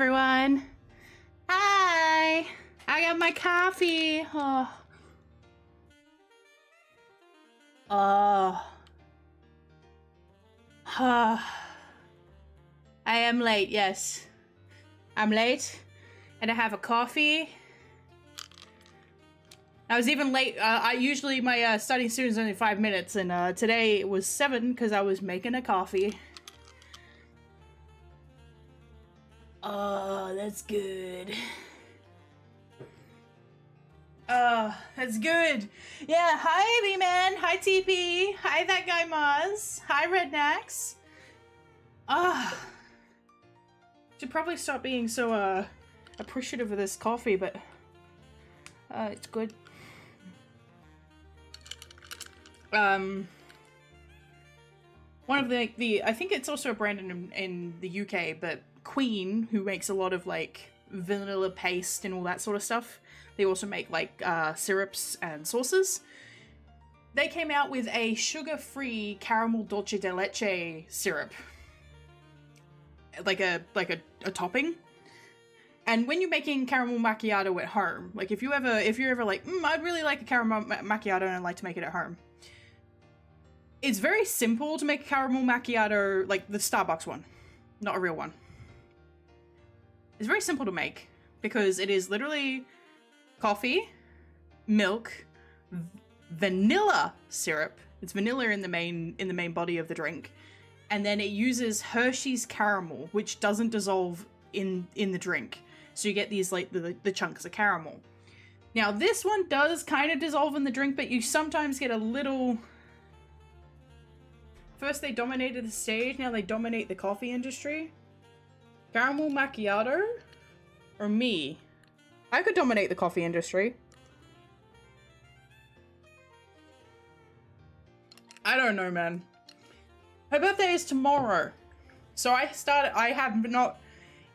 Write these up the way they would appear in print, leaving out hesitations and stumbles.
everyone. Hi. I got my coffee. Oh. Oh. I am late, yes. I'm late, and I have a coffee. I was even late. I usually my studying student is only 5 minutes, and today it was 7 because I was making a coffee. Oh, that's good. That's good. Yeah, hi B-Man. Hi TP. Hi that guy Maz. Hi Rednax. Should probably stop being so appreciative of this coffee, but it's good. One of the I think it's also a brand in the UK, but Queen, who makes a lot of like vanilla paste and all that sort of stuff. They also make like syrups and sauces. They came out with a sugar-free caramel dulce de leche syrup, like a topping. And when you're making caramel macchiato at home, like if you're ever like, I'd really like a caramel macchiato and I'd like to make it at home. It's very simple to make a caramel macchiato, like the Starbucks one, not a real one. It's very simple to make because it is literally coffee, milk, vanilla syrup. It's vanilla in the main body of the drink, and then it uses Hershey's caramel, which doesn't dissolve in the drink. So you get these like the chunks of caramel. Now this one does kind of dissolve in the drink, but you sometimes get a little. First they dominated the stage, now they dominate the coffee industry. Caramel macchiato or me? I could dominate the coffee industry. I don't know, man. Her birthday is tomorrow. So I have not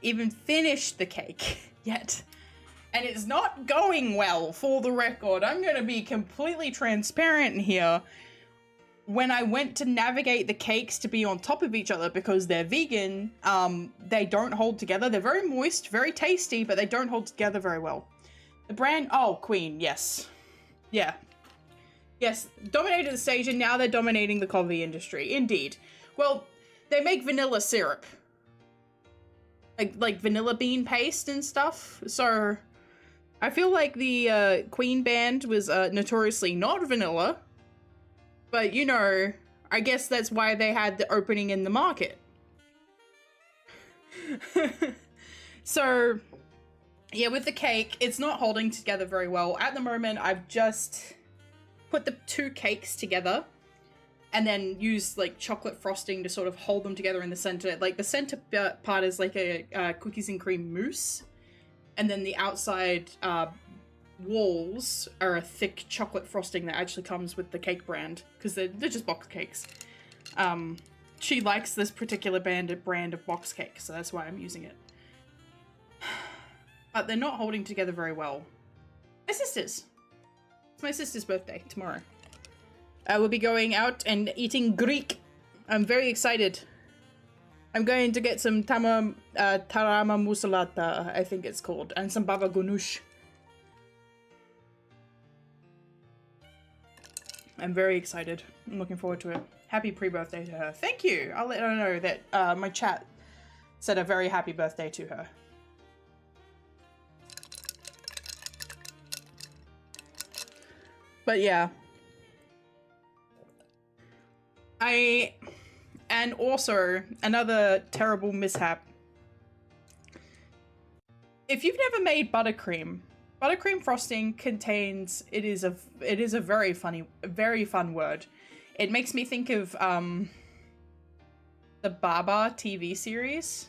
even finished the cake yet. And it's not going well, for the record. I'm gonna be completely transparent here. When I went to navigate the cakes to be on top of each other because they're vegan, they don't hold together. They're very moist, very tasty, but they don't hold together very well. The brand, oh, Queen, yes. Yeah. Yes, dominated the stage and now they're dominating the coffee industry, indeed. Well, they make vanilla syrup. Like vanilla bean paste and stuff, so I feel like the Queen band was notoriously not vanilla. But, you know, I guess that's why they had the opening in the market. So, yeah, with the cake, it's not holding together very well. At the moment, I've just put the two cakes together and then used, like, chocolate frosting to sort of hold them together in the center. Like, the center part is like a cookies and cream mousse. And then the outside walls are a thick chocolate frosting that actually comes with the cake brand because they're just box cakes. She likes this particular brand of box cake, so that's why I'm using it. But they're not holding together very well. My sister's. It's my sister's birthday tomorrow. We'll be going out and eating Greek. I'm very excited. I'm going to get some tarama musalata, I think it's called, and some baba ganoush. I'm very excited. I'm looking forward to it. Happy pre-birthday to her. Thank you. I'll let her know that my chat said a very happy birthday to her. But yeah. And also, another terrible mishap. If you've never made buttercream frosting contains, it is a very fun word. It makes me think of the Baba TV series,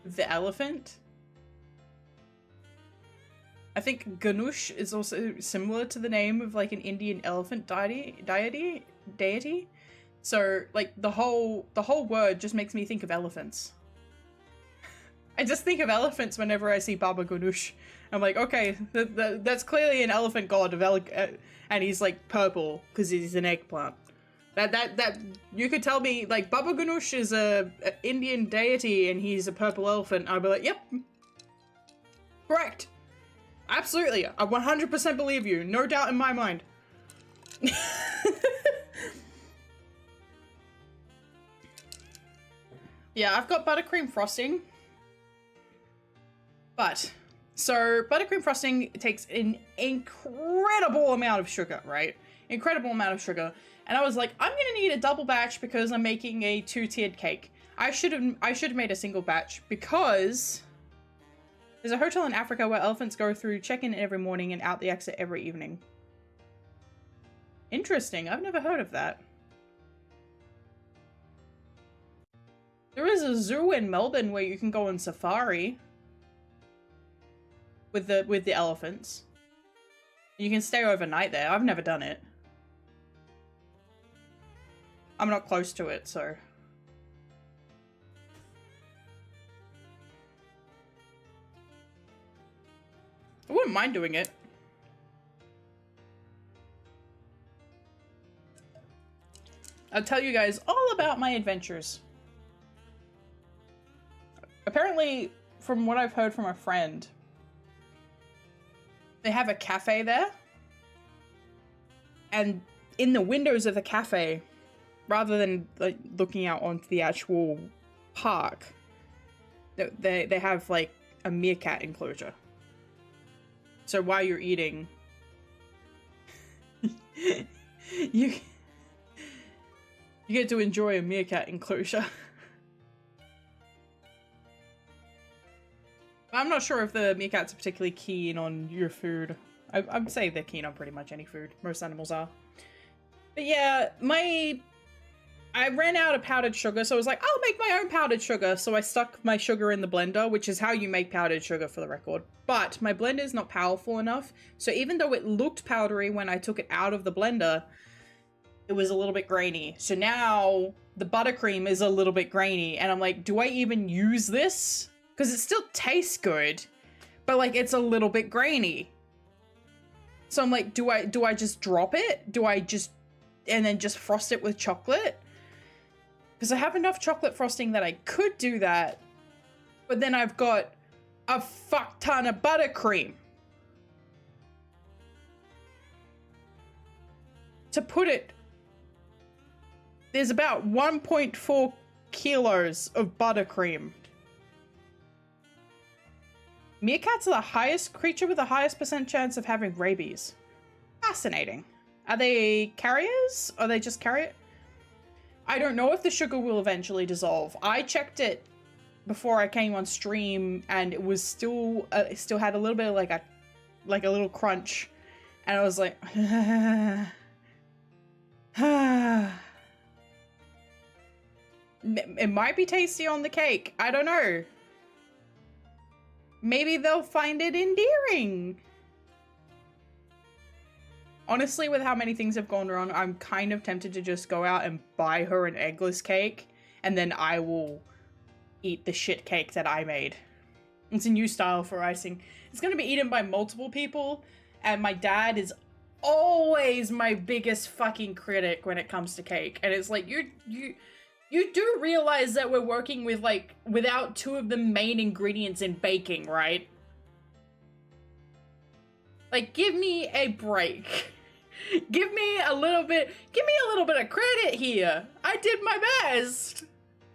The Elephant. I think Ganush is also similar to the name of like an Indian elephant deity. So like the whole word just makes me think of elephants. I just think of elephants whenever I see Baba Ganoush. I'm like, okay, that's clearly an elephant god of and he's like purple because he's an eggplant. That you could tell me like Baba Ganoush is a Indian deity and he's a purple elephant. I'd be like, yep, Correct. Absolutely. I 100% believe you. No doubt in my mind. Yeah, I've got buttercream frosting. But, so buttercream frosting takes an incredible amount of sugar, right? Incredible amount of sugar. And I was like, I'm gonna need a double batch because I'm making a 2-tiered cake. I should have made a single batch because there's a hotel in Africa where elephants go through check-in every morning and out the exit every evening. Interesting. I've never heard of that. There is a zoo in Melbourne where you can go on safari with the elephants. You can stay overnight there. I've never done it. I'm not close to it, so. I wouldn't mind doing it. I'll tell you guys all about my adventures. Apparently, from what I've heard from a friend, they have a cafe there. And in the windows of the cafe, rather than like looking out onto the actual park, they have like a meerkat enclosure. So while you're eating, you get to enjoy a meerkat enclosure. I'm not sure if the meerkats are particularly keen on your food. I'd say they're keen on pretty much any food. Most animals are. But yeah, I ran out of powdered sugar, so I was like, I'll make my own powdered sugar. So I stuck my sugar in the blender, which is how you make powdered sugar for the record. But my blender is not powerful enough. So even though it looked powdery when I took it out of the blender, it was a little bit grainy. So now the buttercream is a little bit grainy. And I'm like, do I even use this? Because it still tastes good, but like it's a little bit grainy. So I'm like, do I just drop it? Do I just, and then just frost it with chocolate? Because I have enough chocolate frosting that I could do that, but then I've got a fuck ton of buttercream. To put it, there's about 1.4 kilos of buttercream. Meerkats are the highest creature with the highest % chance of having rabies. Fascinating. Are they carriers? Are they just carrier? I don't know if the sugar will eventually dissolve. I checked it before I came on stream, and it was still it still had a little bit of like a little crunch, and I was like, it might be tasty on the cake. I don't know. Maybe they'll find it endearing. Honestly, with how many things have gone wrong, I'm kind of tempted to just go out and buy her an eggless cake, and then I will eat the shit cake that I made. It's a new style for icing. It's going to be eaten by multiple people, and my dad is always my biggest fucking critic when it comes to cake. And it's like, you do realize that we're working with, like, without two of the main ingredients in baking, right? Like, give me a break. Give me a little bit of credit here. I did my best.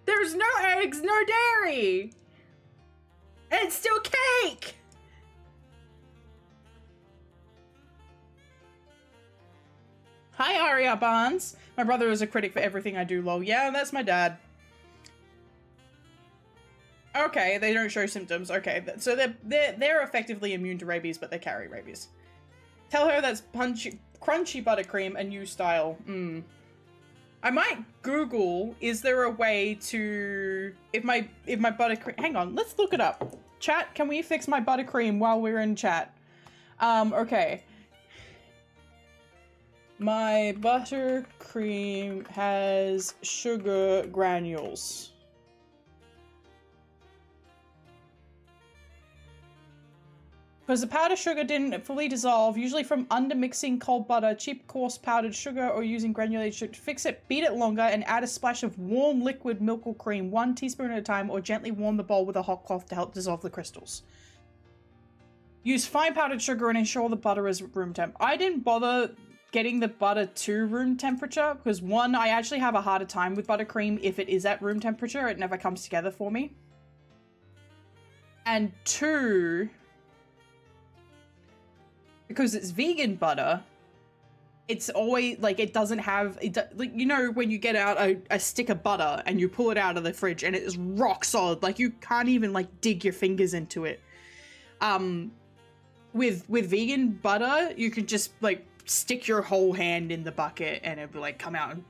There's no eggs, no dairy. And it's still cake. Hi, Aria Barnes. My brother is a critic for everything I do, lol. Yeah, that's my dad. Okay, they don't show symptoms. Okay, so they're effectively immune to rabies, but they carry rabies. Tell her that's crunchy buttercream, a new style. I might Google, is there a way to, if my buttercream, hang on, let's look it up. Chat, can we fix my buttercream while we're in chat? Okay. My buttercream has sugar granules. Because the powdered sugar didn't fully dissolve, usually from undermixing cold butter, cheap coarse powdered sugar, or using granulated sugar. To fix it, beat it longer and add a splash of warm liquid milk or cream, 1 teaspoon at a time, or gently warm the bowl with a hot cloth to help dissolve the crystals. Use fine powdered sugar and ensure the butter is room temp. I didn't bother getting the butter to room temperature because one, I actually have a harder time with buttercream if it is at room temperature. It never comes together for me. And two, because it's vegan butter, it's always like it doesn't have like, you know, when you get out a stick of butter and you pull it out of the fridge and it is rock solid, like you can't even like dig your fingers into it. With vegan butter, you could just like stick your whole hand in the bucket and it would like come out and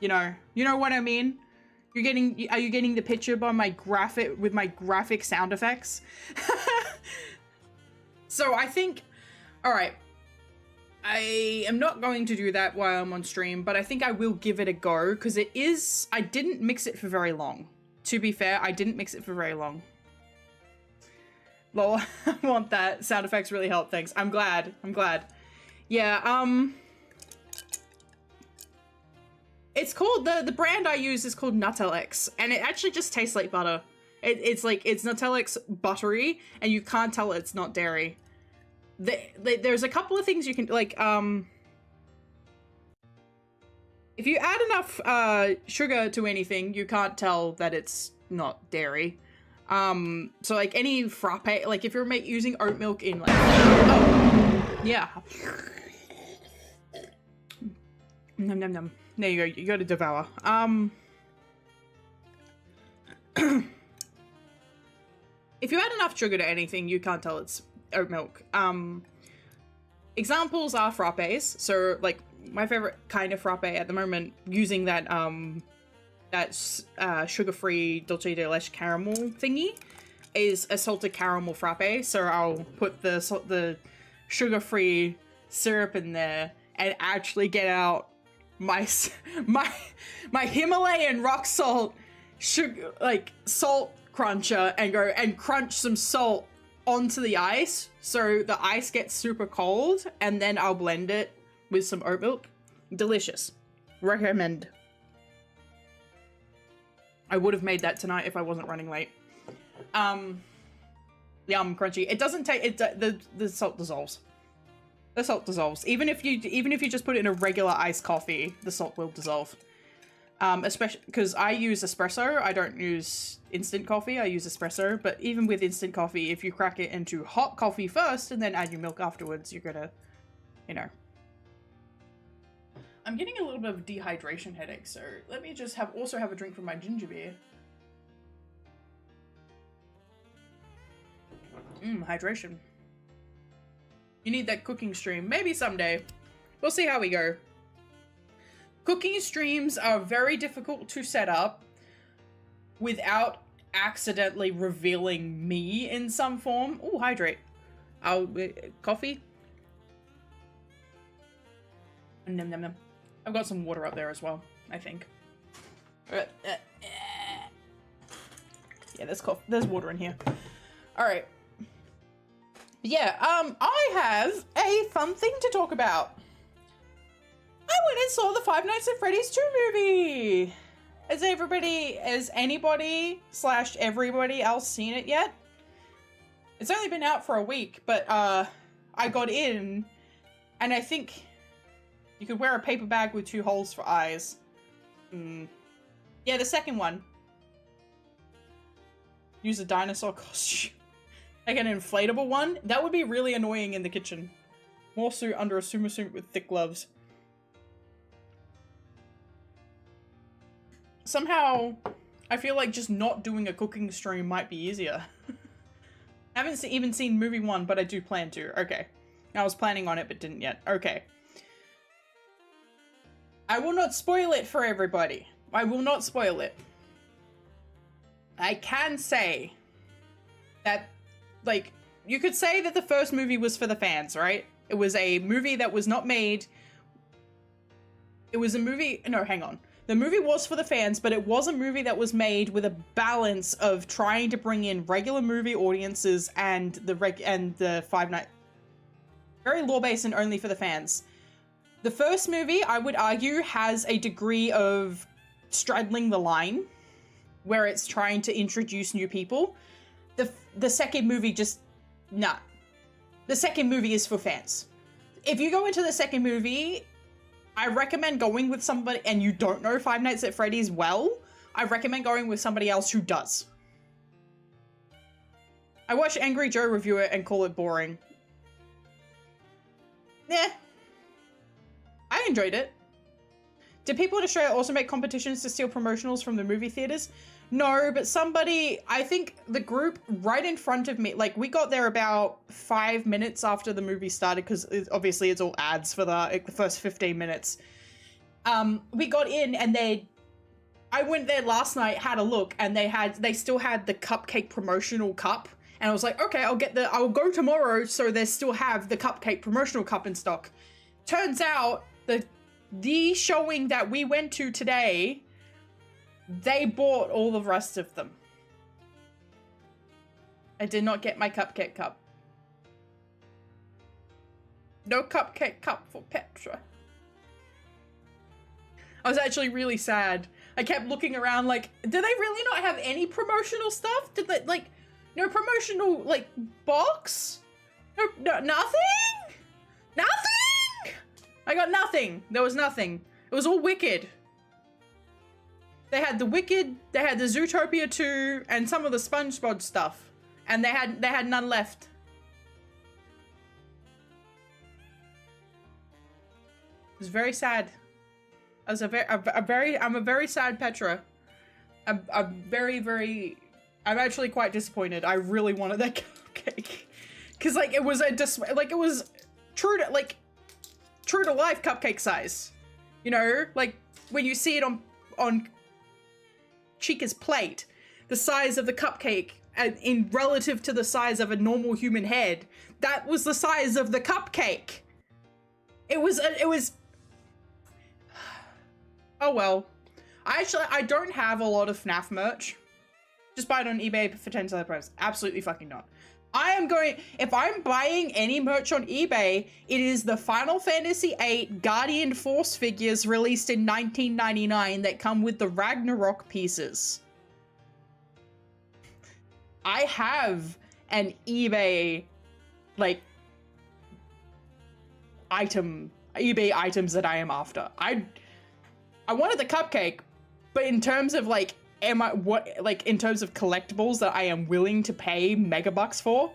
you know what I mean? Are you getting the picture by my graphic sound effects? So I think, all right, I am not going to do that while I'm on stream, but I think I will give it a go because I didn't mix it for very long. To be fair, I didn't mix it for very long. Lol, I want that. Sound effects really help, thanks. I'm glad. Yeah, it's called, the brand I use is called Nutella, and it actually just tastes like butter. It's Nutella buttery, and you can't tell it's not dairy. There's a couple of things you can, like, if you add enough sugar to anything, you can't tell that it's not dairy. So like any frappe, like if you're using oat milk in like, oh, yeah. Nom nom nom. There you go, you gotta devour. If you add enough sugar to anything, you can't tell it's oat milk. Examples are frappes. So like my favorite kind of frappe at the moment, using that sugar-free dulce de leche caramel thingy, is a salted caramel frappe. So I'll put the sugar-free syrup in there and actually get out my Himalayan rock salt sugar, like salt cruncher, and go and crunch some salt onto the ice so the ice gets super cold, and then I'll blend it with some oat milk. Delicious. Recommend. I would have made that tonight if I wasn't running late. Yum, crunchy. It doesn't take the salt dissolves. The salt dissolves. Even if you just put it in a regular iced coffee, the salt will dissolve. Especially because I use espresso. I don't use instant coffee. I use espresso. But even with instant coffee, if you crack it into hot coffee first and then add your milk afterwards, you're gonna, you know. I'm getting a little bit of dehydration headache, so let me just also have a drink from my ginger beer. Hydration. You need that cooking stream. Maybe someday. We'll see how we go. Cooking streams are very difficult to set up without accidentally revealing me in some form. Ooh, hydrate. Coffee? Nom nom nom. I've got some water up there as well, I think. Yeah, there's water in here. Alright. Yeah, I have a fun thing to talk about. I went and saw the Five Nights at Freddy's 2 movie. Has anybody / everybody else seen it yet? It's only been out for a week, but I got in, and I think you could wear a paper bag with 2 holes for eyes. Yeah, the second one. Use a dinosaur costume. Like an inflatable one? That would be really annoying in the kitchen. More suit under a sumo suit with thick gloves. Somehow, I feel like just not doing a cooking stream might be easier. I haven't even seen movie 1, but I do plan to. Okay. I was planning on it, but didn't yet. Okay. I will not spoil it for everybody. I will not spoil it. I can say that, like, you could say that the first movie was for the fans, right? It was a movie that was not made. It was a movie. No, hang on. The movie was for the fans, but it was a movie that was made with a balance of trying to bring in regular movie audiences and the Five Nights. Very lore-based and only for the fans. The first movie, I would argue, has a degree of straddling the line, where it's trying to introduce new people. the second movie just, nah. The second movie is for fans. If you go into the second movie, I recommend going with somebody, and you don't know Five Nights at Freddy's well, I recommend going with somebody else who does. I watched Angry Joe review it and call it boring. Yeah. I enjoyed it. Did people in Australia also make competitions to steal promotionals from the movie theaters? No, but somebody, I think the group right in front of me, like we got there about 5 minutes after the movie started, because obviously it's all ads for the first 15 minutes. We got in and I went there last night, had a look, and they still had the cupcake promotional cup. And I was like, okay, I'll go tomorrow, so they still have the cupcake promotional cup in stock. Turns out the showing that we went to today, they bought all the rest of them. I did not get my cupcake cup. No cupcake cup for Petra. I was actually really sad. I kept looking around like, do they really not have any promotional stuff? Did they, like, no promotional, like, box? No, nothing? Nothing? I got nothing. There was nothing. It was all Wicked. They had the Wicked, they had the Zootopia 2, and some of the SpongeBob stuff. And they had none left. It was very sad. I was I'm a very sad Petra. I'm actually quite disappointed. I really wanted that cupcake. Cause like it was true to life cupcake size. You know, like when you see it on Chica's plate, the size of the cupcake in relative to the size of a normal human head, that was the size of the cupcake. It was oh well. I don't have a lot of FNAF merch. Just buy it on eBay for 10 cents price. Absolutely fucking not. If I'm buying any merch on eBay, it is the Final Fantasy VIII Guardian Force figures released in 1999 that come with the Ragnarok pieces. I have an eBay, like, eBay items that I am after. I wanted the cupcake, but in terms of, like, in terms of collectibles that I am willing to pay megabucks for?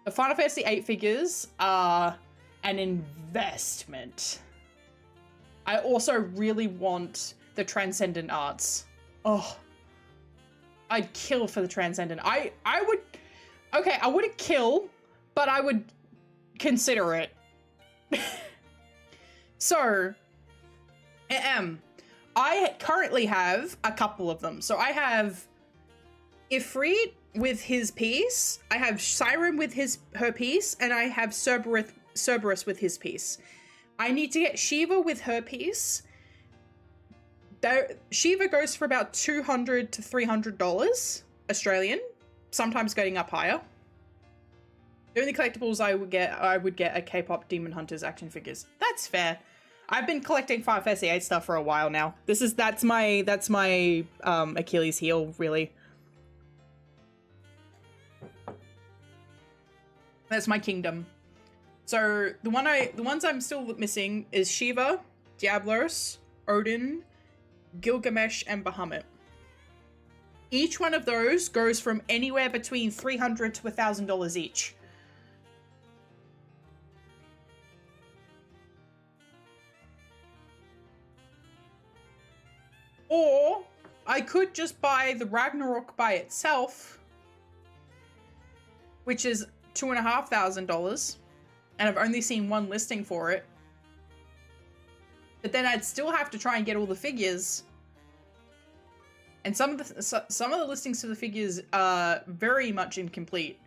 The Final Fantasy VIII figures are an investment. I also really want the Transcendent Arts. Oh, I'd kill for the Transcendent. I wouldn't kill, but I would consider it. So, I currently have a couple of them. So I have Ifrit with his piece, I have Siren with her piece, and I have Cerberus with his piece. I need to get Shiva with her piece. Shiva goes for about $200 to $300 Australian, sometimes going up higher. The only collectibles I would get are K-pop Demon Hunters action figures. That's fair. I've been collecting Final Fantasy VIII stuff for a while now. That's my Achilles heel, really. That's my kingdom. So the ones I'm still missing is Shiva, Diablos, Odin, Gilgamesh, and Bahamut. Each one of those goes from anywhere between $300 to $1,000 each. Or I could just buy the Ragnarok by itself, which is $2,500, and I've only seen one listing for it. But then I'd still have to try and get all the figures. And some of the listings for the figures are very much incomplete,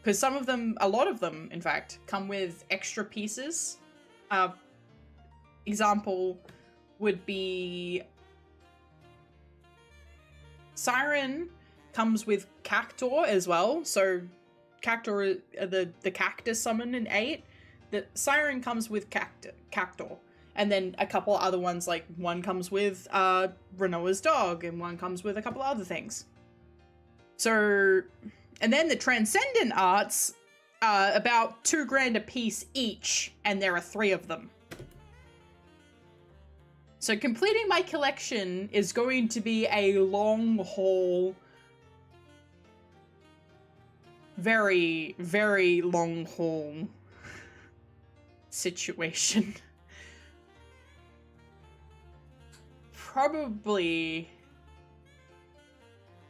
because a lot of them, in fact, come with extra pieces. Example would be Siren comes with Cactor as well. So Cactor, the cactus summon in 8. The Siren comes with Cactor. And then a couple other ones, like one comes with Renoa's dog, and one comes with a couple other things. So, and then the Transcendent Arts, about $2,000 a piece each, and there are 3 of them. So completing my collection is going to be a long haul, very, very long haul situation. Probably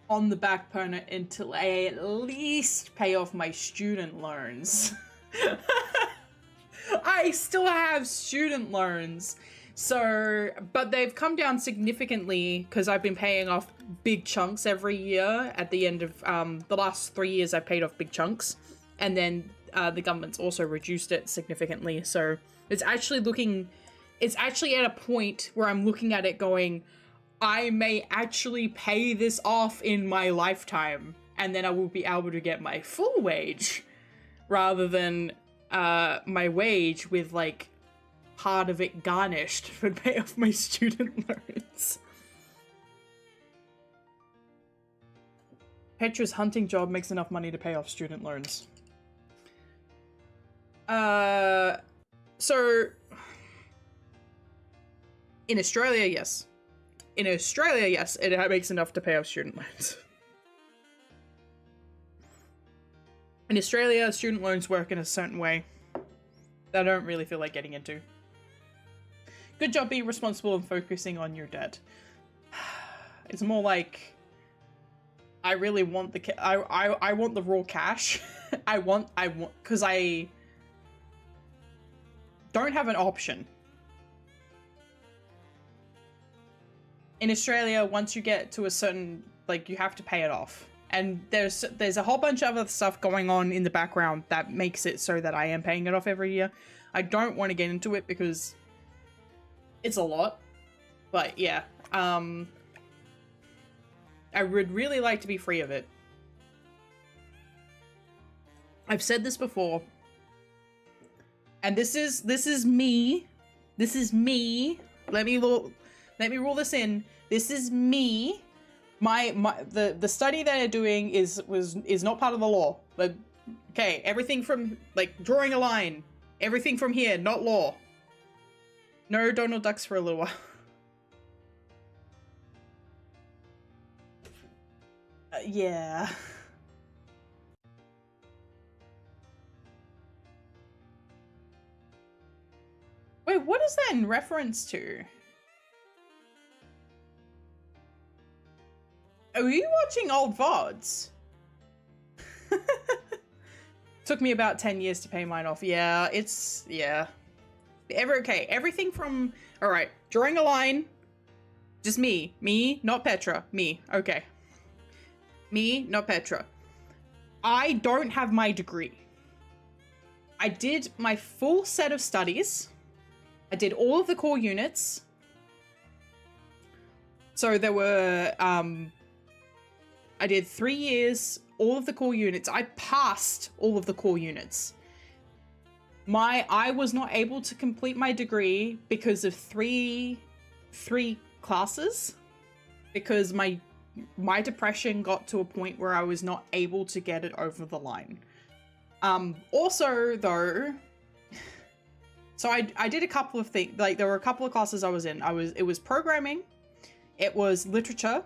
on the back burner until I at least pay off my student loans. I still have student loans. So, but they've come down significantly because I've been paying off big chunks every year. At the end of the last 3 years, I've paid off big chunks. And then the government's also reduced it significantly. So it's actually at a point where I'm looking at it going, I may actually pay this off in my lifetime, and then I will be able to get my full wage, rather than my wage with, like, part of it garnished to pay off my student loans. Petra's hunting job makes enough money to pay off student loans. So... In Australia, yes. In Australia, yes, it makes enough to pay off student loans. In Australia, student loans work in a certain way that I don't really feel like getting into. Good job being responsible and focusing on your debt. It's more like, I really want the I want the raw cash. I want, because I don't have an option. In Australia, once you get to a certain, like, you have to pay it off. And there's a whole bunch of other stuff going on in the background that makes it so that I am paying it off every year. I don't want to get into it because it's a lot. But yeah, I would really like to be free of it. I've said this before. And this is me. This is me. Let me rule this in. This is me. The study that they're doing is not part of the law. But okay, everything from, like, drawing a line, everything from here, not law. No Donald Ducks for a little while. Yeah. Wait, what is that in reference to? Are you watching old VODs? Took me about 10 years to pay mine off. Yeah, yeah. Okay, everything from, all right, drawing a line, just me, not Petra, me, okay. Me, not Petra. I don't have my degree. I did my full set of studies. I did all of the core units. So there were, I did 3 years, all of the core units. I passed all of the core units. I was not able to complete my degree because of three classes, because my depression got to a point where I was not able to get it over the line. Also though, so I did a couple of things, like there were a couple of classes I was in. It was programming, it was literature,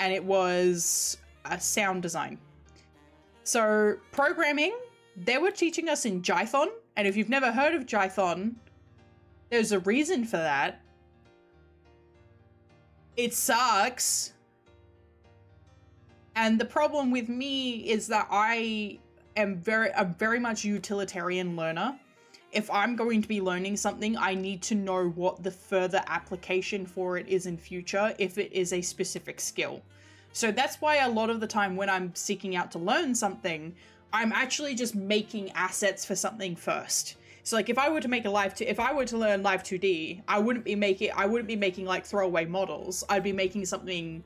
and it was sound design. So programming, they were teaching us in Jython, and if you've never heard of Jython, there's a reason for that. It sucks. And the problem with me is that I am very much a utilitarian learner. If I'm going to be learning something, I need to know what the further application for it is in future, if it is a specific skill. So that's why a lot of the time when I'm seeking out to learn something, I'm actually just making assets for something first. So like if I were to make if I were to learn Live 2D, I wouldn't be making like throwaway models. I'd be making something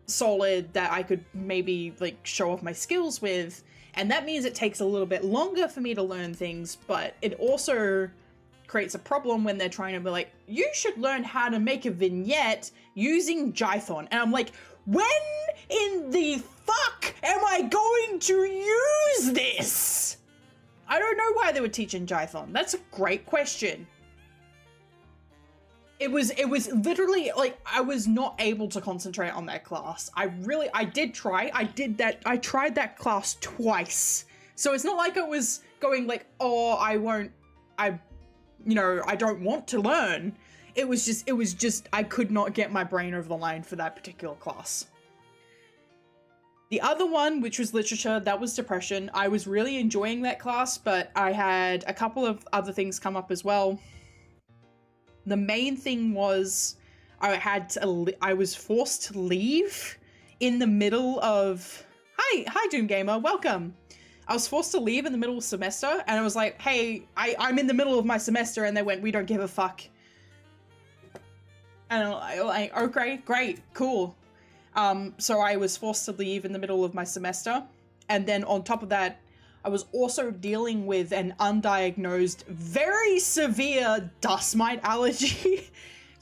solid that I could maybe like show off my skills with. And that means it takes a little bit longer for me to learn things, but it also creates a problem when they're trying to be like, you should learn how to make a vignette using Jython. And I'm like, when in the fuck am I going to use this? I don't know why they were teaching Jython. That's a great question. It was literally like I was not able to concentrate on that class. I tried that class twice. So it's not like I was going like, oh, I don't want to learn. It was just, I could not get my brain over the line for that particular class. The other one, which was literature, that was depression. I was really enjoying that class, but I had a couple of other things come up as well. The main thing was I was forced to leave in the middle of, hi Doom Gamer, welcome. I was forced to leave in the middle of semester, and I was like, hey, I'm in the middle of my semester, and they went, we don't give a fuck. And I'm like, okay, great, cool. So I was forced to leave in the middle of my semester, and then on top of that, I was also dealing with an undiagnosed, very severe dust mite allergy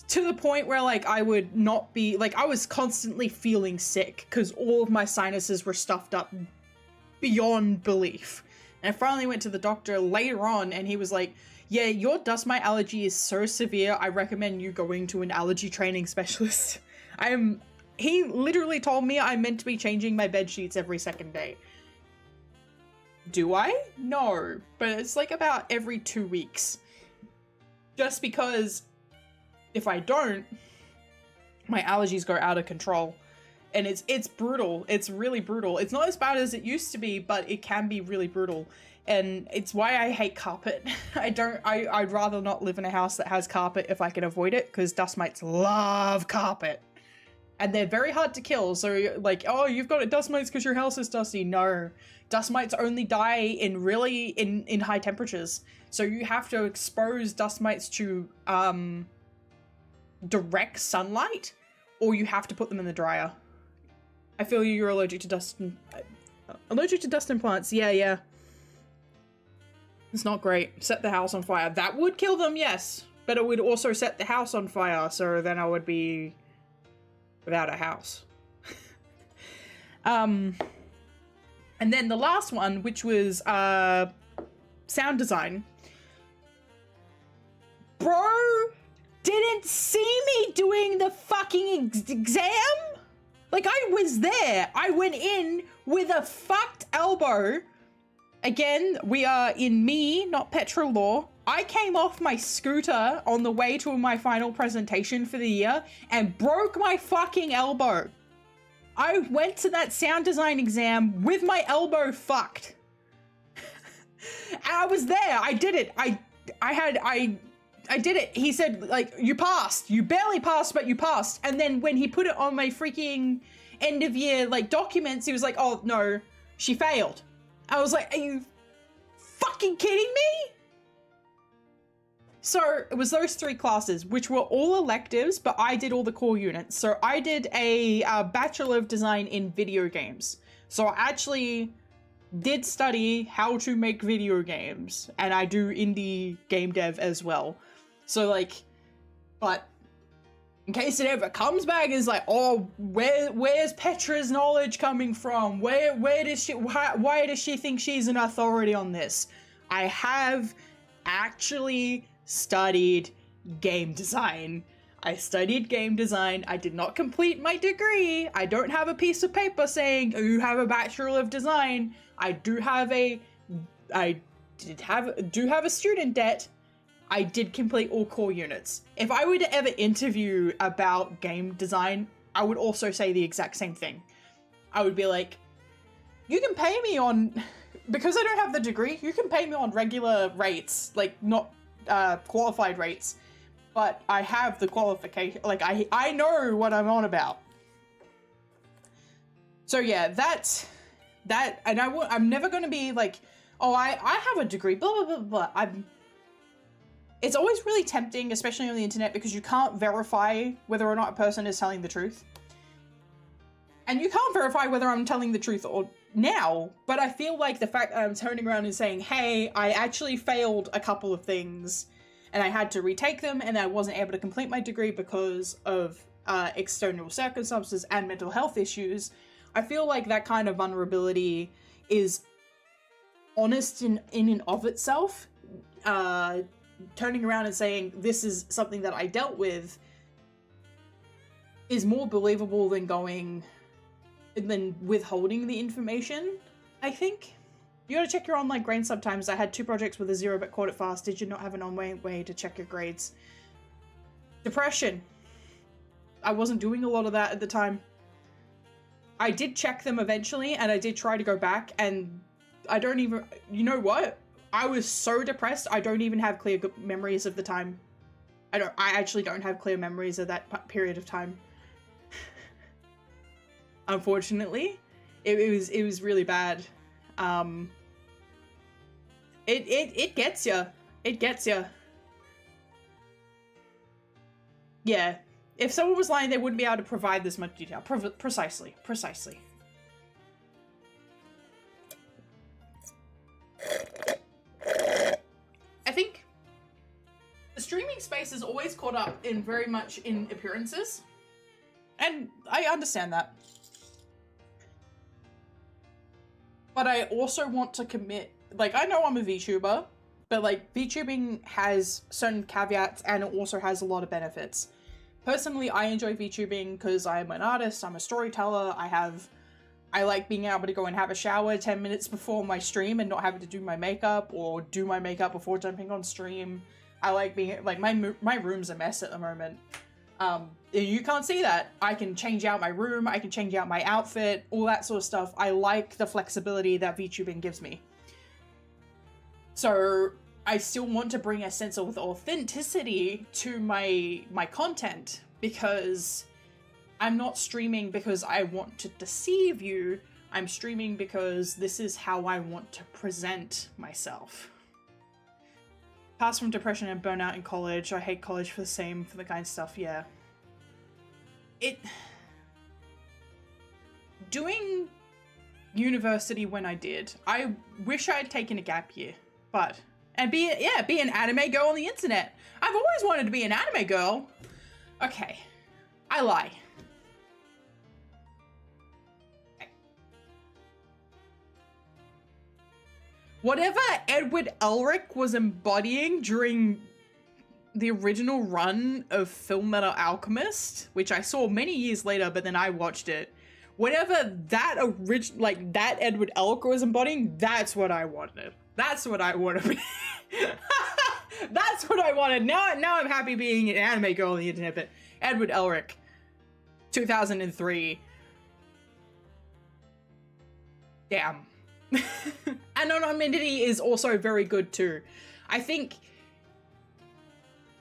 to the point where like I would not be, like I was constantly feeling sick because all of my sinuses were stuffed up beyond belief. And I finally went to the doctor later on and he was like, yeah, your dust mite allergy is so severe, I recommend you going to an allergy training specialist. He literally told me I'm meant to be changing my bed sheets every second day. Do I? No, but it's like about every 2 weeks. Just because if I don't, my allergies go out of control. And it's brutal. It's really brutal. It's not as bad as it used to be, but it can be really brutal. And it's why I hate carpet. I'd rather not live in a house that has carpet if I can avoid it, because dust mites love carpet. And they're very hard to kill. So like, oh, you've got dust mites because your house is dusty. No, dust mites only die in high temperatures. So you have to expose dust mites to direct sunlight, or you have to put them in the dryer. I feel you're allergic to dust and plants. Yeah. It's not great. Set the house on fire. That would kill them, yes. But it would also set the house on fire, so then I would be without a house. And then the last one, which was sound design. Bro didn't see me doing the fucking exam. Like, I was there. I went in with a fucked elbow. Again, we are in me, not Petra law. I came off my scooter on the way to my final presentation for the year and broke my fucking elbow. I went to that sound design exam with my elbow fucked. And I was there. I did it. I did it. He said, like, you passed. You barely passed, but you passed. And then when he put it on my freaking end of year, like, documents, he was like, oh, no, she failed. I was like, are you fucking kidding me? So it was those 3 classes, which were all electives, but I did all the core units. So I did a Bachelor of Design in video games. So I actually did study how to make video games, and I do indie game dev as well. So like, but in case it ever comes back, is like, oh, where's Petra's knowledge coming from? Why does she think she's an authority on this? I have actually studied game design. I studied game design. I did not complete my degree. I don't have a piece of paper saying you have a Bachelor of Design. I do have a student debt. I did complete all core units. If I were to ever interview about game design, I would also say the exact same thing. I would be like, you can pay me on, because I don't have the degree, you can pay me on regular rates, like not qualified rates, but I have the qualification, like I know what I'm on about. So yeah, that, and I'm never going to be like, oh, I have a degree, blah, blah, blah, blah. It's always really tempting, especially on the internet, because you can't verify whether or not a person is telling the truth. And you can't verify whether I'm telling the truth or now, but I feel like the fact that I'm turning around and saying, hey, I actually failed a couple of things and I had to retake them and I wasn't able to complete my degree because of external circumstances and mental health issues, I feel like that kind of vulnerability is honest in and of itself. Turning around and saying, this is something that I dealt with, is more believable than withholding the information, I think. You gotta check your online grades sometimes. I had 2 projects with a 0 but caught it fast. Did you not have an online way to check your grades? Depression. I wasn't doing a lot of that at the time. I did check them eventually, and I did try to go back, and I don't even... You know what? I was so depressed, I don't even have clear memories of the time. I actually don't have clear memories of that period of time. Unfortunately. It was really bad. It gets ya. It gets ya. Yeah. If someone was lying, they wouldn't be able to provide this much detail. Precisely. Precisely. I think the streaming space is always caught up in very much in appearances. And I understand that. But I also want to commit, like, I know I'm a VTuber, but like VTubing has certain caveats and it also has a lot of benefits. Personally, I enjoy VTubing because I'm an artist, I'm a storyteller, I like being able to go and have a shower 10 minutes before my stream and not having to do my makeup or do my makeup before jumping on stream. I like being, like, my room's a mess at the moment. You can't see that. I can change out my room, I can change out my outfit, all that sort of stuff. I like the flexibility that VTubing gives me. So I still want to bring a sense of authenticity to my content, because I'm not streaming because I want to deceive you. I'm streaming because this is how I want to present myself. Passed from depression and burnout in college. I hate college for the kind of stuff, yeah. Doing university when I did, I wish I had taken a gap year, but... And be an anime girl on the internet. I've always wanted to be an anime girl. Okay. I lie. Okay. Whatever Edward Elric was embodying during the original run of Fullmetal Alchemist, which I saw many years later, but then I watched it. Whatever that that Edward Elric was embodying, that's what I wanted. That's what I want to be. That's what I wanted. Now I'm happy being an anime girl on the internet, but Edward Elric, 2003. Damn. Anonymity is also very good too. I think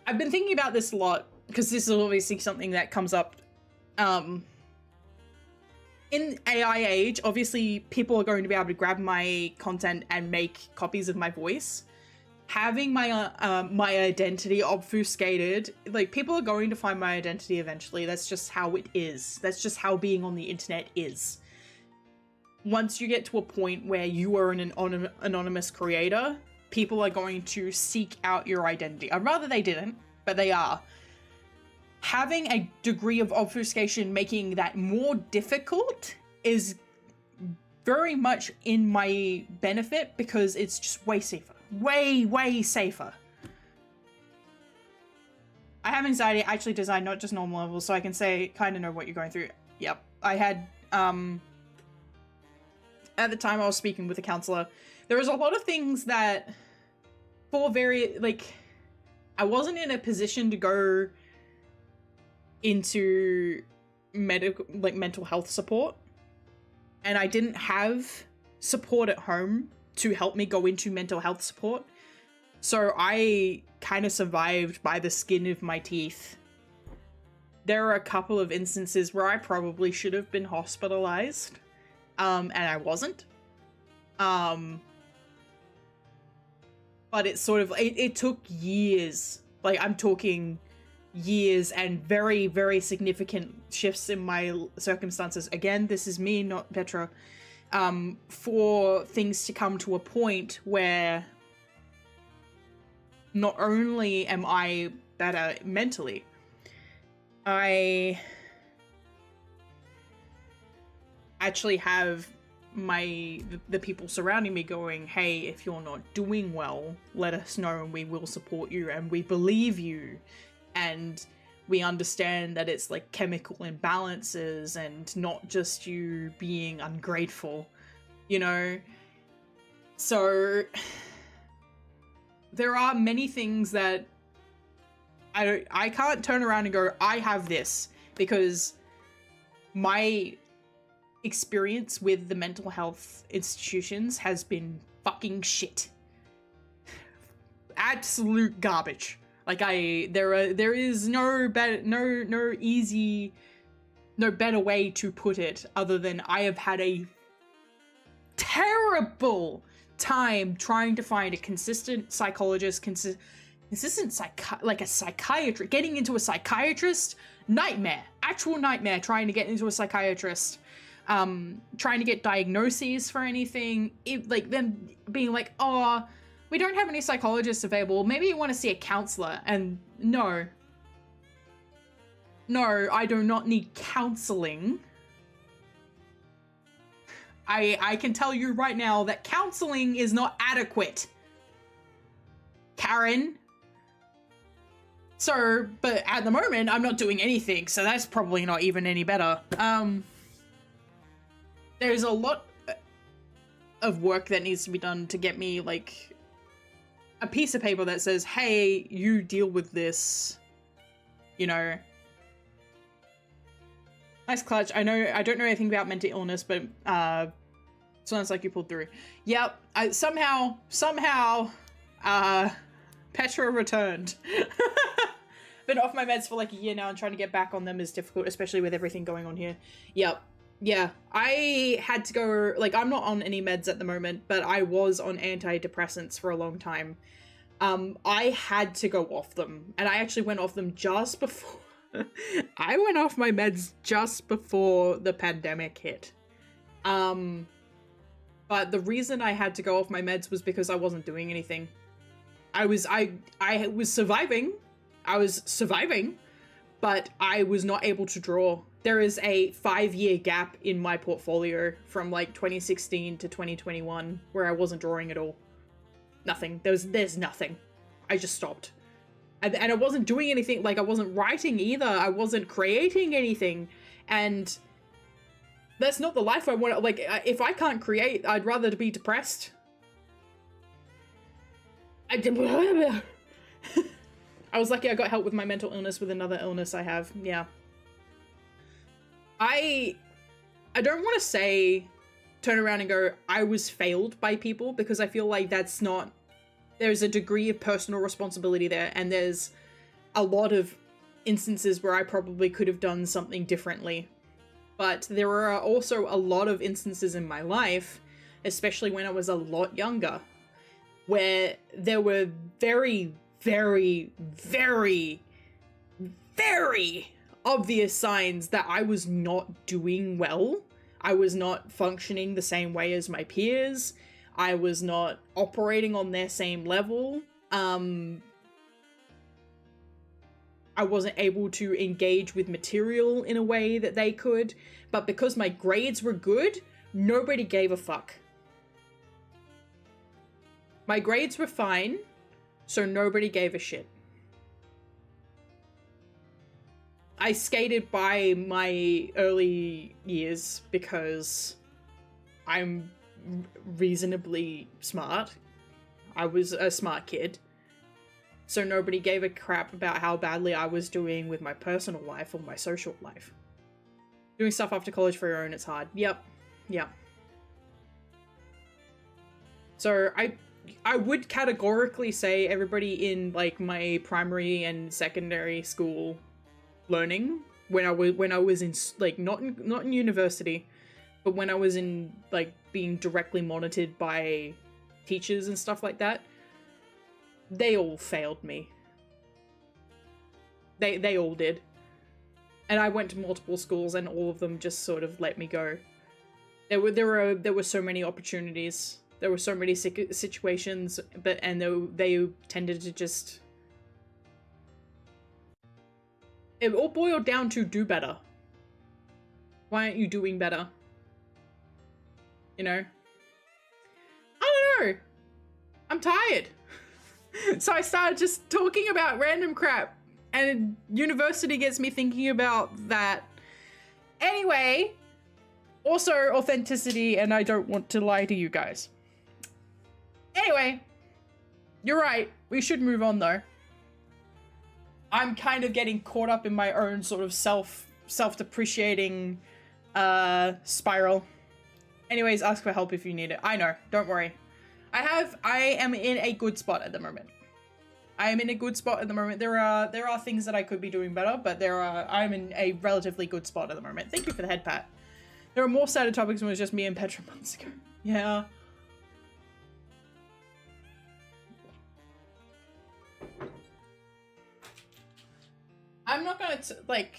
I've been thinking about this a lot, because this is obviously something that comes up in AI age. Obviously, people are going to be able to grab my content and make copies of my voice. Having my my identity obfuscated, like, people are going to find my identity eventually. That's just how it is. That's just how being on the internet is. Once you get to a point where you are an anonymous creator, people are going to seek out your identity. I'd rather they didn't, but they are. Having a degree of obfuscation making that more difficult is very much in my benefit, because it's just way safer. Way safer. I have anxiety. I actually designed not just normal levels, so I can say kind of know what you're going through. Yep. I had, at the time I was speaking with a counselor, there was a lot of things that, for very, like, I wasn't in a position to go into mental health support, and I didn't have support at home to help me go into mental health support. So I kind of survived by the skin of my teeth. There are a couple of instances where I probably should have been hospitalized, and I wasn't. But it's sort of, it took years. Like, I'm talking years and very, very significant shifts in my circumstances. Again, this is me, not Petra. For things to come to a point where not only am I better mentally, I actually have the people surrounding me going, hey, if you're not doing well, let us know and we will support you and we believe you, and we understand that it's like chemical imbalances and not just you being ungrateful, you know? So there are many things that I can't turn around and go, I have this, because my experience with the mental health institutions has been fucking shit. Absolute garbage. Like there is no better way to put it other than I have had a terrible time trying to find a consistent psychologist, like a psychiatrist. Getting into a psychiatrist, nightmare, actual nightmare. Trying to get into a psychiatrist, trying to get diagnoses for anything. Like them being like, oh, we don't have any psychologists available. Maybe you want to see a counselor. And no, I do not need counseling. I can tell you right now that counseling is not adequate, Karen. So, but at the moment, I'm not doing anything, so that's probably not even any better. There's a lot of work that needs to be done to get me, like, a piece of paper that says, hey, you deal with this, you know. Nice clutch. I don't know anything about mental illness, but sounds like you pulled through. Yep. Somehow, Petra returned. Been off my meds for like a year now, and trying to get back on them is difficult, especially with everything going on here. Yep. Yeah. I had to go, like, I'm not on any meds at the moment, but I was on antidepressants for a long time. I had to go off them, and I actually went off them just before I went off my meds just before the pandemic hit. But the reason I had to go off my meds was because I wasn't doing anything. I was surviving. I was surviving, but I was not able to draw. There is a 5-year gap in my portfolio from like 2016 to 2021 where I wasn't drawing at all. Nothing. There's nothing. I just stopped. And I wasn't doing anything, like I wasn't writing either. I wasn't creating anything. And that's not the life I want. Like, if I can't create, I'd rather be depressed. I was lucky I got help with my mental illness with another illness I have. Yeah. I don't want to say turn around and go, I was failed by people, because I feel like that's not, there's a degree of personal responsibility there, and there's a lot of instances where I probably could have done something differently. But there are also a lot of instances in my life, especially when I was a lot younger, where there were very, very, very, very obvious signs that I was not doing well. I was not functioning the same way as my peers. I was not operating on their same level. I wasn't able to engage with material in a way that they could. But because my grades were good, nobody gave a fuck. My grades were fine, so nobody gave a shit. I skated by my early years because I'm reasonably smart. I was a smart kid. So nobody gave a crap about how badly I was doing with my personal life or my social life. Doing stuff after college for your own, it's hard. Yep. So I would categorically say everybody in like my primary and secondary school learning, when I was in like not in university, but when I was in like being directly monitored by teachers and stuff like that, they all failed me. They all did. And I went to multiple schools and all of them just sort of let me go. There were so many opportunities. There were so many situations, and they tended to just It all boiled down to do better. Why aren't you doing better? You know? I don't know. I'm tired. So I started just talking about random crap, and university gets me thinking about that. Anyway, also authenticity, and I don't want to lie to you guys. Anyway, you're right. We should move on though. I'm kind of getting caught up in my own sort of self-depreciating spiral. Anyways, ask for help if you need it. I know, don't worry. I am in a good spot at the moment. I am in a good spot at the moment. There are things that I could be doing better, but I'm in a relatively good spot at the moment. Thank you for the head pat. There are more sad topics when it was just me and Petra months ago. Yeah. I'm not gonna like,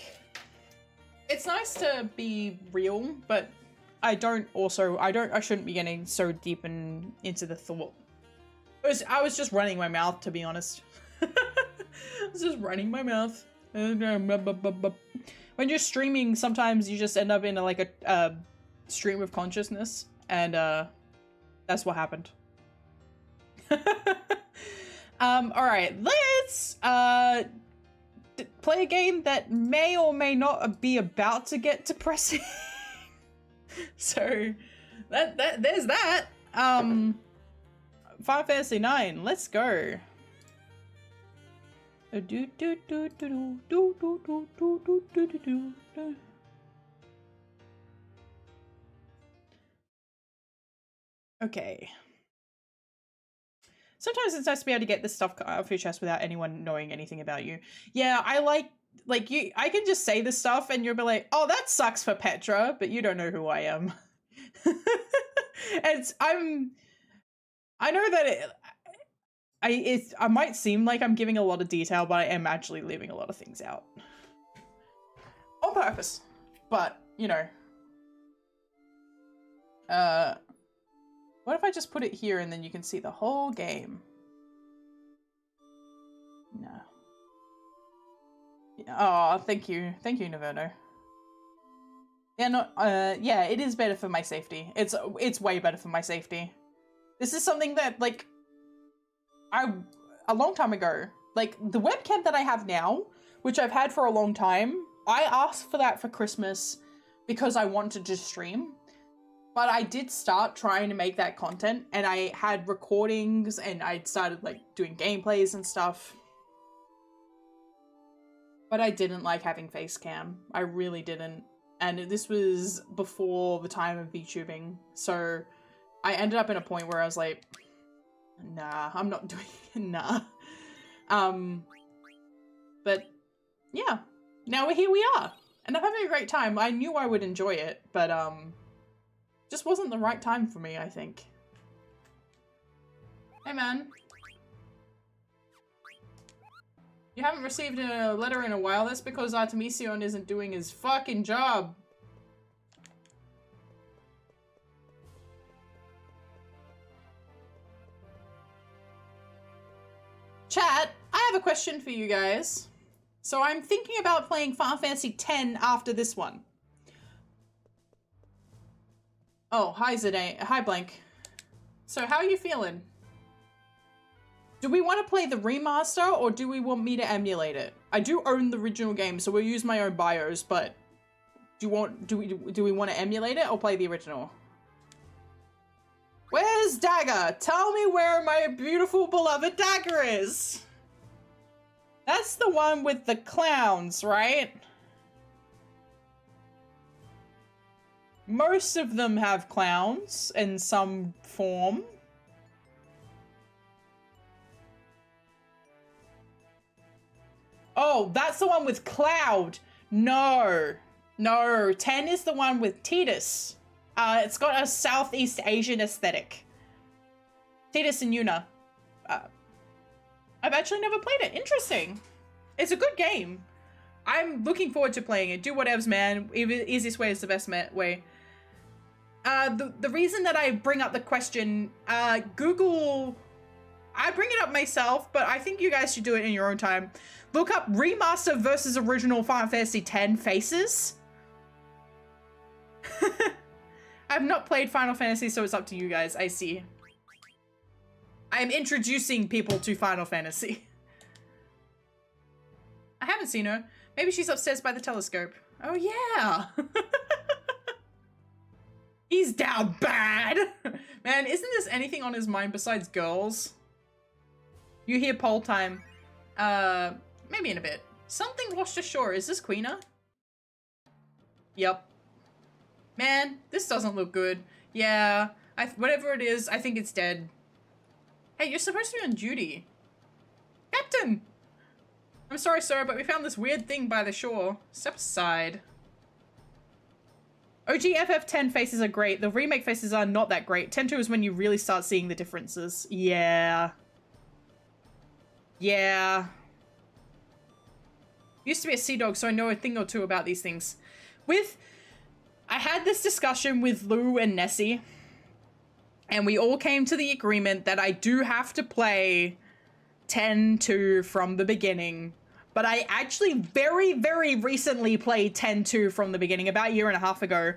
it's nice to be real, but I shouldn't be getting so deep into the thought. I was just running my mouth, to be honest. I was just running my mouth. When you're streaming, sometimes you just end up in a stream of consciousness, and that's what happened. Alright, let's play a game that may or may not be about to get depressing. So there's that. Final Fantasy 9, let's go. Okay. Sometimes it's nice to be able to get this stuff off your chest without anyone knowing anything about you. Yeah, I like you. I can just say this stuff and you'll be like, "Oh, that sucks for Petra," but you don't know who I am. I know that I might seem like I'm giving a lot of detail, but I am actually leaving a lot of things out on purpose. But you know, what if I just put it here and then you can see the whole game? No. Oh, thank you, Noverno. Yeah, no, yeah, it is better for my safety. It's way better for my safety. This is something that, like, a long time ago, like, the webcam that I have now, which I've had for a long time, I asked for that for Christmas because I wanted to stream. But I did start trying to make that content, and I had recordings, and I'd started, like, doing gameplays and stuff. But I didn't like having face cam. I really didn't. And this was before the time of VTubing, so I ended up in a point where I was like, nah, I'm not doing it, nah. But yeah, now here we are, and I'm having a great time. I knew I would enjoy it, but just wasn't the right time for me, I think. Hey man. You haven't received a letter in a while. That's because Artemision isn't doing his fucking job. Chat, I have a question for you guys. So I'm thinking about playing Final Fantasy X after this one. Oh, hi Zidane. Hi Blank. So how are you feeling? Do we want to play the remaster, or do we want me to emulate it? I do own the original game, so we'll use my own BIOS, but do we want to emulate it or play the original? Where's Dagger? Tell me where my beautiful beloved Dagger is. That's the one with the clowns, right? Most of them have clowns in some form. Oh, that's the one with Cloud. No. No, 10 is the one with Tidus. It's got a Southeast Asian aesthetic. Tidus and Yuna. I've actually never played it. Interesting. It's a good game. I'm looking forward to playing it. Do whatevs, man. Easiest way is the best way. The reason that I bring up the question, Google I bring it up myself, but I think you guys should do it in your own time. Look up remaster versus original Final Fantasy X faces. I've not played Final Fantasy, so it's up to you guys. I see. I am introducing people to Final Fantasy. I haven't seen her. Maybe she's upstairs by the telescope. Oh yeah. He's down bad. Man, isn't this anything on his mind besides girls? You hear poll time. Maybe in a bit. Something washed ashore. Is this Queena? Yep. Man, this doesn't look good. Yeah, whatever it is, I think it's dead. Hey, you're supposed to be on duty. Captain! I'm sorry, sir, but we found this weird thing by the shore. Step aside. OG FF10 faces are great. The remake faces are not that great. 10-2 is when you really start seeing the differences. Yeah. Yeah. Used to be a sea dog, so I know a thing or two about these things. I had this discussion with Lou and Nessie, and we all came to the agreement that I do have to play 10-2 from the beginning. But I actually very, very recently played 10-2 from the beginning, about a year and a half ago.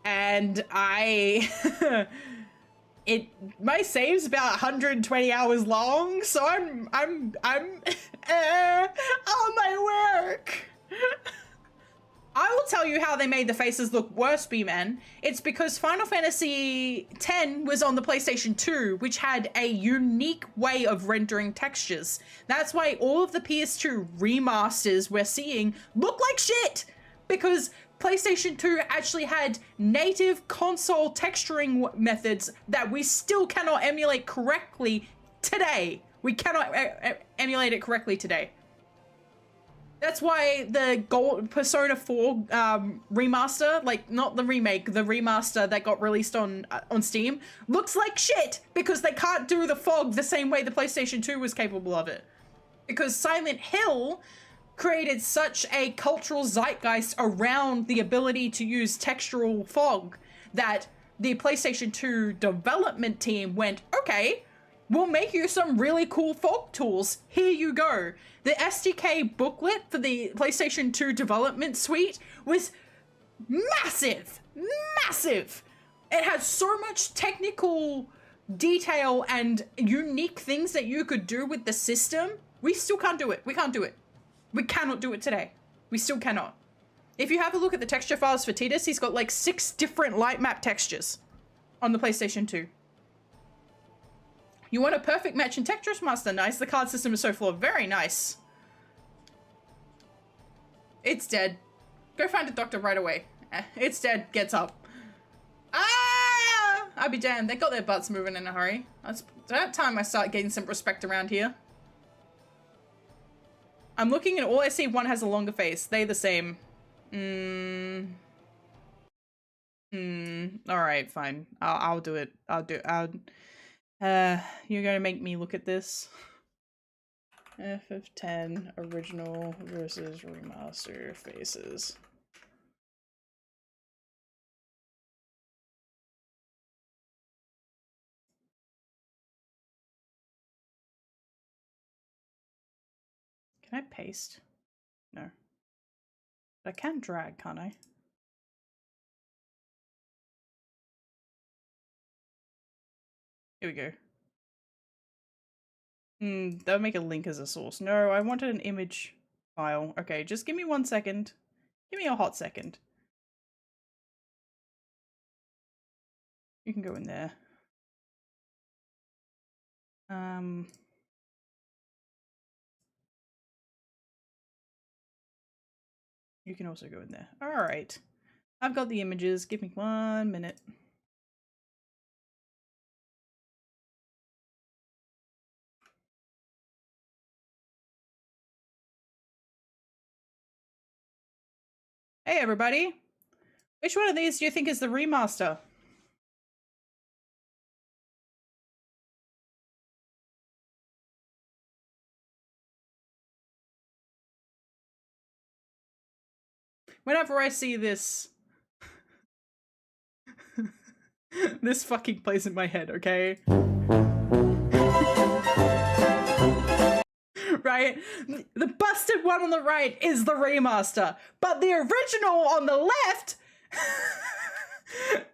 And my save's about 120 hours long, so I'm on my work. I will tell you how they made the faces look worse, B-Man. It's because Final Fantasy X was on the PlayStation 2, which had a unique way of rendering textures. That's why all of the PS2 remasters we're seeing look like shit! Because PlayStation 2 actually had native console texturing methods that we still cannot emulate correctly today. We cannot emulate it correctly today. That's why the Persona 4 remaster, like not the remake, the remaster that got released on Steam, looks like shit because they can't do the fog the same way the PlayStation 2 was capable of it. Because Silent Hill created such a cultural zeitgeist around the ability to use textural fog that the PlayStation 2 development team went, okay, we'll make you some really cool fog tools. Here you go. The SDK booklet for the PlayStation 2 development suite was massive, massive. It had so much technical detail and unique things that you could do with the system. We still can't do it. We can't do it. We cannot do it today. We still cannot. If you have a look at the texture files for Tidus, he's got like 6 different light map textures on the PlayStation 2. You want a perfect match in Tetris Master? Nice. The card system is so flawed. Very nice. It's dead. Go find a doctor right away. It's dead. Gets up. Ah! I'll be damned. They got their butts moving in a hurry. That's about time I start getting some respect around here. I'm looking and all I see, one has a longer face. They the same. Alright, fine. I'll do it. You're gonna make me look at this. FF10 original versus remaster faces. Can I paste? No. But I can drag, can't I? Here we go. That'll make a link as a source. No, I wanted an image file. Okay, just give me 1 second. Give me a hot second. You can go in there. You can also go in there. Alright. I've got the images. Give me 1 minute. Hey everybody! Which one of these do you think is the remaster? Whenever I see this... this fucking plays in my head, okay? right? The busted one on the right is the remaster, but the original on the left is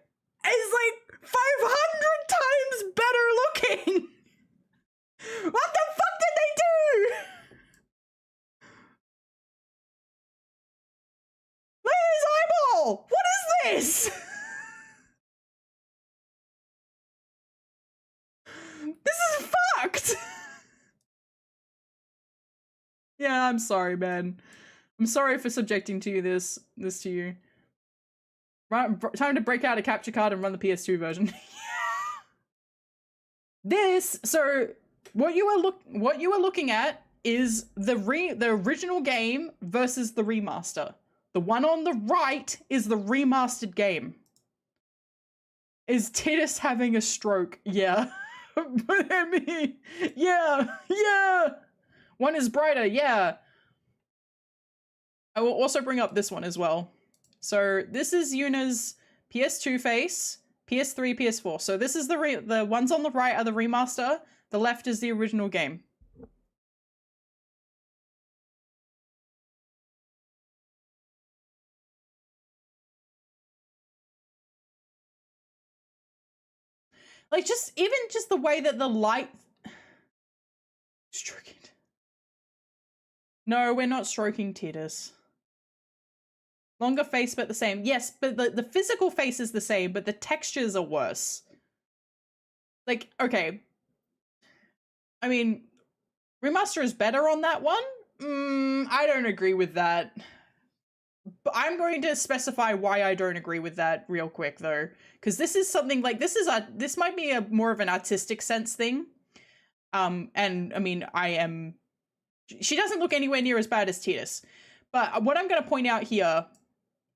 like 500 times better looking. What the fuck did they do? Look at his eyeball! What is this? This is fucked! Yeah, I'm sorry, man. I'm sorry for subjecting this to you. Right, time to break out a capture card and run the PS2 version. So what you were looking at is the original game versus the remaster. The one on the right is the remastered game. Is Titus having a stroke? Yeah. I mean, yeah. One is brighter, yeah. I will also bring up this one as well. So this is Yuna's PS2 face, PS3, PS4. So this is the ones on the right are the remaster. The left is the original game. Like even just the way that the light. Stroking. No, we're not stroking Titus. Longer face, but the same. Yes, but the physical face is the same, but the textures are worse. Like, okay. I mean, remaster is better on that one? I don't agree with that. But I'm going to specify why I don't agree with that real quick, though. Because this is something like, this might be more of an artistic sense thing. And, I mean, she doesn't look anywhere near as bad as Titus. But what I'm going to point out here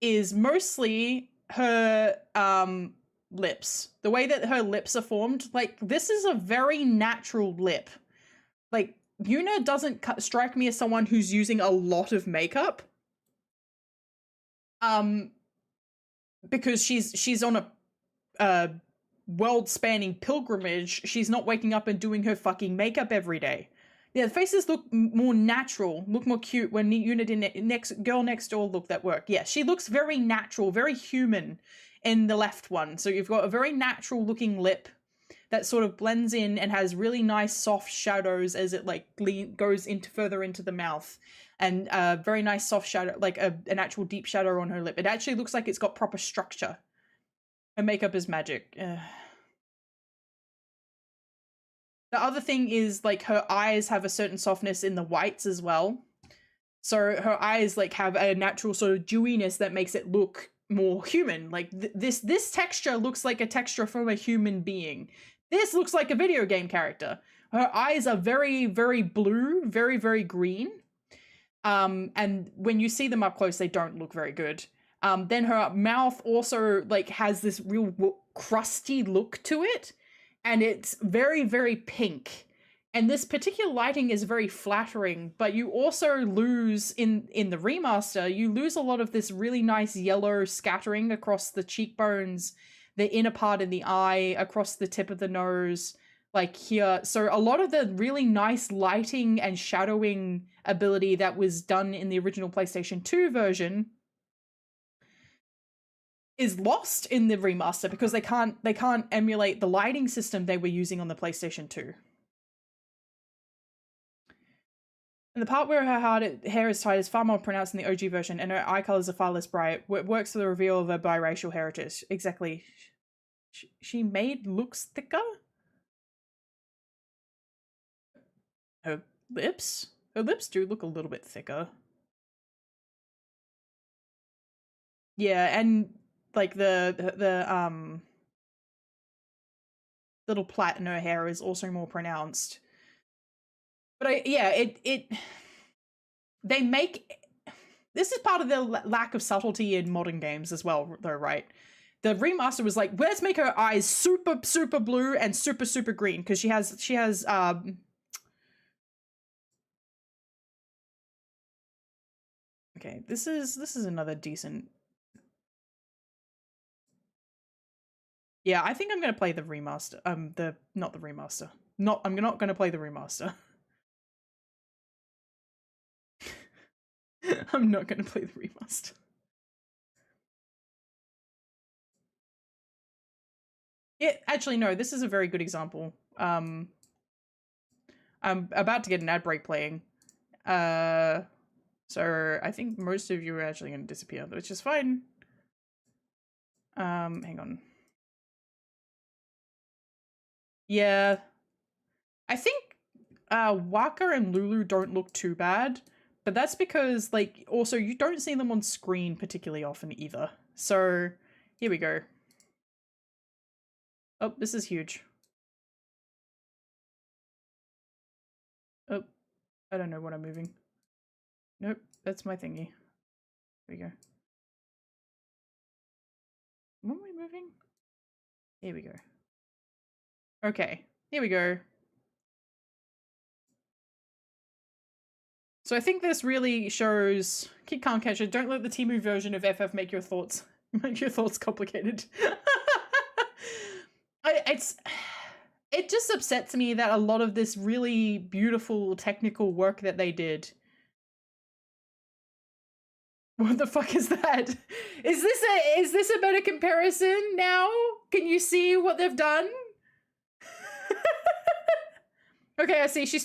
is mostly her lips. The way that her lips are formed. Like, this is a very natural lip. Like, Yuna doesn't strike me as someone who's using a lot of makeup. Because she's on a world-spanning pilgrimage. She's not waking up and doing her fucking makeup every day. Yeah, the faces look more natural, look more cute when Yuna did Girl Next Door look that work. Yeah, she looks very natural, very human in the left one. So you've got a very natural looking lip that sort of blends in and has really nice soft shadows as it like goes further into the mouth. And very nice soft shadow, like an actual deep shadow on her lip. It actually looks like it's got proper structure. Her makeup is magic. The other thing is, like, her eyes have a certain softness in the whites as well. So her eyes, like, have a natural sort of dewiness that makes it look more human. Like, this texture looks like a texture from a human being. This looks like a video game character. Her eyes are very, very blue, very, very green. And when you see them up close, they don't look very good. Then her mouth also, like, has this real crusty look to it. And it's very, very pink. And this particular lighting is very flattering, but you also lose, in the remaster, you lose a lot of this really nice yellow scattering across the cheekbones, the inner part of the eye, across the tip of the nose, like here. So a lot of the really nice lighting and shadowing ability that was done in the original PlayStation 2 version is lost in the remaster because they can't emulate the lighting system they were using on the PlayStation 2. And the part where her hair is tied is far more pronounced in the OG version, and her eye colors are far less bright. It works for the reveal of her biracial heritage. Exactly. She made looks thicker? Her lips? Her lips do look a little bit thicker. Yeah, and like the little plait in her hair is also more pronounced. But they make, this is part of the lack of subtlety in modern games as well, though, right? The remaster was like, let's make her eyes super, super blue and super, super green, because she has okay, this is another decent. Yeah, I think I'm gonna play the remaster. I'm not gonna play the remaster. I'm not gonna play the remaster. Yeah, actually, no, this is a very good example. I'm about to get an ad break playing. So I think most of you are actually going to disappear, which is fine. Hang on. Yeah. I think Waka and Lulu don't look too bad, but that's because, like, also you don't see them on screen particularly often either. So here we go. Oh, this is huge. Oh, I don't know what I'm moving. Nope, that's my thingy. Here we go. What am I moving? Here we go. Okay, here we go. So I think this really shows Kid Can't Catch It. Don't let the Temu version of FF make your thoughts complicated. It just upsets me that a lot of this really beautiful technical work that they did. What the fuck is that? Is this a better comparison now? Can you see what they've done? Okay, I see. She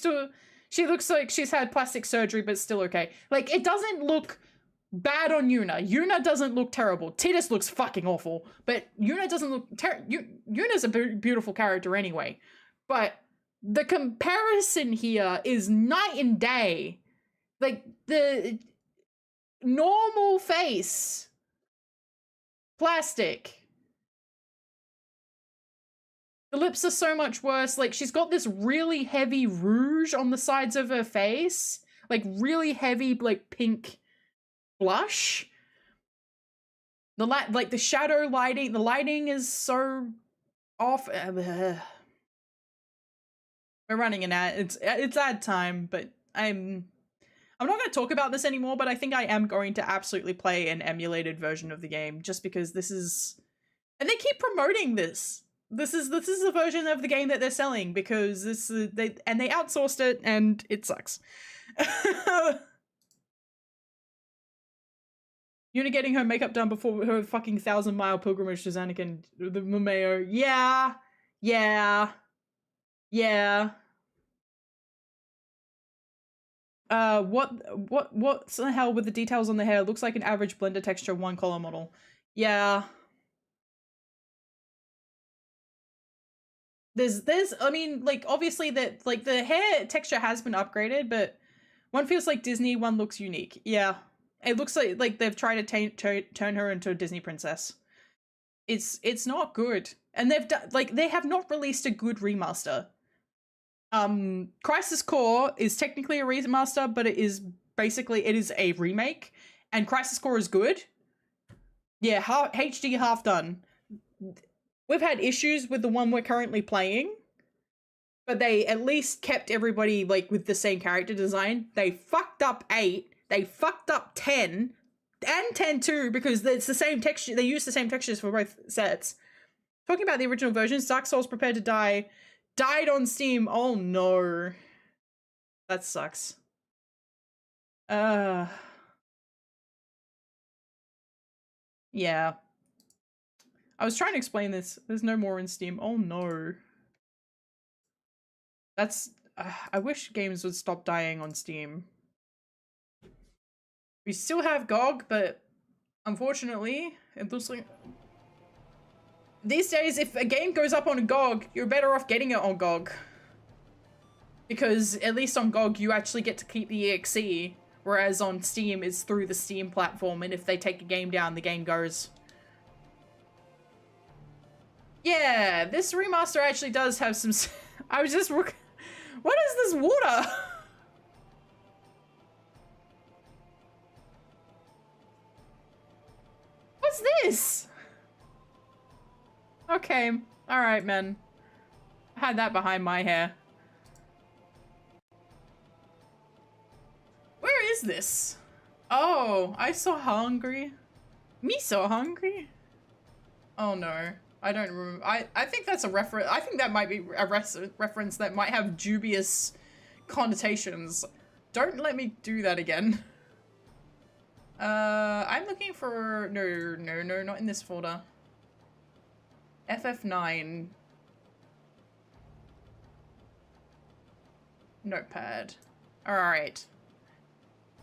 looks like she's had plastic surgery, but still okay. Like, it doesn't look bad on Yuna. Yuna doesn't look terrible. Tidus looks fucking awful, but Yuna doesn't look Yuna's a beautiful character anyway. But the comparison here is night and day. Like, the normal face, plastic. The lips are so much worse. Like, she's got this really heavy rouge on the sides of her face. Like, really heavy, like, pink blush. Like, the shadow lighting, the lighting is so off. We're running an ad. It's ad time, but I'm not going to talk about this anymore, but I think I am going to absolutely play an emulated version of the game, just because this is... And they keep promoting this. This is the version of the game that they're selling, because they outsourced it and it sucks. Yuna getting her makeup done before her fucking 1,000-mile pilgrimage to Zanakin, the Mumeo. Yeah. What's the hell with the details on the hair? Looks like an average Blender texture 1-color model. Yeah. There's I mean, like, obviously that, like, the hair texture has been upgraded, but one feels like Disney, one looks unique. Yeah. It looks like they've tried to turn her into a Disney princess. It's not good. And they have not released a good remaster. Crisis Core is technically a remaster, but it is a remake, and Crisis Core is good. Yeah, HD half done. We've had issues with the one we're currently playing, but they at least kept everybody, like, with the same character design. They fucked up 8, they fucked up 10, and 10 too, because it's the same texture. They use the same textures for both sets. Talking about the original versions, Dark Souls Prepare to Die died on Steam. Oh no. That sucks. Yeah. I was trying to explain this. There's no more in Steam. Oh no. That's... I wish games would stop dying on Steam. We still have GOG, but unfortunately, it looks like... These days, if a game goes up on GOG, you're better off getting it on GOG. Because at least on GOG, you actually get to keep the EXE, whereas on Steam, it's through the Steam platform, and if they take a game down, the game goes. Yeah, this remaster actually does have some... I was just... What is this water? What's this? Okay, alright, man. I had that behind my hair. Where is this? Oh, I so hungry. Me so hungry? Oh no. I don't remember. I think that's a reference. I think that might be a reference that might have dubious connotations. Don't let me do that again. I'm looking for... No, not in this folder. FF9. Notepad. Alright.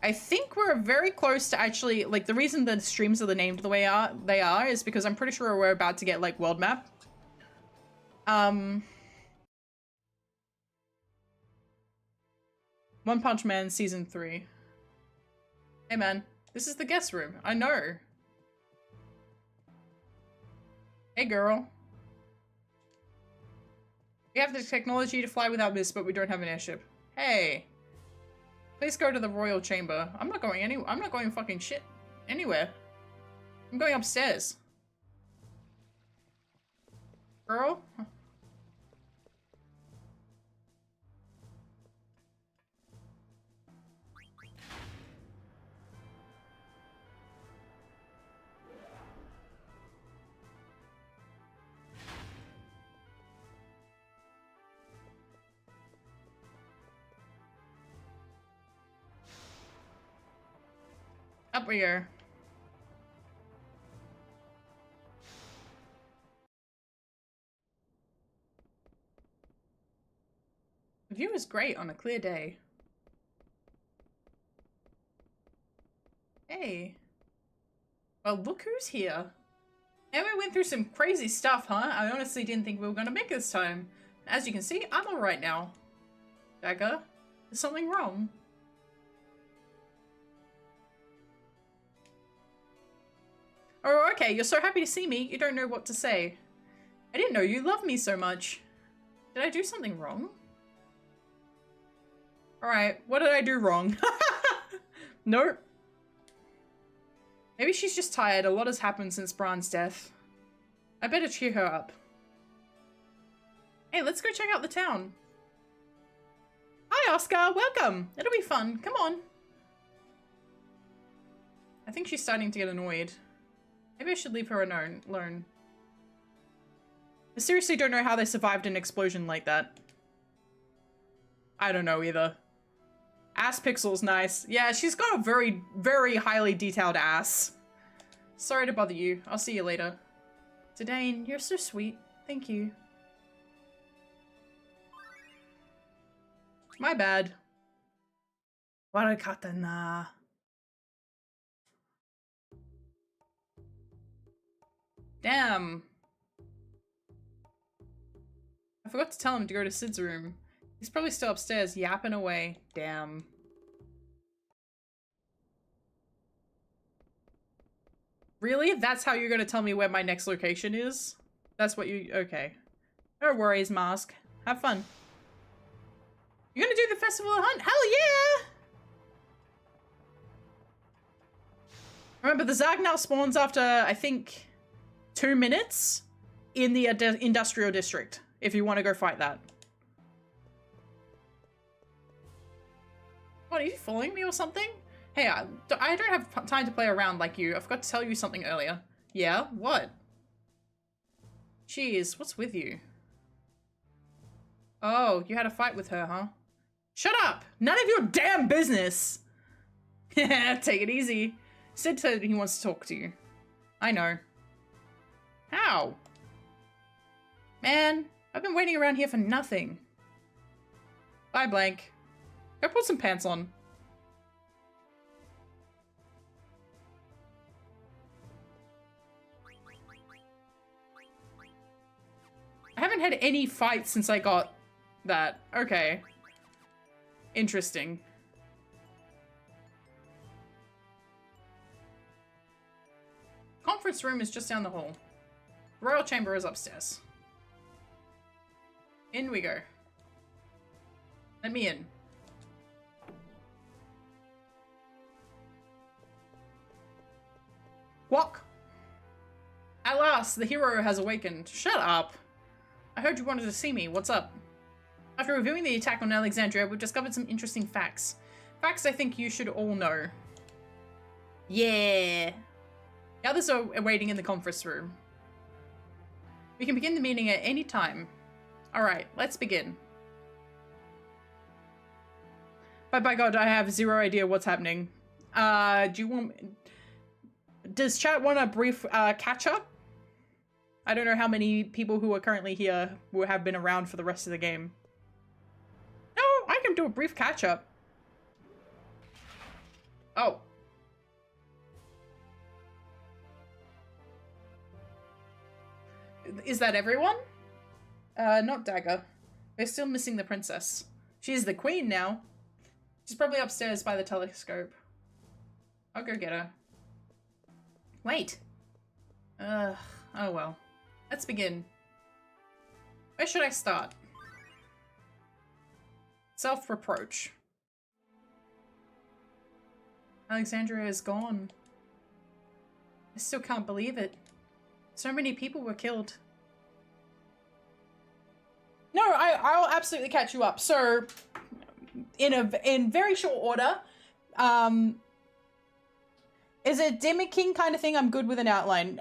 I think we're very close to actually, like, the reason the streams are named the way they are is because I'm pretty sure we're about to get, like, world map. One Punch Man Season 3. Hey man, this is the guest room. I know. Hey girl. We have the technology to fly without this, but we don't have an airship. Hey. Please go to the royal chamber. I'm not going fucking shit anywhere. I'm going upstairs. Girl? Up we go. The view is great on a clear day. Hey. Well, look who's here. And we went through some crazy stuff, huh? I honestly didn't think we were gonna make it this time. As you can see, I'm alright now. Dagger, is something wrong? Oh, okay, you're so happy to see me, you don't know what to say. I didn't know you loved me so much. Did I do something wrong? Alright, what did I do wrong? Nope. Maybe she's just tired, a lot has happened since Bran's death. I better cheer her up. Hey, let's go check out the town. Hi, Oscar, welcome! It'll be fun, come on. I think she's starting to get annoyed. Maybe I should leave her alone. I seriously don't know how they survived an explosion like that. I don't know either. Ass pixel's nice. Yeah, she's got a very, very highly detailed ass. Sorry to bother you. I'll see you later. Dane, you're so sweet. Thank you. My bad. Warakatana. Damn. I forgot to tell him to go to Sid's room. He's probably still upstairs yapping away. Damn. Really? That's how you're gonna tell me where my next location is? That's what you- okay. No worries, Mask. Have fun. You're gonna do the festival hunt? Hell yeah! Remember, the Zagnal spawns after, I think, 2 minutes in the industrial district, if you want to go fight that. What, are you following me or something? Hey, I don't have time to play around like you. I forgot to tell you something earlier. Yeah? What? Jeez, what's with you? Oh, you had a fight with her, huh? Shut up! None of your damn business! Take it easy. Sid said he wants to talk to you. I know. How? Man, I've been waiting around here for nothing. Bye, Blank. Go put some pants on. I haven't had any fights since I got that. Okay. Interesting. Conference room is just down the hall. Royal chamber is upstairs. In we go. Let me in. Walk. At last, the hero has awakened. Shut up. I heard you wanted to see me. What's up? After reviewing the attack on Alexandria, we've discovered some interesting facts. Facts I think you should all know. Yeah. The others are waiting in the conference room. We can begin the meeting at any time. Alright, let's begin. But by God, I have zero idea what's happening. Do you want... Does chat want a brief catch-up? I don't know how many people who are currently here will have been around for the rest of the game. No, I can do a brief catch-up. Oh. Is that everyone? Not Dagger. We're still missing the princess. She's the queen now. She's probably upstairs by the telescope. I'll go get her. Wait. Oh well. Let's begin. Where should I start? Self-reproach. Alexandria is gone. I still can't believe it. So many people were killed. No, I'll absolutely catch you up. So, in very short order, is it Demon King kind of thing? I'm good with an outline.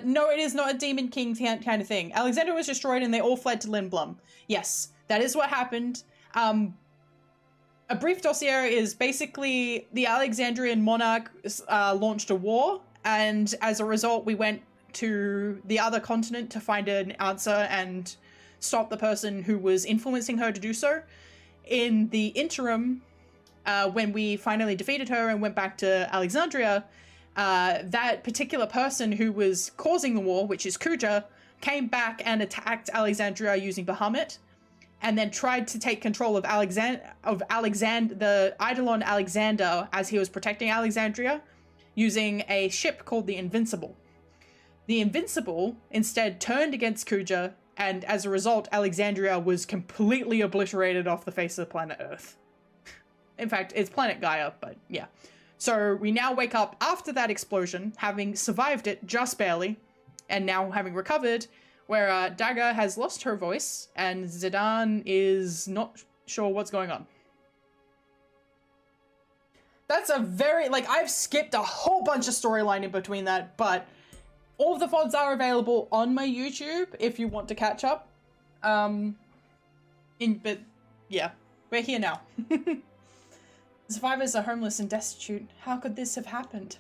No, it is not a Demon King kind of thing. Alexandria was destroyed and they all fled to Lindblum. Yes, that is what happened. A brief dossier is basically the Alexandrian monarch launched a war, and as a result, we went to the other continent to find an answer and stop the person who was influencing her to do so. In the interim, when we finally defeated her and went back to Alexandria, that particular person who was causing the war, which is Kuja, came back and attacked Alexandria using Bahamut, and then tried to take control of the Eidolon Alexander as he was protecting Alexandria, using a ship called the Invincible. The Invincible instead turned against Kuja, and as a result, Alexandria was completely obliterated off the face of the planet Earth. In fact, it's planet Gaia, but yeah. So we now wake up after that explosion, having survived it just barely, and now having recovered, where Dagger has lost her voice, and Zidane is not sure what's going on. That's a very, like, I've skipped a whole bunch of storyline in between that, but all of the VODs are available on my YouTube if you want to catch up. But yeah, we're here now. Survivors are homeless and destitute. How could this have happened?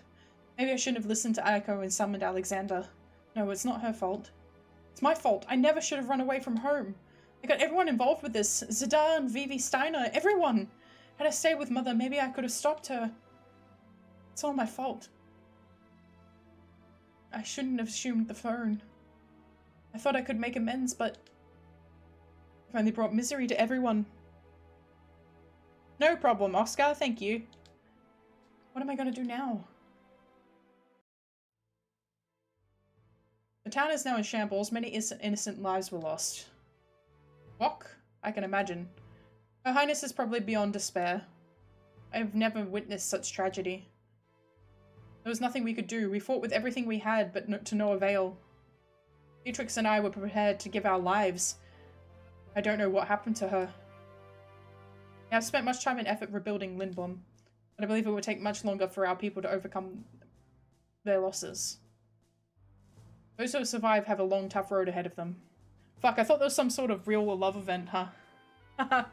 Maybe I shouldn't have listened to Aiko and summoned Alexander. No, it's not her fault. It's my fault. I never should have run away from home. I got everyone involved with this. Zidane, Vivi, Steiner, everyone. Had I stayed with Mother, maybe I could have stopped her. It's all my fault. I shouldn't have assumed the phone. I thought I could make amends, but I've only brought misery to everyone. No problem, Oscar, thank you. What am I going to do now? The town is now in shambles. Many innocent lives were lost. What? I can imagine. Her Highness is probably beyond despair. I have never witnessed such tragedy. There was nothing we could do. We fought with everything we had, but to no avail. Beatrix and I were prepared to give our lives. I don't know what happened to her. I've spent much time and effort rebuilding Lindblom, but I believe it would take much longer for our people to overcome their losses. Those who survive have a long, tough road ahead of them. Fuck, I thought there was some sort of real love event, huh? Haha.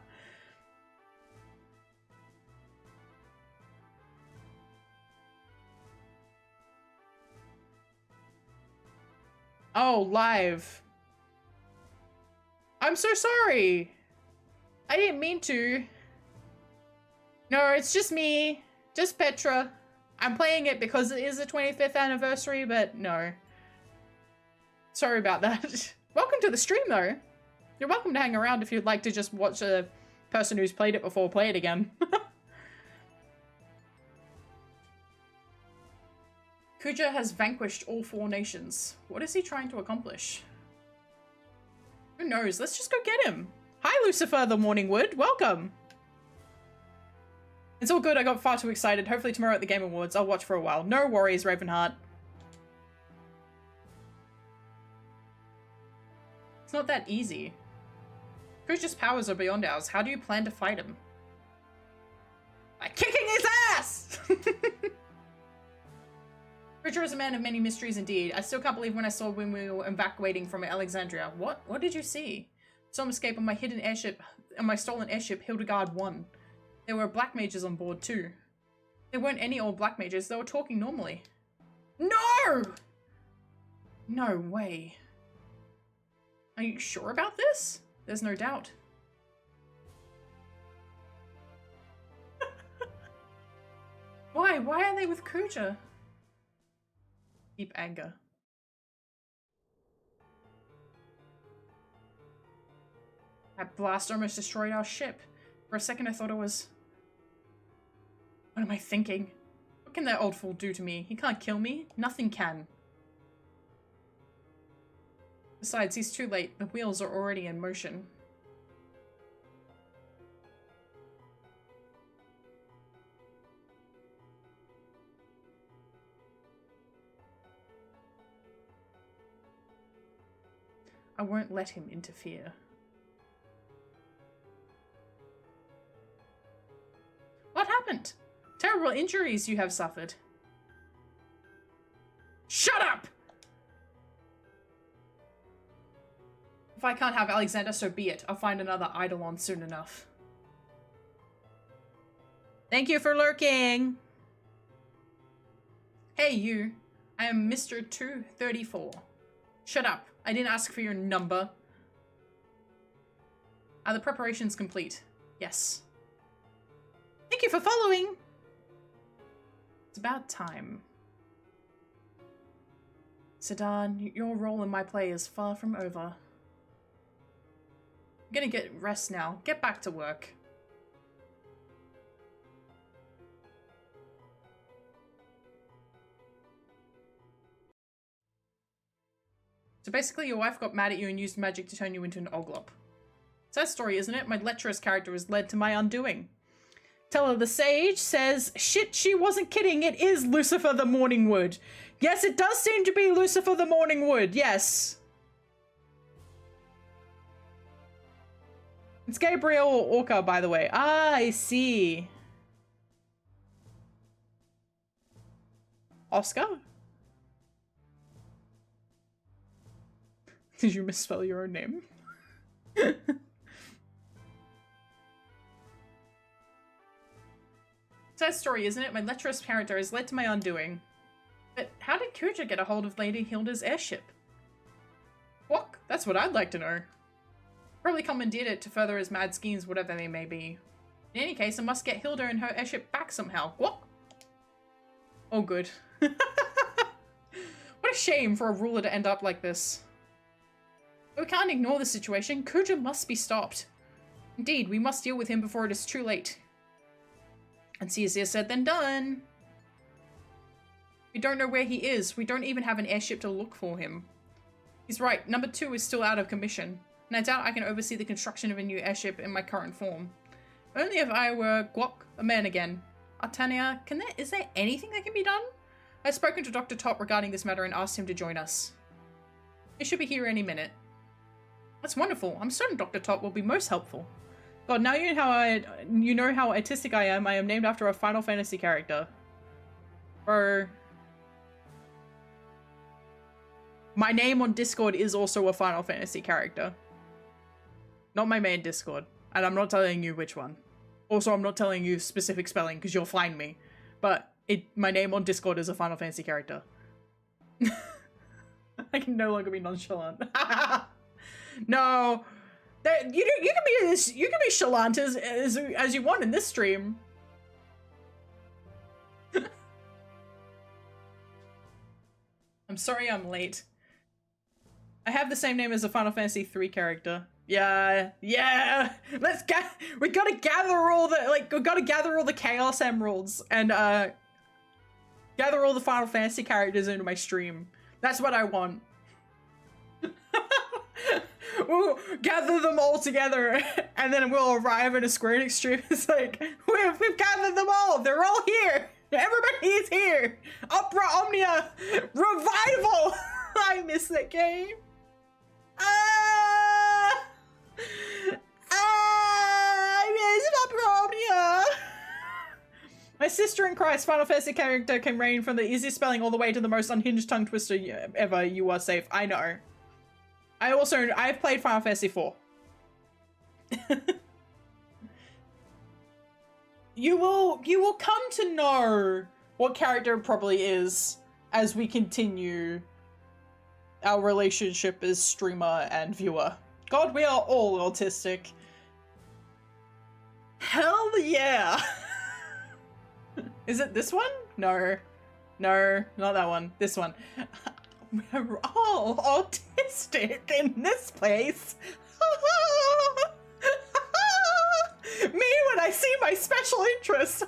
Oh, live. I'm so sorry. I didn't mean to. No, it's just me. Just Petra. I'm playing it because it is the 25th anniversary, but no. Sorry about that. Welcome to the stream, though. You're welcome to hang around if you'd like to just watch a person who's played it before play it again. Kuja has vanquished all 4 nations. What is he trying to accomplish? Who knows? Let's just go get him. Hi, Lucifer the Morningwood. Welcome. It's all good. I got far too excited. Hopefully tomorrow at the Game Awards. I'll watch for a while. No worries, Ravenheart. It's not that easy. Kuja's powers are beyond ours. How do you plan to fight him? By kicking his ass! Kuja is a man of many mysteries indeed. I still can't believe when I saw when we were evacuating from Alexandria. What? What did you see? Saw him escape on my hidden airship, on my stolen airship, Hildegard 1. There were black mages on board too. There weren't any old black mages. They were talking normally. No! No way. Are you sure about this? There's no doubt. Why? Why are they with Kuja? Deep anger. That blast almost destroyed our ship. For a second I thought it was... What am I thinking? What can that old fool do to me? He can't kill me. Nothing can. Besides, he's too late. The wheels are already in motion. I won't let him interfere. What happened? Terrible injuries you have suffered. Shut up! If I can't have Alexander, so be it. I'll find another Eidolon soon enough. Thank you for lurking! Hey you, I am Mr. 234. Shut up. I didn't ask for your number. Are the preparations complete? Yes. Thank you for following! It's about time. Sedan, your role in my play is far from over. I'm gonna get rest now. Get back to work. So basically your wife got mad at you and used magic to turn you into an oglop. Sad story, isn't it? My lecherous character has led to my undoing. Teller the Sage says, shit, she wasn't kidding. It is Lucifer the Morningwood. Yes, it does seem to be Lucifer the Morningwood. Yes. It's Gabriel Orca, by the way. Ah, I see. Oscar? Did you misspell your own name? Sad story, isn't it? My lecherous character has led to my undoing. But how did Kuja get a hold of Lady Hilda's airship? What? That's what I'd like to know. Probably commandeered it to further his mad schemes, whatever they may be. In any case, I must get Hilda and her airship back somehow. What? Oh, good. What a shame for a ruler to end up like this. But we can't ignore the situation. Kuja must be stopped. Indeed, we must deal with him before it is too late. And it's easier said than done. We don't know where he is. We don't even have an airship to look for him. He's right. Number 2 is still out of commission. And I doubt I can oversee the construction of a new airship in my current form. Only if I were Guok, a man again. Artania, is there anything that can be done? I've spoken to Dr. Top regarding this matter and asked him to join us. He should be here any minute. That's wonderful. I'm certain Dr. Top will be most helpful. God, now you know how artistic I am. I am named after a Final Fantasy character. Bro. My name on Discord is also a Final Fantasy character. Not my main Discord. And I'm not telling you which one. Also, I'm not telling you specific spelling because you'll find me. But my name on Discord is a Final Fantasy character. I can no longer be nonchalant. No. You can be chalant as you want in this stream. I'm sorry I'm late. I have the same name as a Final Fantasy 3 character. Yeah. We gotta gather all the Chaos Emeralds and gather all the Final Fantasy characters into my stream. That's what I want. We'll gather them all together and then we'll arrive at a Square Enix stream. It's like, we've gathered them all. They're all here. Everybody is here. Opera Omnia Revival. I miss that game. I miss Opera Omnia. My sister in Christ, Final Fantasy character can range from the easiest spelling all the way to the most unhinged tongue twister ever. You are safe. I know. I've played Final Fantasy 4. You will come to know what character probably is as we continue our relationship as streamer and viewer. God, we are all autistic. Hell yeah! Is it this one? No. No, not that one. This one. We're all autistic in this place. Me when I see my special interests.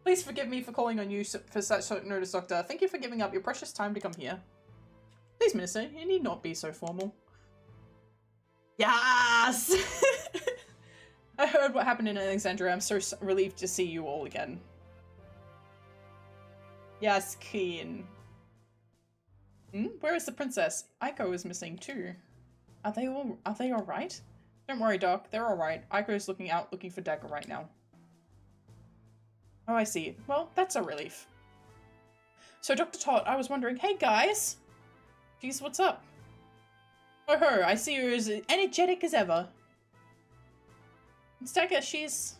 Please forgive me for calling on you for such short notice, Doctor. Thank you for giving up your precious time to come here. Please, Minister, you need not be so formal. Yes! I heard what happened in Alexandria. I'm so relieved to see you all again. Yes, Queen. Where is the princess? Aiko is missing too. Are they all right? Don't worry, Doc. They're all right. Aiko is looking for Dagger right now. Oh, I see. Well, that's a relief. So, Dr. Todd, I was wondering, hey guys! Jeez, what's up? Oh ho, I see you're as energetic as ever. Dagger, she's...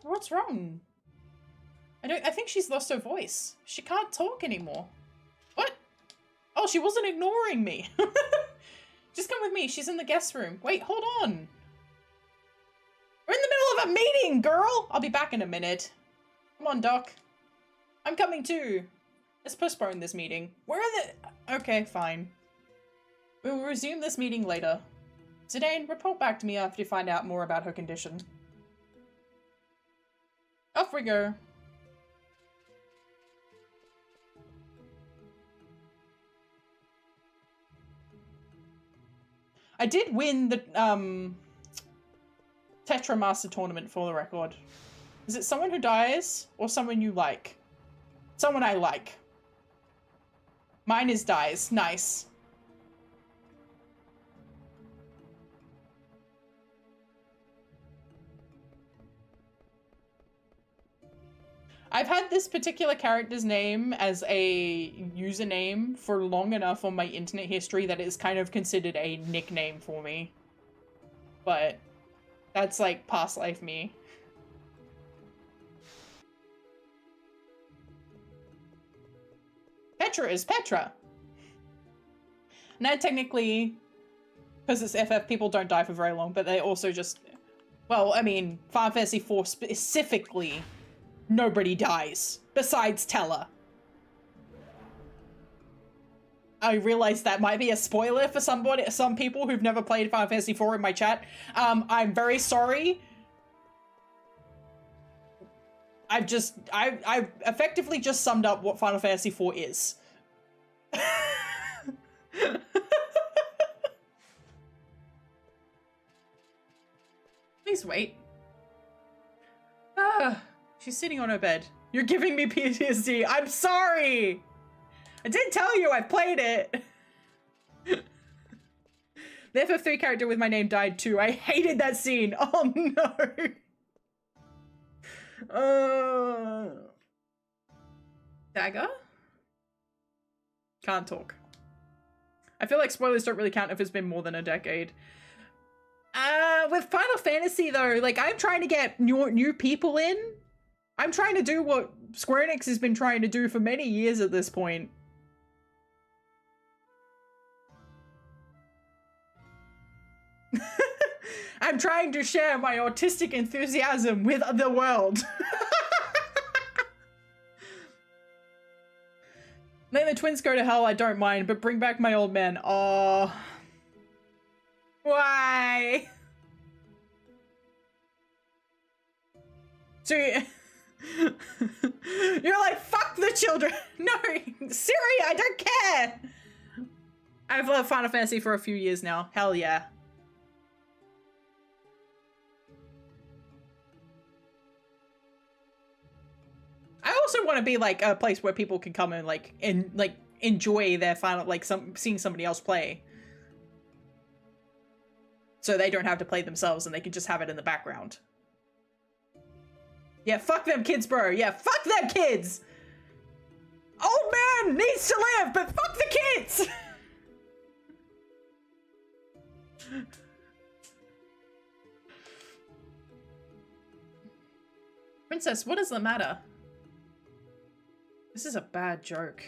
What's wrong? I think she's lost her voice. She can't talk anymore. What? Oh, she wasn't ignoring me. Just come with me. She's in the guest room. Wait, hold on. We're in the middle of a meeting, girl! I'll be back in a minute. Come on, Doc. I'm coming too. Let's postpone this meeting. Where are the... Okay, fine. We will resume this meeting later. Zidane, report back to me after you find out more about her condition. Off we go. I did win the Tetra Master Tournament for the record. Is it someone who dies or someone you like? Someone I like. Mine is dies. Nice. I've had this particular character's name as a username for long enough on my internet history that it's kind of considered a nickname for me. But that's like past life me. Petra is Petra. Now technically, because it's FF, people don't die for very long, but they also just... Well, I mean, Final Fantasy IV specifically... Nobody dies, besides Teller. I realize that might be a spoiler for some people who've never played Final Fantasy IV in my chat. I'm very sorry. I've effectively just summed up what Final Fantasy IV is. Please wait. She's sitting on her bed. You're giving me PTSD. I'm sorry! I did tell you I played it! The FF3 character with my name died too. I hated that scene. Oh no! Dagger? Can't talk. I feel like spoilers don't really count if it's been more than a decade. With Final Fantasy though, like I'm trying to get new people in. I'm trying to do what Square Enix has been trying to do for many years at this point. I'm trying to share my autistic enthusiasm with the world. Let the twins go to hell, I don't mind, but bring back my old man. Oh. Why? So you're like, fuck the children. No, Siri, I don't care. I've loved Final Fantasy for a few years now. Hell yeah. I also want to be like a place where people can come and like enjoy their final, like seeing somebody else play. So they don't have to play themselves and they can just have it in the background. Yeah, fuck them kids, bro. Yeah, fuck them kids. Old man needs to live, but fuck the kids. Princess, what does the matter? This is a bad joke.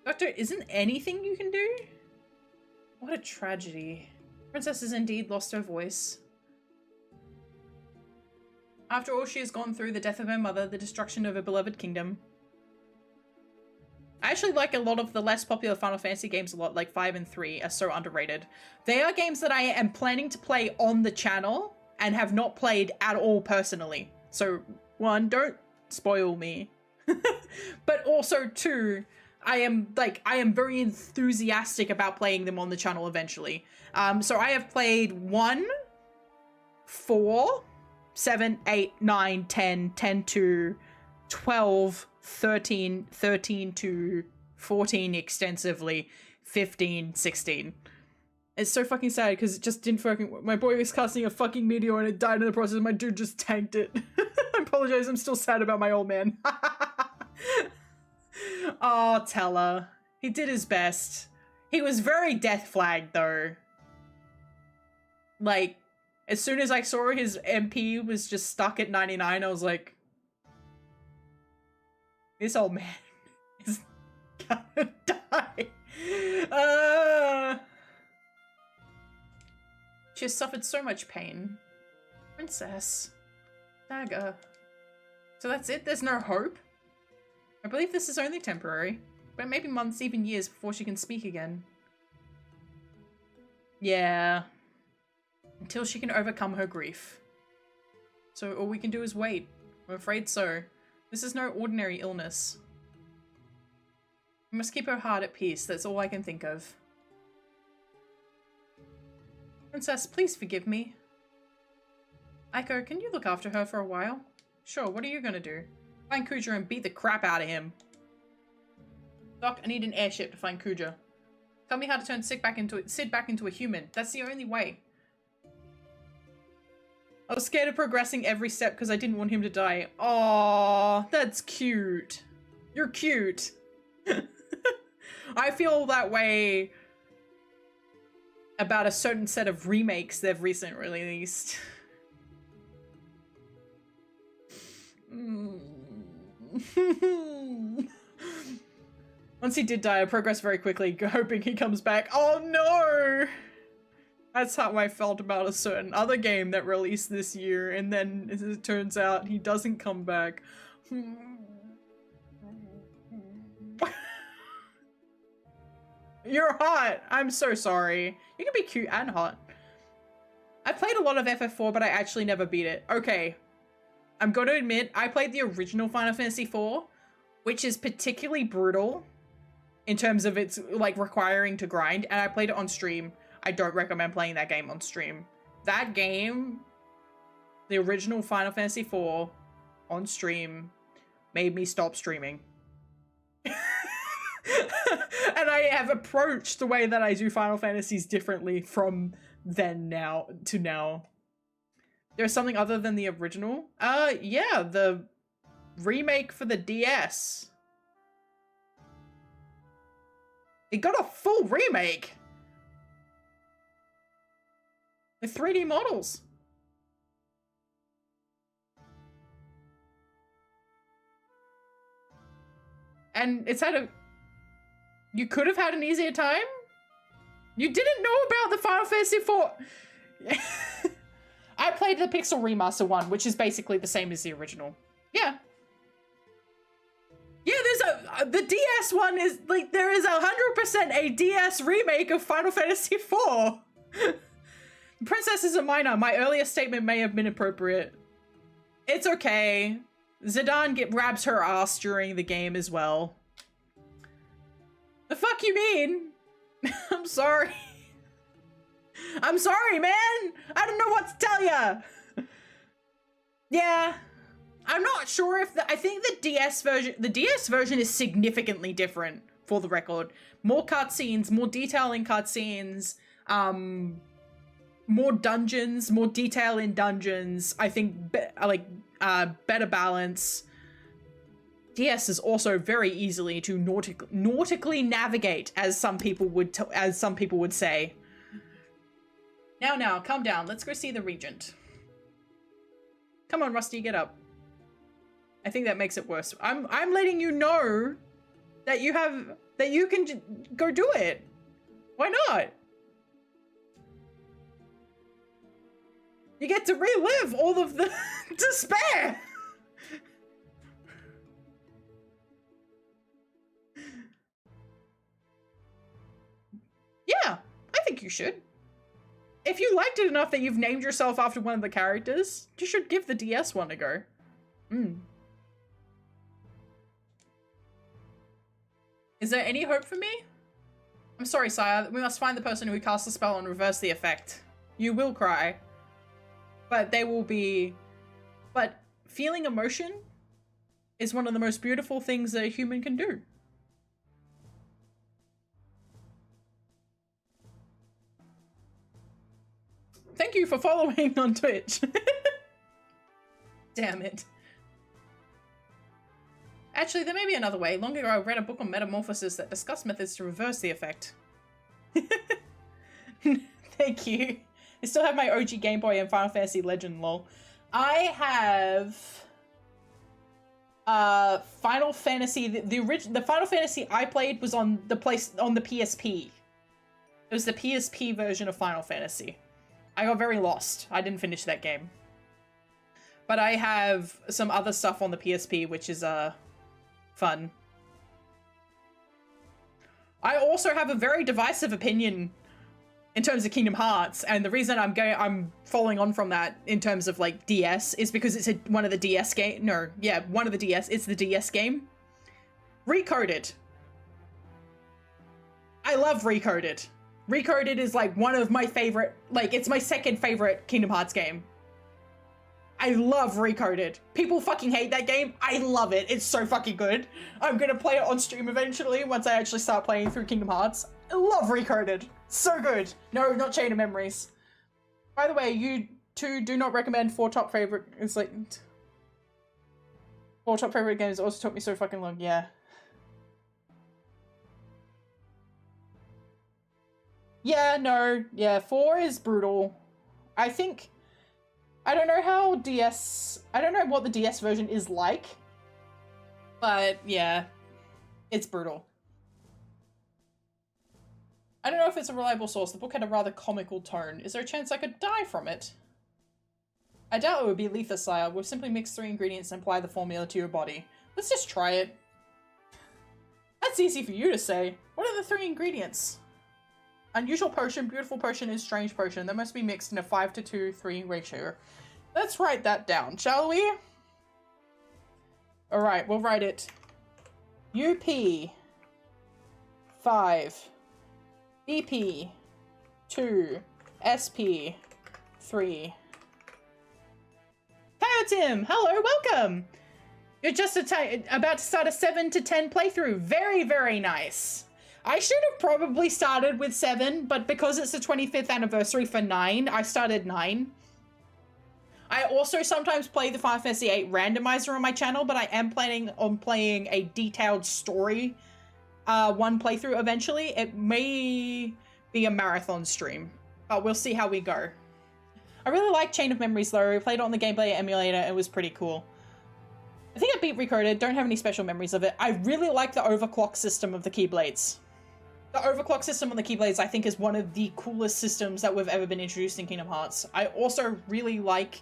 Doctor, isn't anything you can do? What a tragedy. Princess has indeed lost her voice. After all she has gone through, the death of her mother, the destruction of her beloved kingdom. I actually like a lot of the less popular Final Fantasy games a lot, like 5 and 3 are so underrated. They are games that I am planning to play on the channel and have not played at all personally. So, 1, don't spoil me. But also 2, I am very enthusiastic about playing them on the channel eventually. So I have played 1, 4, 7, 8, 9, 10, 10 to 12, 13, 13 to 14 extensively, 15, 16. It's so fucking sad because it just didn't fucking. My boy was casting a fucking meteor and it died in the process. My dude just tanked it. I apologize. I'm still sad about my old man. Oh, Teller. He did his best. He was very death flagged though. Like, as soon as I saw his MP was just stuck at 99, I was like, this old man is gonna die. She has suffered so much pain. Princess. Dagger. So that's it? There's no hope? I believe this is only temporary, but maybe months, even years before she can speak again. Yeah. Until she can overcome her grief. So all we can do is wait. I'm afraid so. This is no ordinary illness. We must keep her heart at peace, that's all I can think of. Princess, please forgive me. Eiko, can you look after her for a while? Sure, what are you gonna do? Find Kuja and beat the crap out of him. Doc, I need an airship to find Kuja. Tell me how to turn Sid back into a human. That's the only way. I was scared of progressing every step because I didn't want him to die. Aww, that's cute. You're cute. I feel that way about a certain set of remakes they've recently released. Once he did die, I progressed very quickly, hoping he comes back. Oh no! That's how I felt about a certain other game that released this year, and then as it turns out, he doesn't come back. You're hot! I'm so sorry. You can be cute and hot. I played a lot of FF4, but I actually never beat it. Okay. I'm going to admit, I played the original Final Fantasy IV, which is particularly brutal in terms of its, like, requiring to grind, and I played it on stream. I don't recommend playing that game on stream. That game, the original Final Fantasy IV on stream, made me stop streaming. And I have approached the way that I do Final Fantasies differently from then to now. There's something other than the original? Yeah, the remake for the DS. It got a full remake. With 3D models. And it's had a... You could have had an easier time? You didn't know about the Final Fantasy IV... I played the Pixel Remaster one, which is basically the same as the original. Yeah. Yeah, there's the DS one is, like, there is 100% a DS remake of Final Fantasy IV. Princess is a minor. My earlier statement may have been appropriate. It's okay. Zidane grabs her ass during the game as well. The fuck you mean? I'm sorry. I'm sorry, man! I don't know what to tell ya! Yeah. I'm not sure if I think the DS version is significantly different, for the record. More cutscenes, more detail in cutscenes, more dungeons, more detail in dungeons. I think, better balance. DS is also very easily to nautically navigate, as some people would say. Now, calm down. Let's go see the Regent. Come on, Rusty, get up. I think that makes it worse. I'm letting you know that you can go do it. Why not? You get to relive all of the despair. Yeah, I think you should. If you liked it enough that you've named yourself after one of the characters, you should give the DS one a go. Is there any hope for me? I'm sorry, sire. We must find the person who cast the spell and reverse the effect. You will cry. But they will be... But feeling emotion is one of the most beautiful things that a human can do. Thank you for following on Twitch. Damn it. Actually, there may be another way. Long ago, I read a book on metamorphosis that discussed methods to reverse the effect. Thank you. I still have my OG Game Boy and Final Fantasy Legend, lol. I have Final Fantasy. The Final Fantasy I played was on the PSP. It was the PSP version of Final Fantasy. I got very lost. I didn't finish that game. But I have some other stuff on the PSP, which is fun. I also have a very divisive opinion in terms of Kingdom Hearts, and the reason I'm following on from that in terms of like DS is because it's one of the DS game. No, yeah, one of the DS. It's the DS game. Recoded. I love Recoded. Recoded is like one of my favorite, like it's my second favorite Kingdom Hearts game. I love Recoded. People fucking hate that game. I love it. It's so fucking good. I'm gonna play it on stream eventually once I actually start playing through Kingdom Hearts. I love Recoded. So good. No, not Chain of Memories. By the way, you two do not recommend 4 top favorite. It's like 4 top favorite games also took me so fucking long. Yeah. Yeah, no. Yeah, 4 is brutal. I think... I don't know how DS... I don't know what the DS version is like. But, yeah. It's brutal. I don't know if it's a reliable source. The book had a rather comical tone. Is there a chance I could die from it? I doubt it would be lethal, sire. We'll simply mix 3 ingredients and apply the formula to your body. Let's just try it. That's easy for you to say. What are the 3 ingredients? Unusual potion, beautiful potion, and strange potion. They must be mixed in a 5:2:3 ratio. Let's write that down, shall we? Alright, we'll write it. UP 5 BP 2 SP 3. Hello Tim! Hello, welcome! You're just about to start a 7 to 10 playthrough. Very, very nice. I should have probably started with 7, but because it's the 25th anniversary for 9, I started 9. I also sometimes play the Final Fantasy VIII randomizer on my channel, but I am planning on playing a detailed story one playthrough eventually. It may be a marathon stream, but we'll see how we go. I really like Chain of Memories though. I played it on the Game Boy emulator. It was pretty cool. I think I beat Recoded. Don't have any special memories of it. I really like the overclock system of the Keyblades. The overclock system on the Keyblades, I think, is one of the coolest systems that we've ever been introduced in Kingdom Hearts. I also really like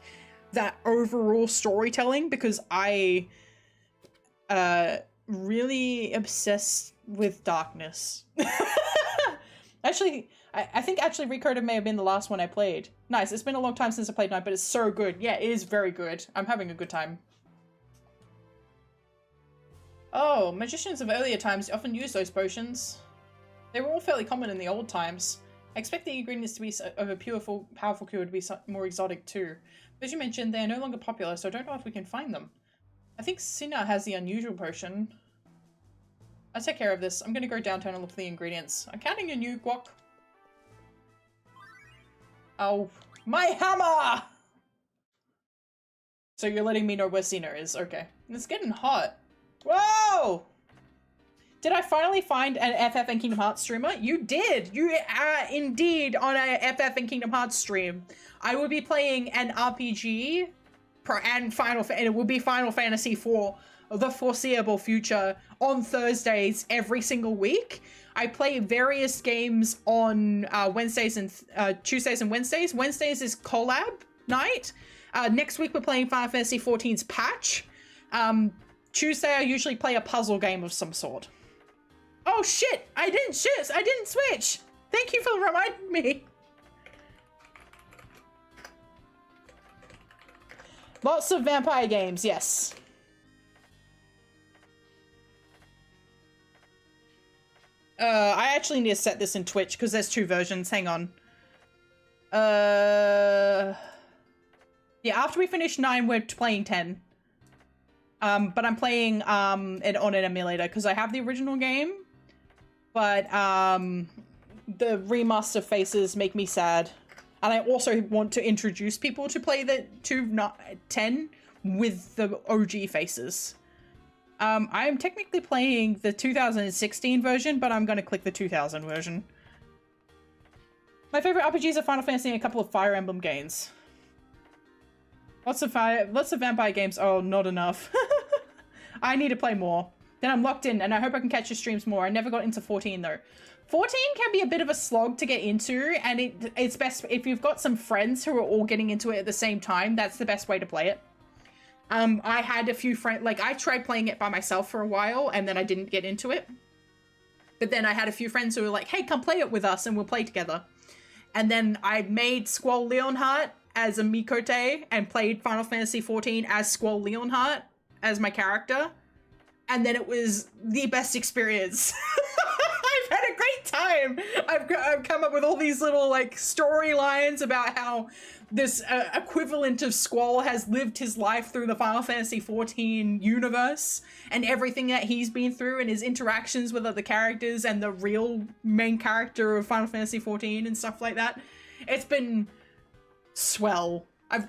that overall storytelling because I really obsessed with darkness. Actually, I think actually Recoded may have been the last one I played. Nice, it's been a long time since I played 9, but it's so good. Yeah, it is very good. I'm having a good time. Oh, magicians of earlier times often use those potions. They were all fairly common in the old times. I expect the ingredients to be of a powerful cure to be more exotic too. But as you mentioned, they are no longer popular, so I don't know if we can find them. I think Sinna has the unusual potion. I'll take care of this. I'm gonna go downtown and look for the ingredients. I'm counting a new guac. Oh, my hammer! So you're letting me know where Sinna is. Okay. It's getting hot. Whoa! Did I finally find an FF and Kingdom Hearts streamer? You did! You are indeed on a FF and Kingdom Hearts stream. I will be playing an RPG and it will be Final Fantasy for the foreseeable future on Thursdays every single week. I play various games on Wednesdays and Tuesdays and Wednesdays. Wednesdays is collab night. Next week we're playing Final Fantasy XIV's patch. Tuesday I usually play a puzzle game of some sort. Oh shit! I didn't switch! Thank you for reminding me. Lots of vampire games, yes. I actually need to set this in Twitch because there's 2 versions. Hang on. Yeah, after we finish 9, we're playing 10. But I'm playing it on an emulator because I have the original game. But the remaster faces make me sad. And I also want to introduce people to play the 10 with the OG faces. I am technically playing the 2016 version, but I'm going to click the 2000 version. My favorite RPGs are Final Fantasy and a couple of Fire Emblem games. Lots of vampire games. Oh, not enough. I need to play more. Then I'm locked in, and I hope I can catch your streams more. I never got into 14 though. 14 can be a bit of a slog to get into, and it's best if you've got some friends who are all getting into it at the same time. That's the best way to play it. I had a few friends, like I tried playing it by myself for a while, and then I didn't get into it. But then I had a few friends who were like, hey, come play it with us, and we'll play together. And then I made Squall Leonhardt as a Mikote, and played Final Fantasy XIV as Squall Leonhardt as my character. And then it was the best experience. I've had a great time. I've come up with all these little like storylines about how this equivalent of Squall has lived his life through the Final Fantasy XIV universe and everything that he's been through and his interactions with other characters and the real main character of Final Fantasy XIV and stuff like that. It's been swell. I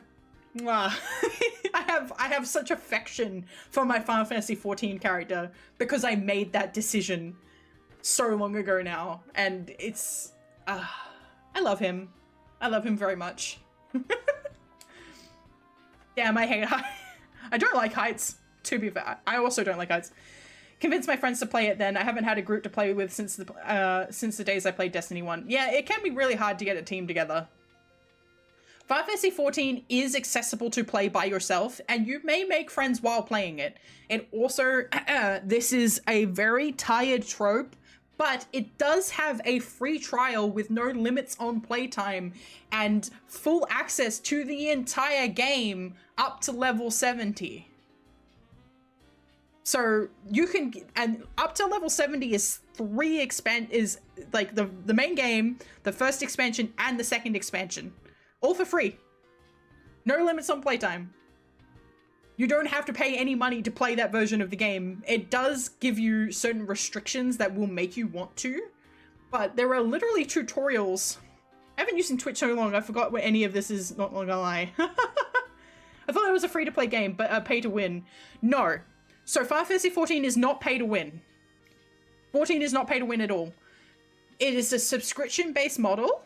have such affection for my Final Fantasy XIV character because I made that decision so long ago now, and it's I love him. I love him very much. Damn, I hate I don't like heights, to be fair. I also don't like heights. Convince my friends to play it then. I haven't had a group to play with since the days I played Destiny 1. Yeah, it can be really hard to get a team together. Final Fantasy XIV is accessible to play by yourself, and you may make friends while playing it. It also, this is a very tired trope, but it does have a free trial with no limits on playtime and full access to the entire game up to level 70. So you can, and up to level 70 is like the main game, the first expansion, and the second expansion. All for free. No limits on playtime. You don't have to pay any money to play that version of the game. It does give you certain restrictions that will make you want to, but there are literally tutorials. I haven't used Twitch so long, I forgot what any of this is, not gonna lie. I thought it was a free-to-play game, but pay to win. No. So Final Fantasy XIV is not pay to win. 14 is not pay to win at all. It is a subscription-based model.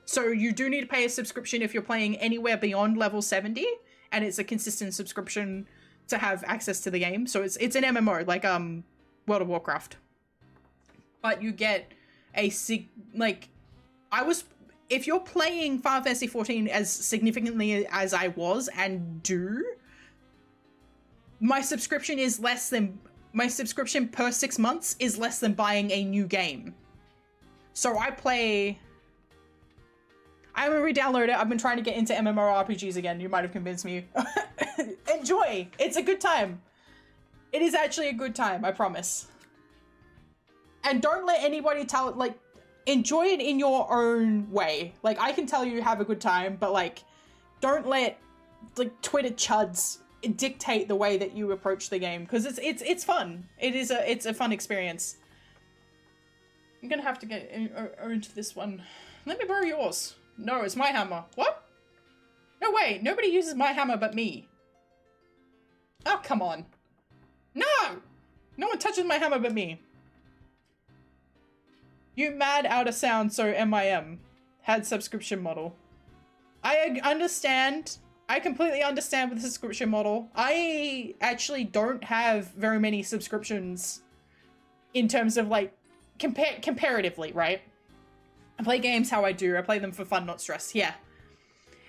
So you do need to pay a subscription if you're playing anywhere beyond level 70, and it's a consistent subscription to have access to the game. So it's an MMO, like World of Warcraft. But you get if you're playing Final Fantasy XIV as significantly as I was and do, my subscription per 6 months is less than buying a new game. So I'm gonna re-download it. I've been trying to get into MMORPGs again. You might have convinced me. Enjoy! It's a good time. It is actually a good time, I promise. And don't let anybody enjoy it in your own way. Like, I can tell you have a good time, but don't let Twitter chuds dictate the way that you approach the game, because it's fun. It's a fun experience. I'm gonna have to get into this one. Let me borrow yours. No, it's my hammer. What? No way, nobody uses my hammer but me. Oh, come on. No! No one touches my hammer but me. You mad out of sound, so MIM. Had subscription model. I understand I completely understand with the subscription model. I actually don't have very many subscriptions in terms of like comparatively, right? I play games how I do. I play them for fun, not stress. Yeah.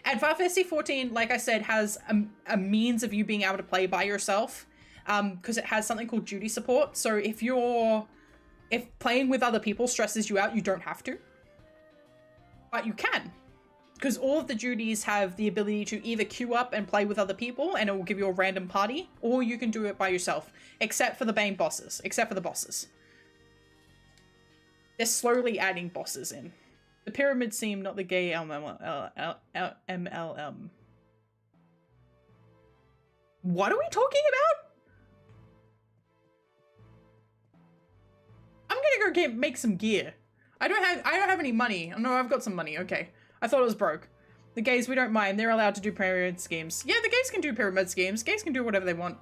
And Final Fantasy 14, like I said, has a means of you being able to play by yourself, because it has something called duty support. So if playing with other people stresses you out, you don't have to, but you can. Because all of the duties have the ability to either queue up and play with other people and it will give you a random party, or you can do it by yourself, except for the main bosses, except for the bosses. They're slowly adding bosses in. The pyramid seem, not the gay MLM. What are we talking about? I'm gonna go make some gear. I don't have any money. Oh, no, I've got some money. Okay. I thought it was broke. The gays, we don't mind. They're allowed to do pyramid schemes. Yeah, the gays can do pyramid schemes. Gays can do whatever they want.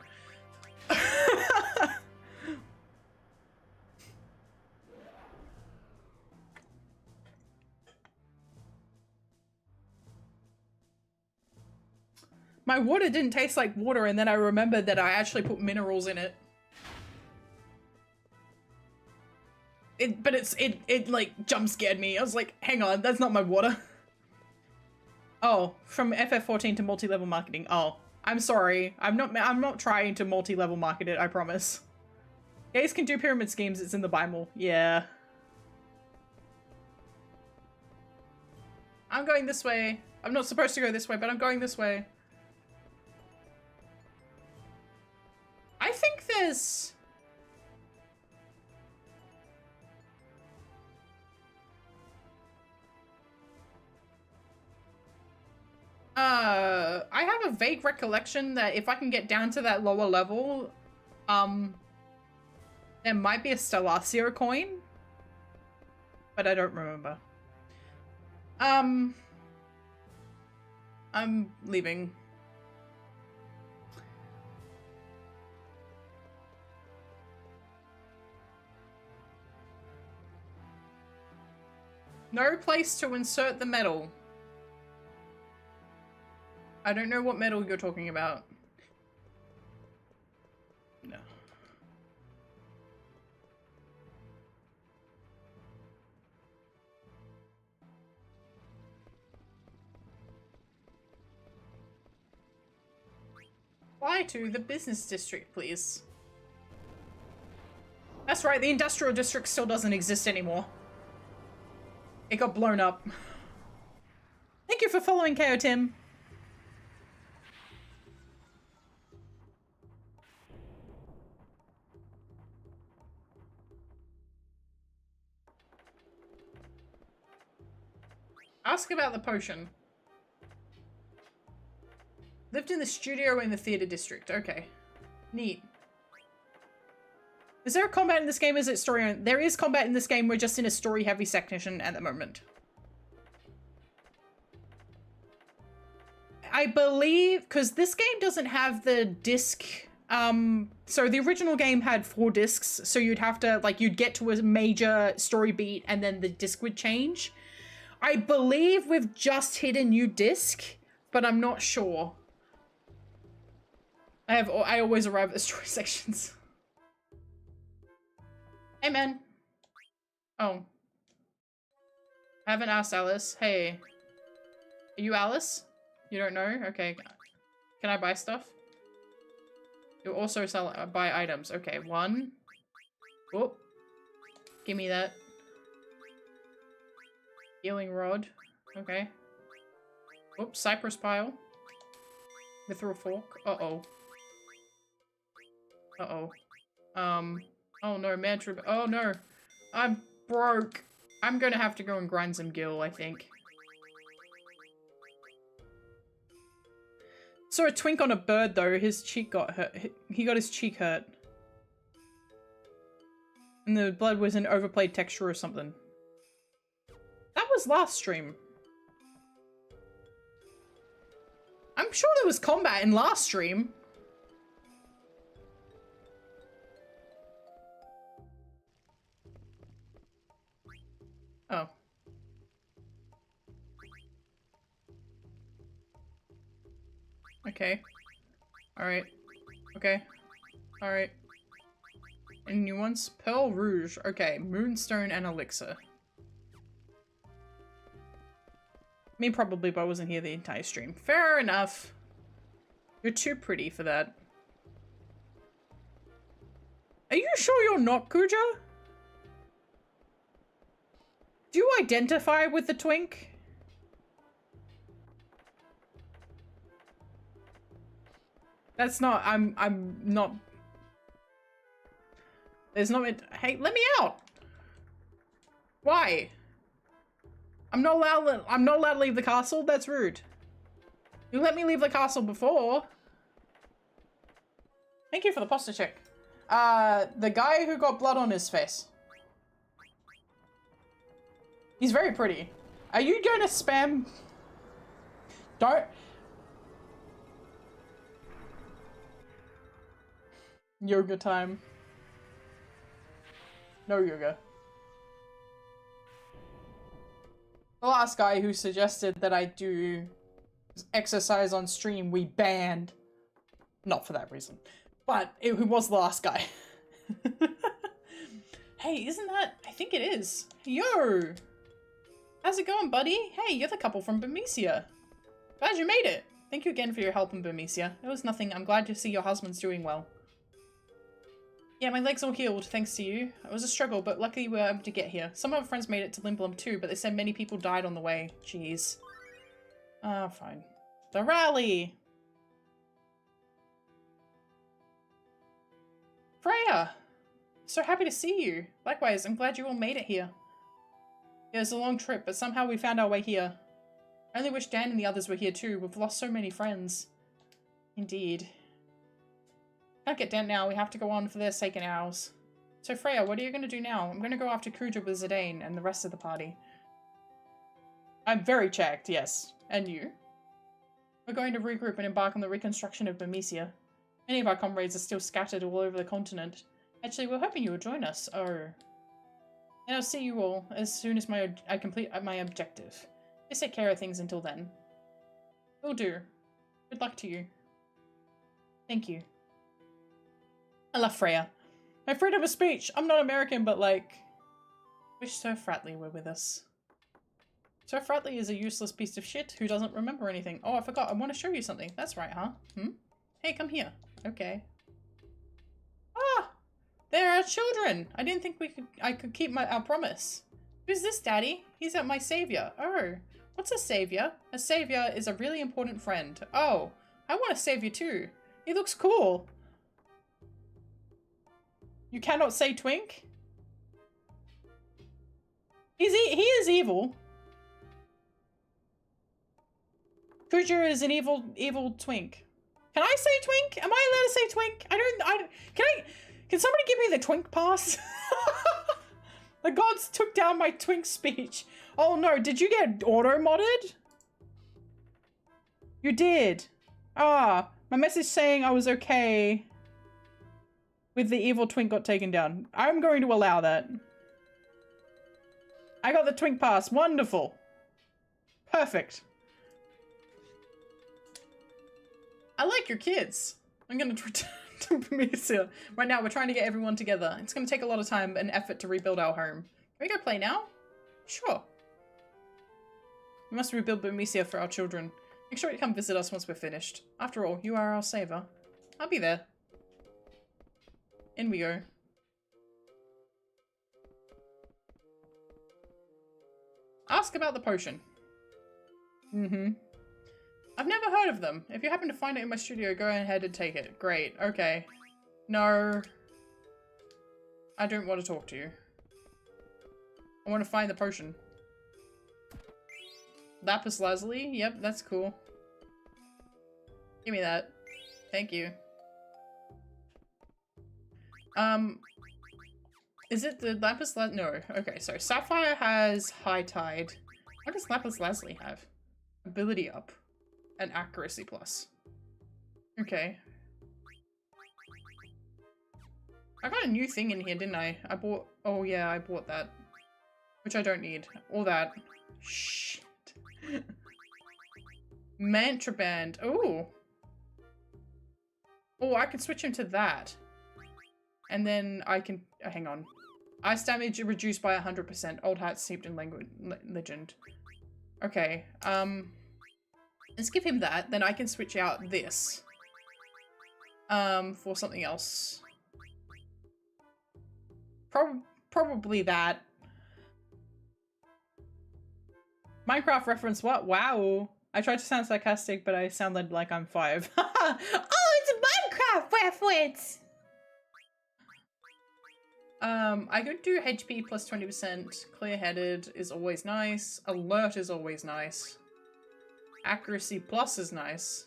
My water didn't taste like water, and then I remembered that I actually put minerals in it. But it like jump scared me. I was like, hang on, that's not my water. Oh, from FF14 to multi-level marketing. Oh, I'm sorry. I'm not trying to multi-level market it, I promise. Gays can do pyramid schemes, it's in the Bible. Yeah. I'm going this way. I'm not supposed to go this way, but I'm going this way. I think there's... I have a vague recollection that if I can get down to that lower level, there might be a Stellacio coin, but I don't remember. I'm leaving. No place to insert the metal. I don't know what metal you're talking about. No. Fly to the business district, please. That's right, the industrial district still doesn't exist anymore. It got blown up. Thank you for following, KO Tim. Ask about the potion. Lived in the studio in the theater district. Okay. Neat. Is there a combat in this game? Is it story? There is combat in this game. We're just in a story heavy section at the moment. I believe, because this game doesn't have the disc. So the original game had 4 discs. So you'd have to, like, you'd get to a major story beat and then the disc would change. I believe we've just hit a new disc, but I'm not sure. I always arrive at the story sections. Hey, man. Oh. I haven't asked Alice. Hey. Are you Alice? You don't know? Okay. Can I buy stuff? You also sell buy items. Okay, 1. Oh. Give me that. Healing rod. Okay. Oops, cypress pile. Mithril fork. Uh-oh. Uh-oh. Oh no, mantra. Oh no. I'm broke. I'm gonna have to go and grind some gil, I think. Saw a twink on a bird though. His cheek got hurt. He got his cheek hurt. And the blood was an overplayed texture or something. That was last stream. I'm sure there was combat in last stream. Oh. Okay. Alright. Okay. Alright. Any new ones? Pearl Rouge. Okay. Moonstone and Elixir. Me probably, but I wasn't here the entire stream. Fair enough. You're too pretty for that. Are you sure you're not Kuja? Do you identify with the twink? That's not, I'm not. There's no, hey, let me out! Why? I'm not allowed to leave the castle? That's rude. You let me leave the castle before. Thank you for the posture check. The guy who got blood on his face. He's very pretty. Are you going to spam? Don't. Yoga time. No yoga. The last guy who suggested that I do exercise on stream, we banned. Not for that reason. But it was the last guy. Hey, isn't that... I think it is. Yo! How's it going, buddy? Hey, you're the couple from Bermesia. Glad you made it. Thank you again for your help in Bermesia. It was nothing. I'm glad to see your husband's doing well. Yeah, my legs all healed, thanks to you. It was a struggle, but luckily we were able to get here. Some of our friends made it to Limblum too, but they said many people died on the way. Jeez. Ah, fine. The rally! Freya! So happy to see you. Likewise, I'm glad you all made it here. Yeah, it's a long trip, but somehow we found our way here. I only wish Dan and the others were here too. We've lost so many friends. Indeed. Can't get down now. We have to go on for their sake and ours. So Freya, what are you going to do now? I'm going to go after Kuja with Zidane and the rest of the party. I'm very checked, yes. And you? We're going to regroup and embark on the reconstruction of Bermesia. Many of our comrades are still scattered all over the continent. Actually, we're hoping you will join us. Oh. And I'll see you all as soon as I complete my objective. Just take care of things until then. Will do. Good luck to you. Thank you. I love Freya. My freedom of speech. I'm not American, but like... Wish Sir Fratley were with us. Sir Fratley is a useless piece of shit who doesn't remember anything. Oh, I forgot. I want to show you something. That's right, huh? Hey, come here. Okay. Ah! There are children! I didn't think I could keep our promise. Who's this, Daddy? He's my savior. Oh. What's a savior? A savior is a really important friend. Oh. I want a savior too. He looks cool. You cannot say twink? He is evil. Kuja is an evil twink. Can I say twink? Am I allowed to say twink? Can somebody give me the twink pass? The gods took down my twink speech. Oh no, did you get auto-modded? You did. Ah, my message saying I was okay with the evil twink got taken down. I'm going to allow that. I got the twink pass. Wonderful. Perfect. I like your kids. I'm gonna return to Bermesia. Right now, we're trying to get everyone together. It's gonna take a lot of time and effort to rebuild our home. Can we go play now? Sure. We must rebuild Bermesia for our children. Make sure you come visit us once we're finished. After all, you are our saver. I'll be there. In we go. Ask about the potion. I've never heard of them. If you happen to find it in my studio, go ahead and take it. Great. Okay. No. I don't want to talk to you. I want to find the potion. Lapis lazuli? Yep, that's cool. Give me that. Thank you. Is it the lapis lazuli? No. Okay, so Sapphire has High Tide. What does lapis lazuli have? Ability up. And accuracy plus. Okay. I got a new thing in here, didn't I? I bought... Oh yeah, I bought that. Which I don't need. Or that. Shit. Mantra Band. Ooh. Oh, I can switch him to that. And then I can... hang on. Ice damage reduced by 100%. Old hat steeped in legend. Okay, let's give him that. Then I can switch out this. For something else. Probably that. Minecraft reference what? Wow. I tried to sound sarcastic, but I sounded like I'm 5. Oh, it's a Minecraft reference! I could do HP plus 20%. Clear-headed is always nice. Alert is always nice. Accuracy plus is nice.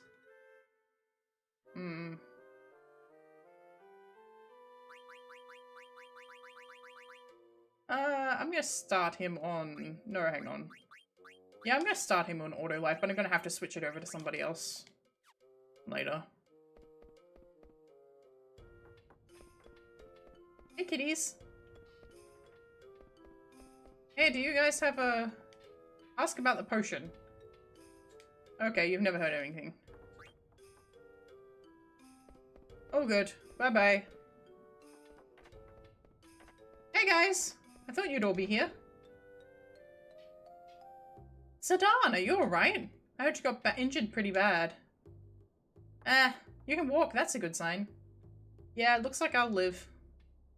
I'm gonna start him on... No, hang on. Yeah, I'm gonna start him on auto life, but I'm gonna have to switch it over to somebody else later. Hey, kitties. Hey, do you guys have a... Ask about the potion. Okay, you've never heard anything. Oh, good. Bye-bye. Hey, guys. I thought you'd all be here. Sedan, are you alright? I heard you got injured pretty bad. You can walk. That's a good sign. Yeah, it looks like I'll live.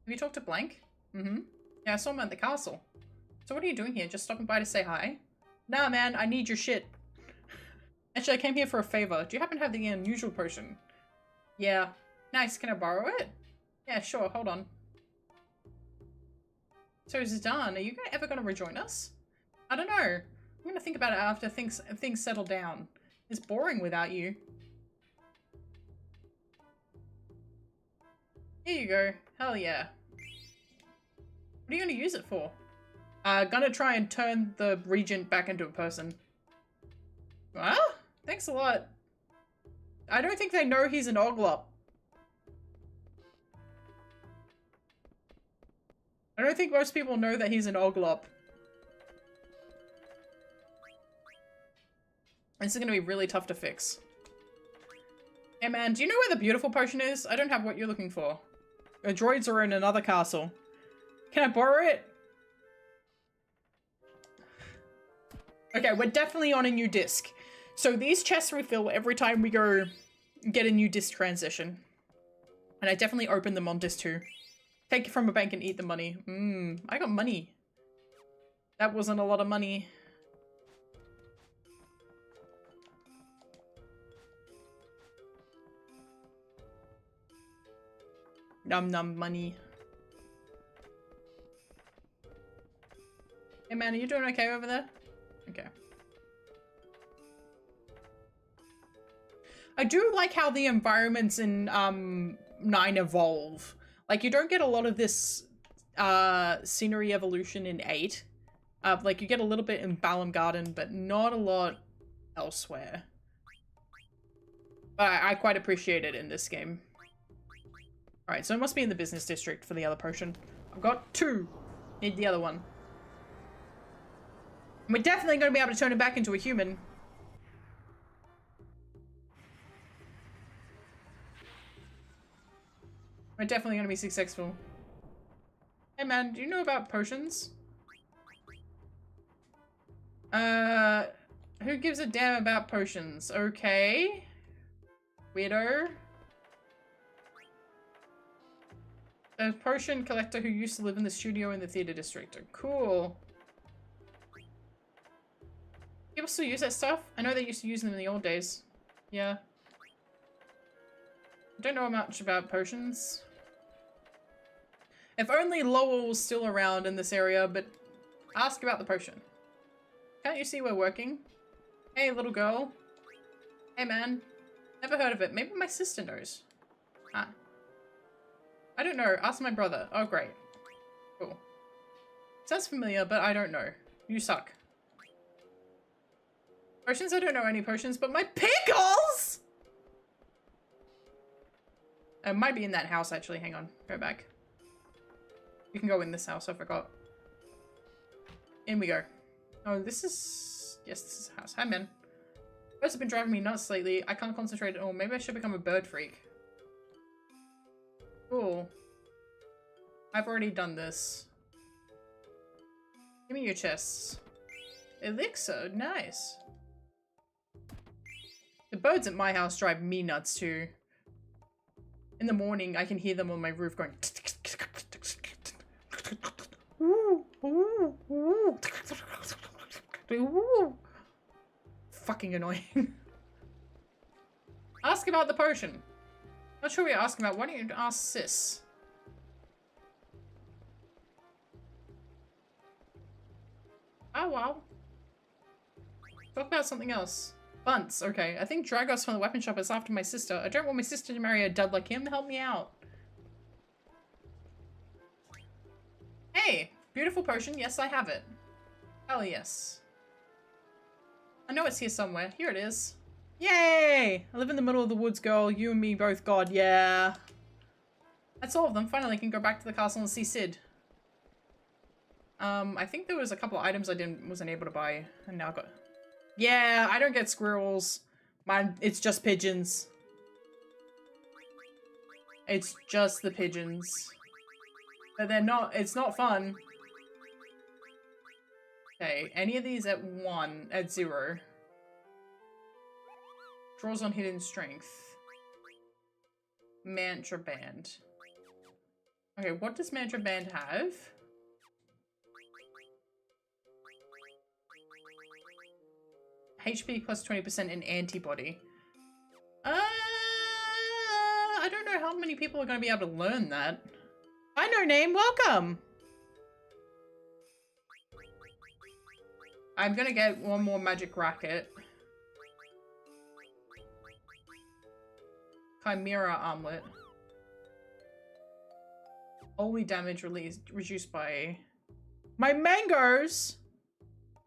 Have you talked to Blank? Mm-hmm. Yeah, I saw him at the castle. So what are you doing here? Just stopping by to say hi? Nah, man, I need your shit. Actually, I came here for a favor. Do you happen to have the unusual potion? Yeah. Nice, can I borrow it? Yeah, sure, hold on. So, Zidane, are you ever gonna rejoin us? I don't know. I'm gonna think about it after things settle down. It's boring without you. Here you go. Hell yeah. What are you gonna use it for? Gonna try and turn the regent back into a person. Ah, thanks a lot. I don't think they know he's an Oglop. I don't think most people know that he's an Oglop. This is gonna be really tough to fix. Hey man, do you know where the beautiful potion is? I don't have what you're looking for. The droids are in another castle. Can I borrow it? Okay, we're definitely on a new disc. So these chests refill every time we go get a new disc transition. And I definitely open them on disc 2. Take it from a bank and eat the money. I got money. That wasn't a lot of money. Num num money. Hey man, are you doing okay over there? Okay. I do like how the environments in 9 evolve. Like, you don't get a lot of this scenery evolution in 8. Like, you get a little bit in Balam Garden, but not a lot elsewhere. But I quite appreciate it in this game. Alright, so it must be in the business district for the other potion. I've got 2. Need the other one. And we're definitely going to be able to turn him back into a human. We're definitely going to be successful. Hey man, do you know about potions? Who gives a damn about potions? Okay. Weirdo. A potion collector who used to live in the studio in the theater district. Cool. People still use that stuff? I know they used to use them in the old days. Yeah. I don't know much about potions. If only Lowell was still around in this area, but ask about the potion. Can't you see we're working? Hey, little girl. Hey, man. Never heard of it. Maybe my sister knows. Ah. I don't know. Ask my brother. Oh, great. Cool. Sounds familiar, but I don't know. You suck. Potions? I don't know any potions, but my pickles! It might be in that house, actually. Hang on. Go back. You can go in this house. I forgot. In we go. Oh, this is... Yes, this is a house. Hi, man. Birds have been driving me nuts lately. I can't concentrate at all. Maybe I should become a bird freak. Cool. I've already done this. Give me your chests. Elixir, nice. The birds at my house drive me nuts too. In the morning, I can hear them on my roof going. Fucking annoying. Ask about the potion. Not sure what you're asking about. Why don't you ask Sis? Oh, wow. Talk about something else. Bunts, okay. I think Dragos from the weapon shop is after my sister. I don't want my sister to marry a dud like him. Help me out. Hey, beautiful potion. Yes, I have it. Hell yes. I know it's here somewhere. Here it is. Yay! I live in the middle of the woods, girl. You and me both, God, yeah. That's all of them. Finally, I can go back to the castle and see Sid. I think there was a couple of items I wasn't able to buy, and now I got. Yeah, I don't get squirrels. Mine, it's just pigeons. It's just the pigeons. But they're not. It's not fun. Okay, any of these at 0. Draws on hidden strength. Mantra band. Okay, what does mantra band have? HP plus 20% in antibody. I don't know how many people are going to be able to learn that. Hi, No Name, welcome! I'm gonna get one more magic racket. Chimera armlet. Holy damage reduced by... My mangoes!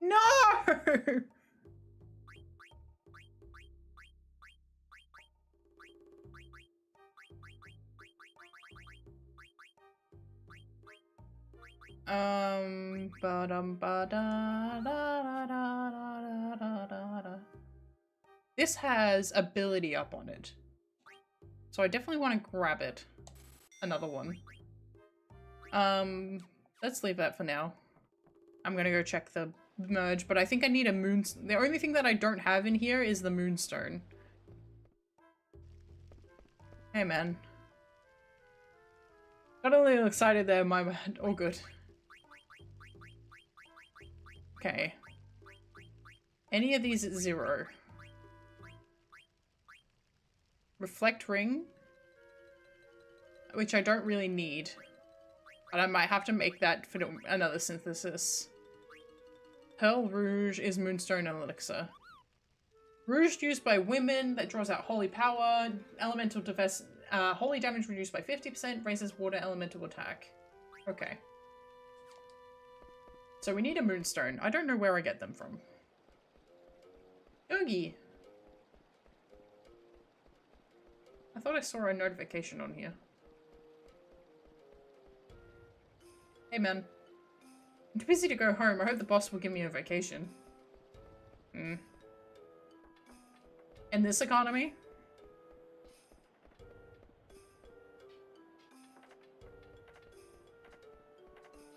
No! This has ability up on it. So I definitely want to grab it. Another one. Let's leave that for now. I'm gonna go check the merge, but I think I need a moon. The only thing that I don't have in here is the moonstone. Hey, man. Got a little excited there, my bad. Oh, good. Okay. Any of these at 0. Reflect ring. Which I don't really need. But I might have to make that for another synthesis. Pearl Rouge is Moonstone and Elixir. Rouge used by women that draws out holy power. Elemental defense. Holy damage reduced by 50%. Raises water elemental attack. Okay. So we need a Moonstone. I don't know where I get them from. Oogie. I thought I saw a notification on here. Hey, man. I'm too busy to go home. I hope the boss will give me a vacation. In this economy?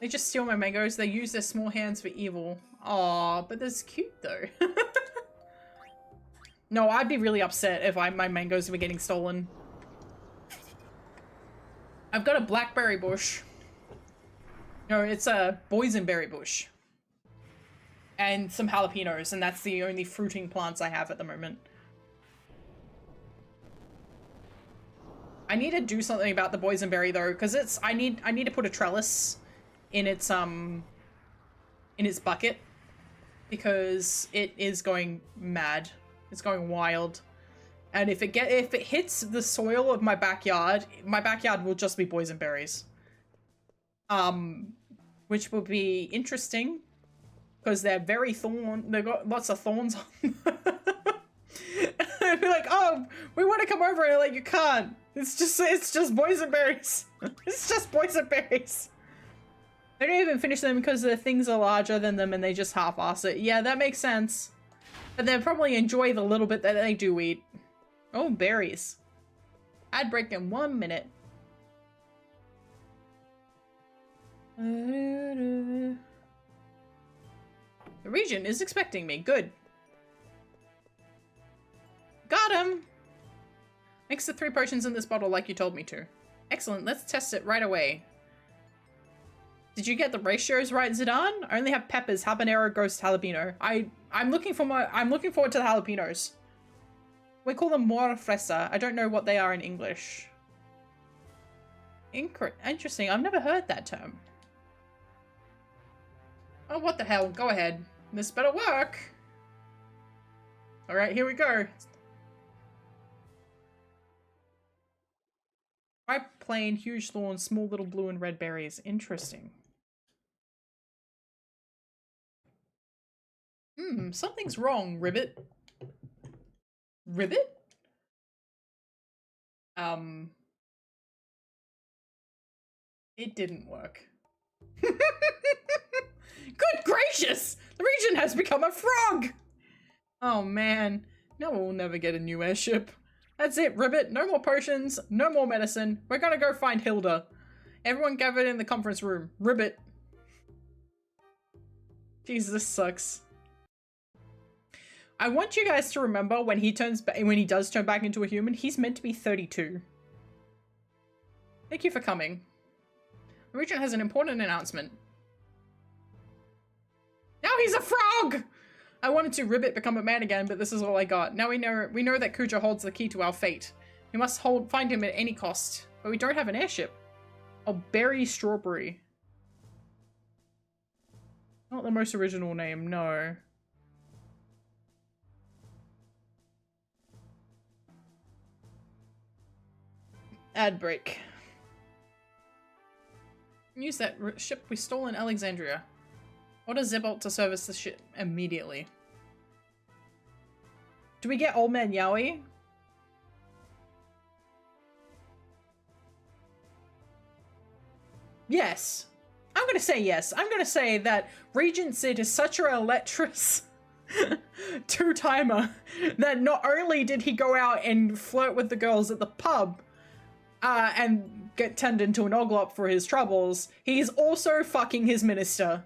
They just steal my mangoes. They use their small hands for evil. Aw, but that's cute though. No, I'd be really upset if my mangoes were getting stolen. I've got a blackberry bush. No, it's a boysenberry bush. And some jalapenos, and that's the only fruiting plants I have at the moment. I need to do something about the boysenberry though, because I need to put a trellis in its bucket, because it is going mad. It's going wild. And if it hits the soil of my backyard will just be boysenberries. Which will be interesting because they're very they've got lots of thorns on them. I'd be like, oh, we want to come over, and like, you can't. It's just boysenberries. It's just boysenberries. They don't even finish them because the things are larger than them and they just half-ass it. Yeah, that makes sense. But they'll probably enjoy the little bit that they do eat. Oh, berries. Ad break in 1 minute. The region is expecting me. Good. Got him! Mix the 3 potions in this bottle like you told me to. Excellent, let's test it right away. Did you get the ratios right, Zidane? I only have peppers, habanero, ghost, jalapeno. I'm looking forward to the jalapenos. We call them more fresa. I don't know what they are in English. Interesting, I've never heard that term. Oh, what the hell? Go ahead. This better work. Alright, here we go. Ripe plain, huge thorns, small little blue and red berries. Interesting. Something's wrong, Ribbit. Ribbit? It didn't work. Good gracious! The region has become a frog! Oh man, now we'll never get a new airship. That's it, Ribbit. No more potions, no more medicine. We're gonna go find Hilda. Everyone gathered in the conference room. Ribbit. Jesus, this sucks. I want you guys to remember when he does turn back into a human, he's meant to be 32. Thank you for coming. The region has an important announcement. Now he's a frog! I wanted to Ribbit become a man again, but this is all I got. Now we know that Kuja holds the key to our fate. We must find him at any cost. But we don't have an airship. Oh, Berry Strawberry. Not the most original name, no. Ad break. Use that ship we stole in Alexandria. Order Zebolt to service the ship immediately. Do we get Old Man Yowie? Yes. I'm gonna say yes. I'm gonna say that Regent Sid is such a electrous two-timer that not only did he go out and flirt with the girls at the pub and get turned into an oglop for his troubles, he's also fucking his minister.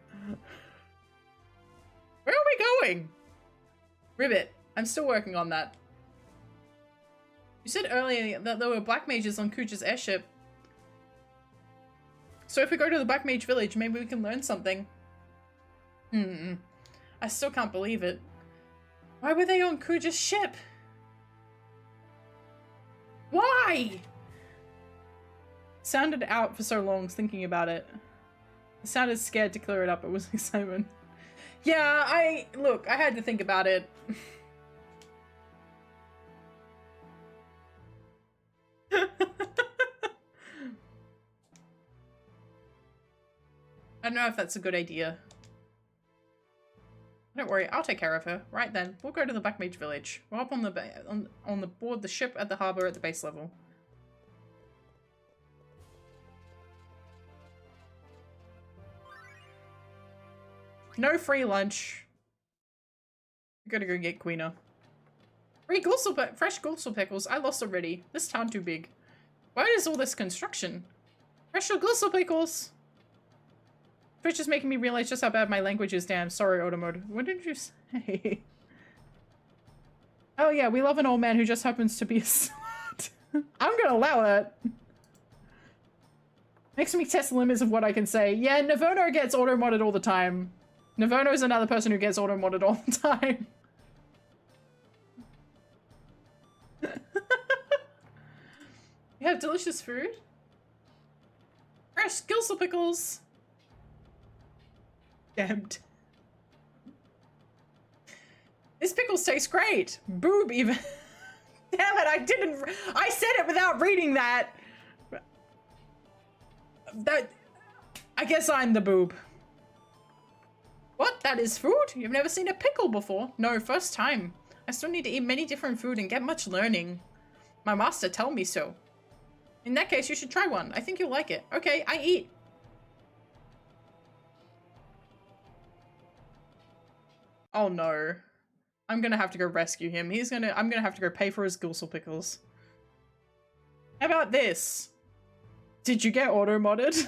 Where are we going? Ribbit, I'm still working on that. You said earlier that there were black mages on Kuja's airship. So if we go to the Black Mage Village, maybe we can learn something. I still can't believe it. Why were they on Kuja's ship? Why? Sounded out for so long thinking about it. I sounded scared to clear it up. It was excitement. Yeah, look, I had to think about it. I don't know if that's a good idea. Don't worry, I'll take care of her. Right then, we'll go to the Black Mage Village. We're up on the board the ship at the harbor at the base level. No free lunch. We gotta go get Queena. Fresh gulsel pickles. I lost already. This town too big. Why is all this construction? Fresh gulsel pickles. Twitch is making me realize just how bad my language is. Damn, sorry, Otomode. What did you say? Oh yeah, we love an old man who just happens to be a slut. I'm gonna allow that. Makes me test the limits of what I can say. Yeah, Navono gets auto-modded all the time. Navono is another person who gets auto-modded all the time. You have delicious food? Fresh gilsel pickles! Damned. This pickles taste great! Boob even. Damn it, I said it without reading that! I guess I'm the boob. What? That is food? You've never seen a pickle before? No, first time. I still need to eat many different food and get much learning. My master told me so. In that case, you should try one. I think you'll like it. Okay, I eat. Oh no. I'm gonna have to go rescue him. I'm gonna have to go pay for his gulsel pickles. How about this? Did you get auto-modded?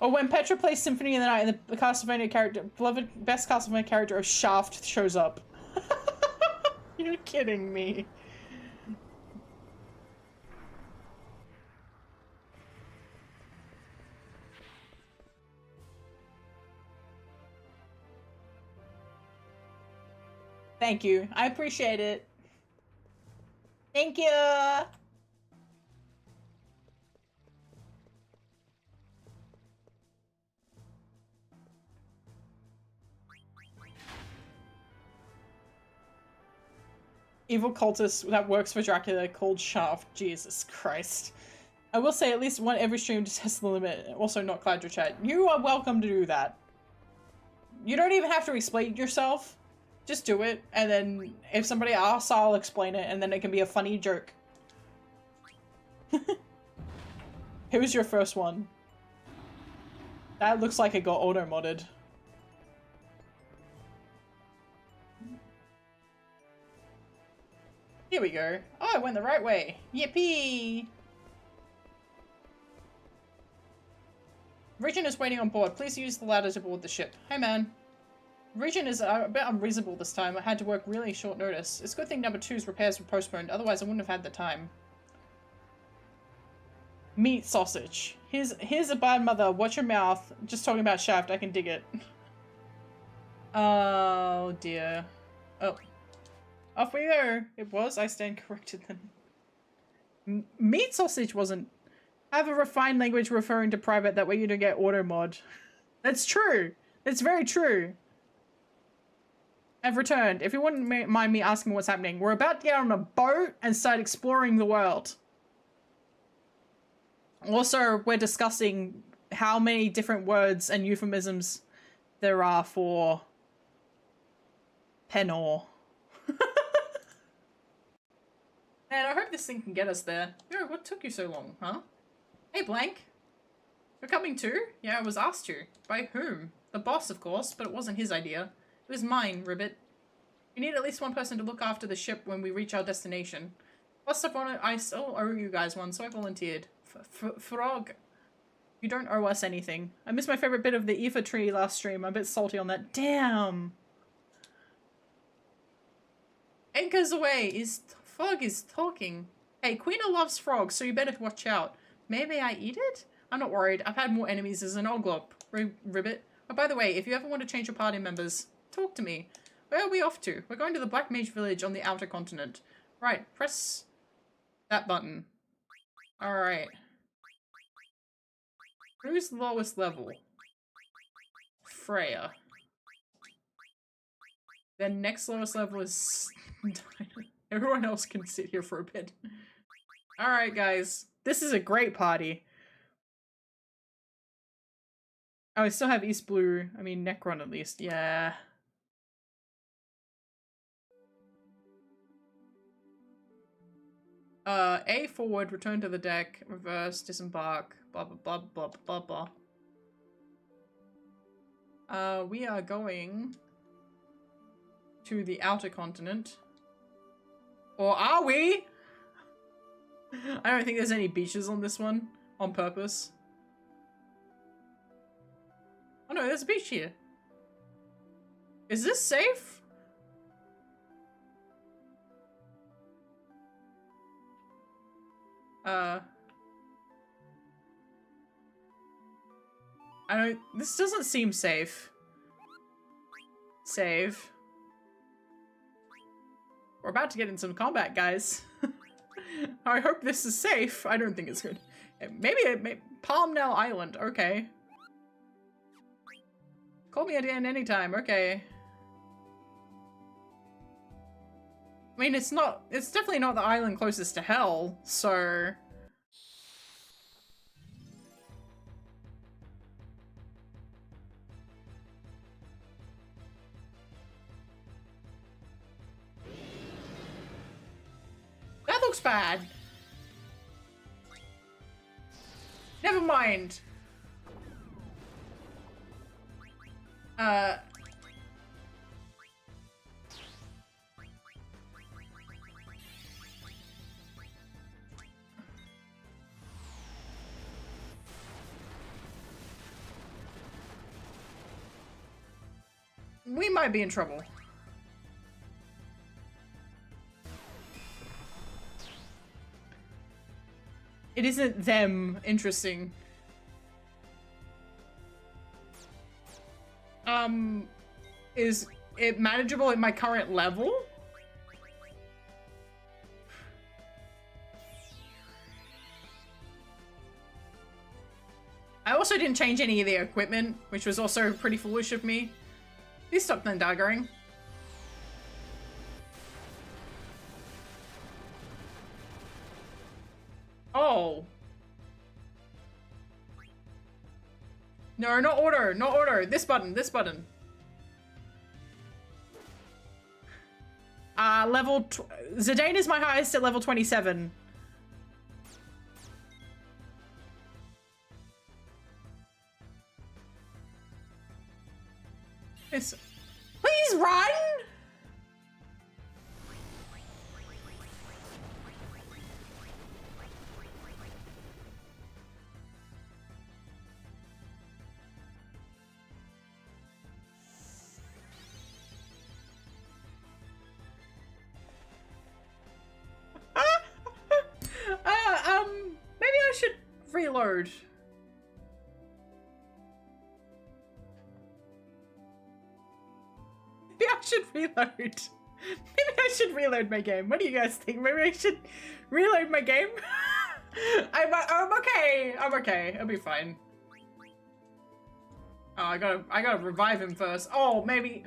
Or when Petra plays Symphony of the Night and the Castlevania character, beloved best Castlevania character of Shaft shows up. You're kidding me. Thank you. I appreciate it. Thank you. Evil cultist that works for Dracula called Shaft. Jesus Christ. I will say at least one every stream to test the limit. Also not Cloud your chat. You are welcome to do that. You don't even have to explain yourself. Just do it, and then if somebody asks, I'll explain it, and then it can be a funny joke. Who was your first one? That looks like it got auto-modded. Here we go. Oh, I went the right way. Yippee! Regin is waiting on board. Please use the ladder to board the ship. Hey, man. Regin is a bit unreasonable this time. I had to work really short notice. It's a good thing number 2's repairs were postponed, otherwise I wouldn't have had the time. Meat sausage. Here's a bad mother. Watch your mouth. Just talking about Shaft, I can dig it. Oh dear. Oh. Off we go. It was. I stand corrected then. Meat sausage wasn't. Have a refined language referring to private, that way you don't get auto mod. That's true. That's very true. I've returned. If you wouldn't mind me asking what's happening, we're about to get on a boat and start exploring the world. Also, we're discussing how many different words and euphemisms there are for Penor. Man, I hope this thing can get us there. Yo, what took you so long, huh? Hey, Blank. You're coming too? Yeah, I was asked to. By whom? The boss, of course, but it wasn't his idea. It was mine, Ribbit. We need at least one person to look after the ship when we reach our destination. Plus, I still owe you guys one, so I volunteered. Frog. You don't owe us anything. I missed my favorite bit of the Aoife tree last stream. I'm a bit salty on that. Damn! Anchors away! Frog is talking. Hey, Queena loves frogs, so you better watch out. Maybe I eat it? I'm not worried. I've had more enemies as an Oglop. Ribbit. Oh, by the way, if you ever want to change your party members, talk to me. Where are we off to? We're going to the Black Mage Village on the outer continent. Right, press that button. Alright. Who's lowest level? Freya. Then next lowest level is... Everyone else can sit here for a bit. Alright, guys. This is a great party. Oh, I still have East Blue. I mean, Necron at least. Yeah. A forward, return to the deck, reverse, disembark, blah blah blah blah blah blah. We are going to the outer continent. Or are we? I don't think there's any beaches on this one, on purpose. Oh no, there's a beach here. Is this safe? This doesn't seem safe. Save. We're about to get in some combat, guys. I hope this is safe. I don't think it's good. Maybe Palmdale Island, okay. Call me again anytime, okay. I mean, it's definitely not the island closest to hell, so... That looks bad. Never mind. we might be in trouble. It isn't them. Interesting. Is it manageable at my current level? I also didn't change any of the equipment, which was also pretty foolish of me. Please stop then daggering. Oh. No, not order, not order. This button, this button. Zidane is my highest at level 27. Please run! Maybe I should reload. Maybe I should reload. Maybe I should reload my game. What do you guys think? Maybe I should reload my game? I'm okay. I'm okay. I'll be fine. Oh, I gotta revive him first. Oh, maybe.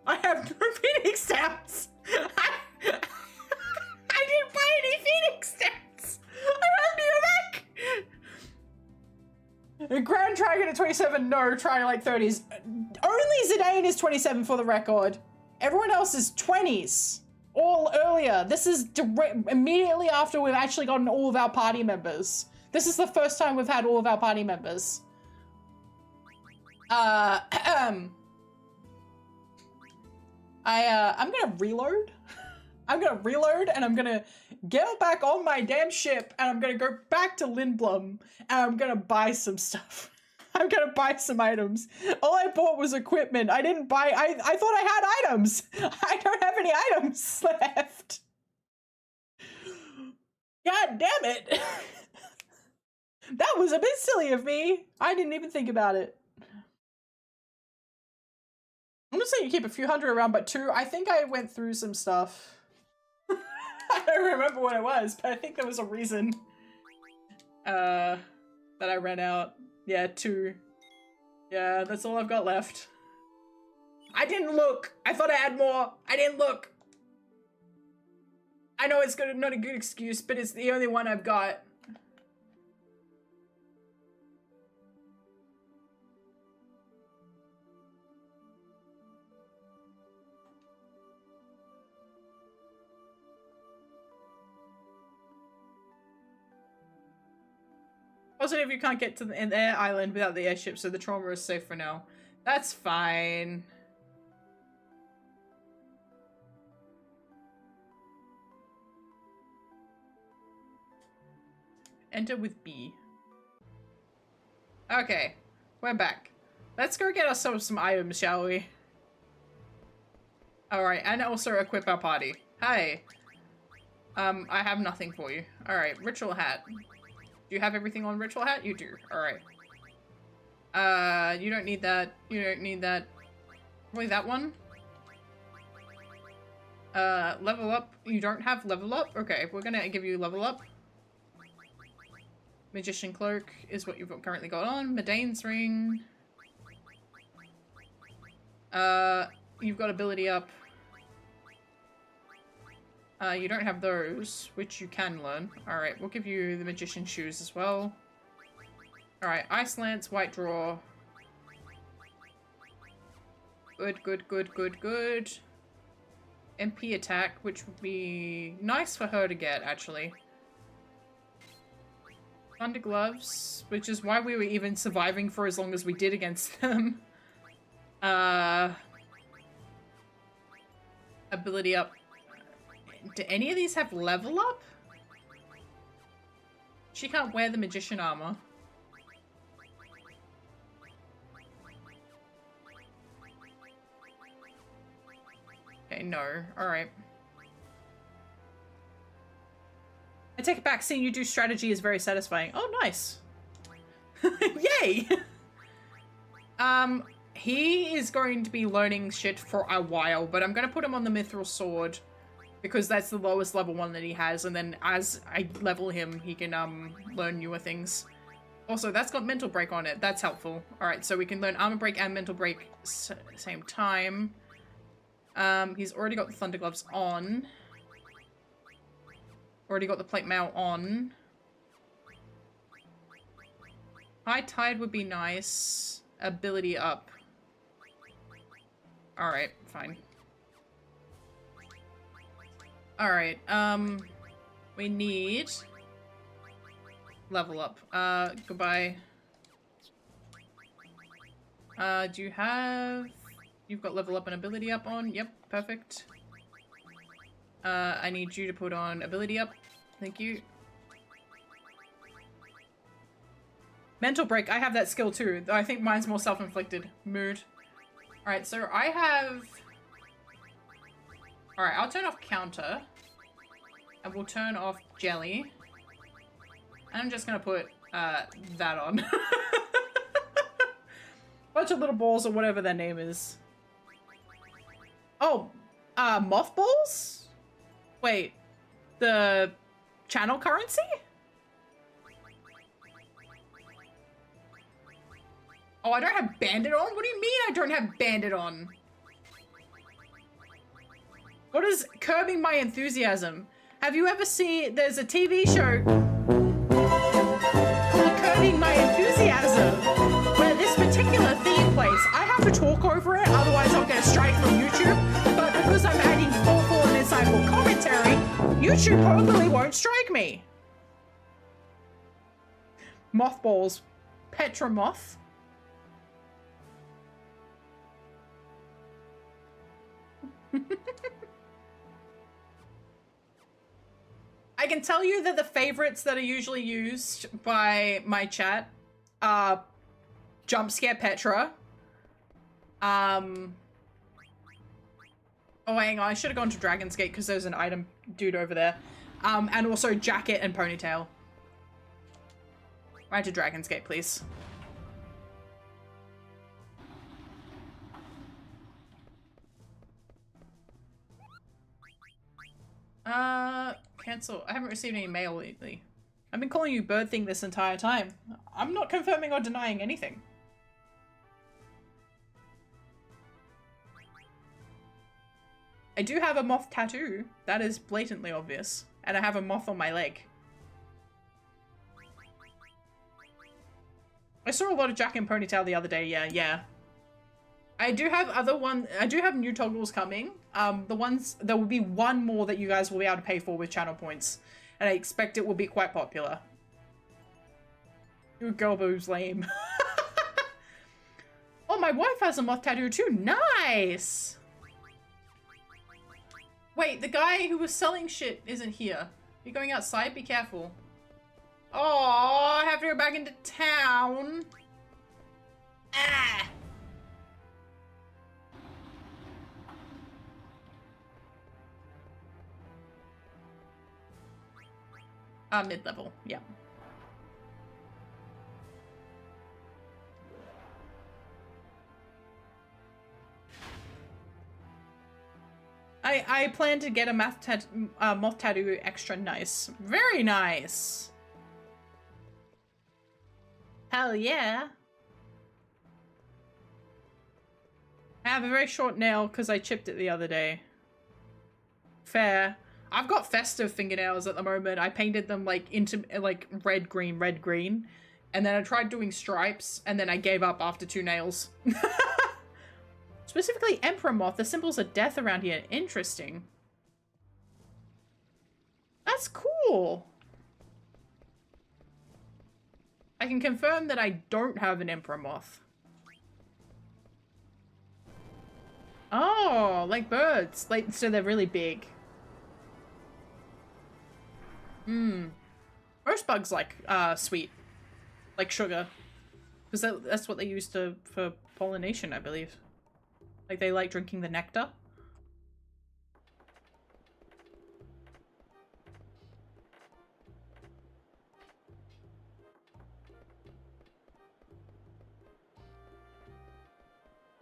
I have no Phoenix stats. I didn't buy any Phoenix stats. I have no mech. Grand Dragon at 27. No, try like 30s. Only Zidane is 27 for the record. Everyone else is 20s. All earlier. This is immediately after we've actually gotten all of our party members. This is the first time we've had all of our party members. I'm gonna reload. I'm gonna reload and I'm gonna get back on my damn ship and I'm gonna go back to Lindblom and I'm gonna buy some stuff. I'm gonna buy some items. All I bought was equipment. I didn't buy, I thought I had items. I don't have any items left. God damn it. That was a bit silly of me. I didn't even think about it. I'm gonna say you keep a few hundred around, but 2, I think I went through some stuff. I don't remember what it was, but I think there was a reason that I ran out. Yeah, 2. Yeah, that's all I've got left. I didn't look. I thought I had more. I didn't look. I know it's not a good excuse, but it's the only one I've got. Positive you can't get to the air island without the airship, so the trauma is safe for now. That's fine. Enter with B. Okay, we're back. Let's go get ourselves some items, shall we? Alright, and also equip our party. Hi. I have nothing for you. Alright, ritual hat. Do you have everything on ritual hat? You do. Alright. You don't need that. You don't need that. Probably that one. Level up. You don't have level up? Okay, we're gonna give you level up. Magician cloak is what you've currently got on. Medane's ring. You've got ability up. You don't have those, which you can learn. Alright, we'll give you the magician shoes as well. Alright, ice lance, white draw. Good, good, good, good, good. MP attack, which would be nice for her to get, actually. Thunder gloves, which is why we were even surviving for as long as we did against them. Ability up. Do any of these have level up? She can't wear the magician armor. Okay, no. Alright. I take it back. Seeing you do strategy is very satisfying. Oh, nice. Yay! He is going to be learning shit for a while, but I'm going to put him on the Mithril Sword because that's the lowest level one that he has, and then as I level him, he can, learn newer things. Also, that's got Mental Break on it. That's helpful. Alright, so we can learn Armor Break and Mental Break same time. He's already got the Thunder Gloves on. Already got the Plate Mail on. High Tide would be nice. Ability up. Alright, fine. Alright, we need level up. Goodbye. Do you have... You've got level up and ability up on? Yep, perfect. I need you to put on ability up. Thank you. Mental Break, I have that skill too, though I think mine's more self-inflicted. Mood. Alright, so I have... Alright, I'll turn off Counter. And we'll turn off Jelly. And I'm just gonna put, that on. Bunch of little balls or whatever their name is. Oh, mothballs? Wait, the channel currency? Oh, I don't have Bandit on? What do you mean I don't have Bandit on? What is curbing my enthusiasm? Have you ever seen, there's a TV show called Curbing My Enthusiasm, where this particular theme plays. I have to talk over it, otherwise I'll get a strike from YouTube, but because I'm adding thoughtful and insightful commentary, YouTube probably won't strike me. Mothballs. Petra Moth. I can tell you that the favorites that are usually used by my chat are Jump Scare Petra. Oh, hang on, I should have gone to Dragon's Gate because there's an item dude over there. And also Jacket and Ponytail. Right to Dragon's Gate, please. Cancel. I haven't received any mail lately. I've been calling you Bird Thing this entire time. I'm not confirming or denying anything. I do have a moth tattoo. That is blatantly obvious. And I have a moth on my leg. I saw a lot of Jack and Ponytail the other day. Yeah. I do have new toggles coming. There will be one more that you guys will be able to pay for with channel points. And I expect it will be quite popular. Ooh, girl boobs lame. Oh, my wife has a moth tattoo too. Nice! Wait, the guy who was selling shit isn't here. You're going outside? Be careful. Oh, I have to go back into town. Ah! Mid-level, yeah. I plan to get a moth tattoo extra nice. Very nice. Hell yeah. I have a very short nail because I chipped it the other day. Fair. I've got festive fingernails at the moment. I painted them like into like red, green. And then I tried doing stripes and then I gave up after 2 nails. Specifically Emperor Moth. The symbols of death around here. Interesting. That's cool. I can confirm that I don't have an Emperor Moth. Oh, like birds. Like, so they're really big. Most bugs like sweet, like sugar, because that's what they use for pollination, I believe. Like they like drinking the nectar.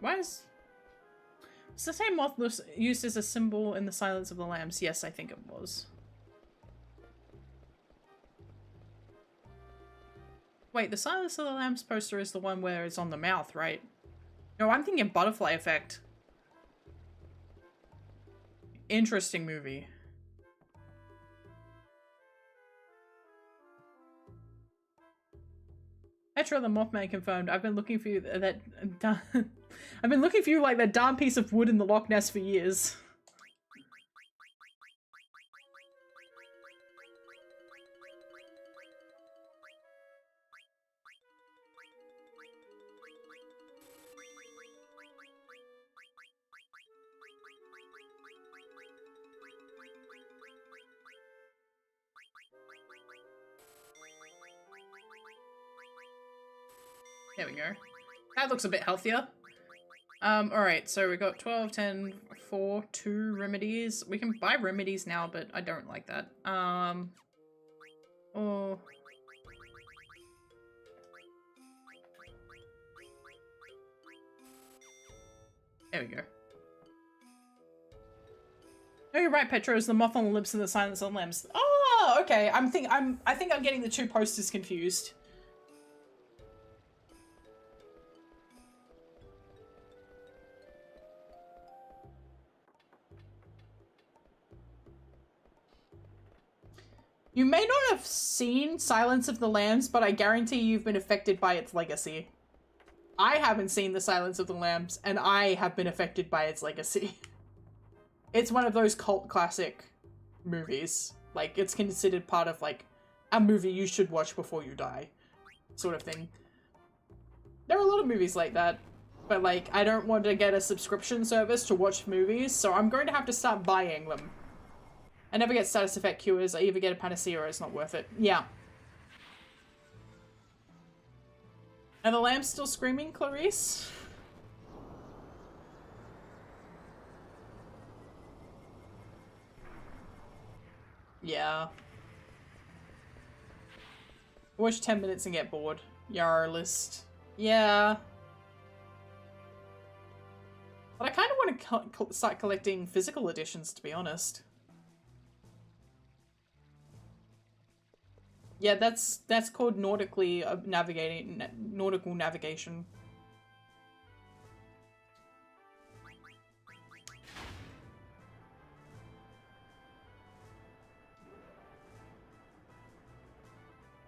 Why is... Was the same moth used as a symbol in the Silence of the Lambs? Yes, I think it was. Wait, the Silence of the Lambs poster is the one where it's on the mouth, right? No, I'm thinking Butterfly Effect. Interesting movie. Petra the Mothman confirmed. I've been looking for you I've been looking for you like that darn piece of wood in the Loch Ness for years. There we go. That looks a bit healthier. Alright, so we got 12, 10, 4, 2 remedies. We can buy remedies now, but I don't like that. Oh. There we go. No, you're right, Petra, is the moth on the lips and the silence on the lambs. Oh, okay. I think I'm getting the two posters confused. You may not have seen Silence of the Lambs, but I guarantee you've been affected by its legacy. I haven't seen The Silence of the Lambs, and I have been affected by its legacy. It's one of those cult classic movies. Like, it's considered part of, like, a movie you should watch before you die. Sort of thing. There are a lot of movies like that. But, like, I don't want to get a subscription service to watch movies, so I'm going to have to start buying them. I never get status effect cures. I either get a panacea or it's not worth it. Yeah. Are the lambs still screaming, Clarice? Yeah. Watch 10 minutes and get bored. Yar list. Yeah. But I kind of want to start collecting physical editions, to be honest. Yeah, that's called nautical navigation.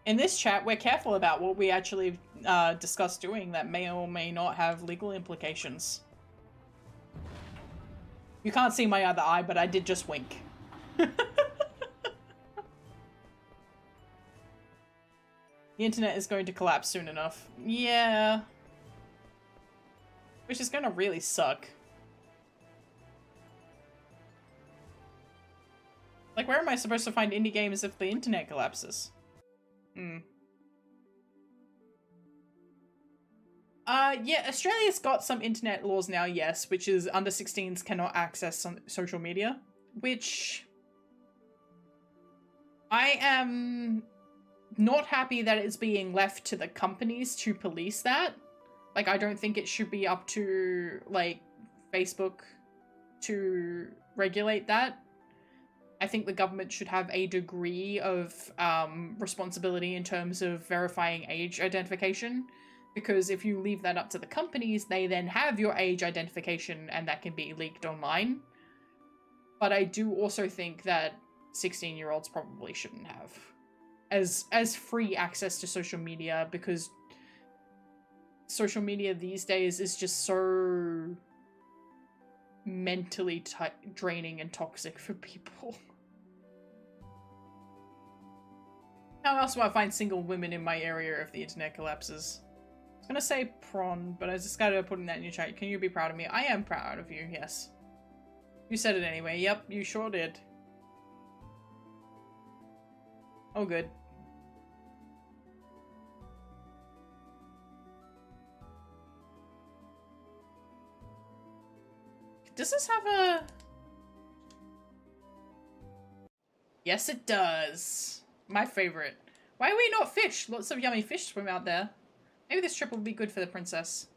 In this chat, we're careful about what we actually discuss doing that may or may not have legal implications. You can't see my other eye, but I did just wink. The internet is going to collapse soon enough. Yeah. Which is gonna really suck. Like, where am I supposed to find indie games if the internet collapses? Yeah, Australia's got some internet laws now, yes, which is under 16s cannot access some social media, which I am not happy that it's being left to the companies to police that. Like, I don't think it should be up to, like, Facebook to regulate that. I think the government should have a degree of responsibility in terms of verifying age identification, because if you leave that up to the companies, they then have your age identification and that can be leaked online. But I do also think that 16-year-olds probably shouldn't have as free access to social media, because social media these days is just so mentally draining and toxic for people. How else will I find single women in my area if the internet collapses? I was gonna say prawn, but I just gotta put that in your chat. Can you be proud of me? I am proud of you, yes. You said it anyway. Yep, you sure did. Oh, good. Does this have a... Yes, it does. My favorite. Why are we not fish? Lots of yummy fish swim out there. Maybe this trip will be good for the princess.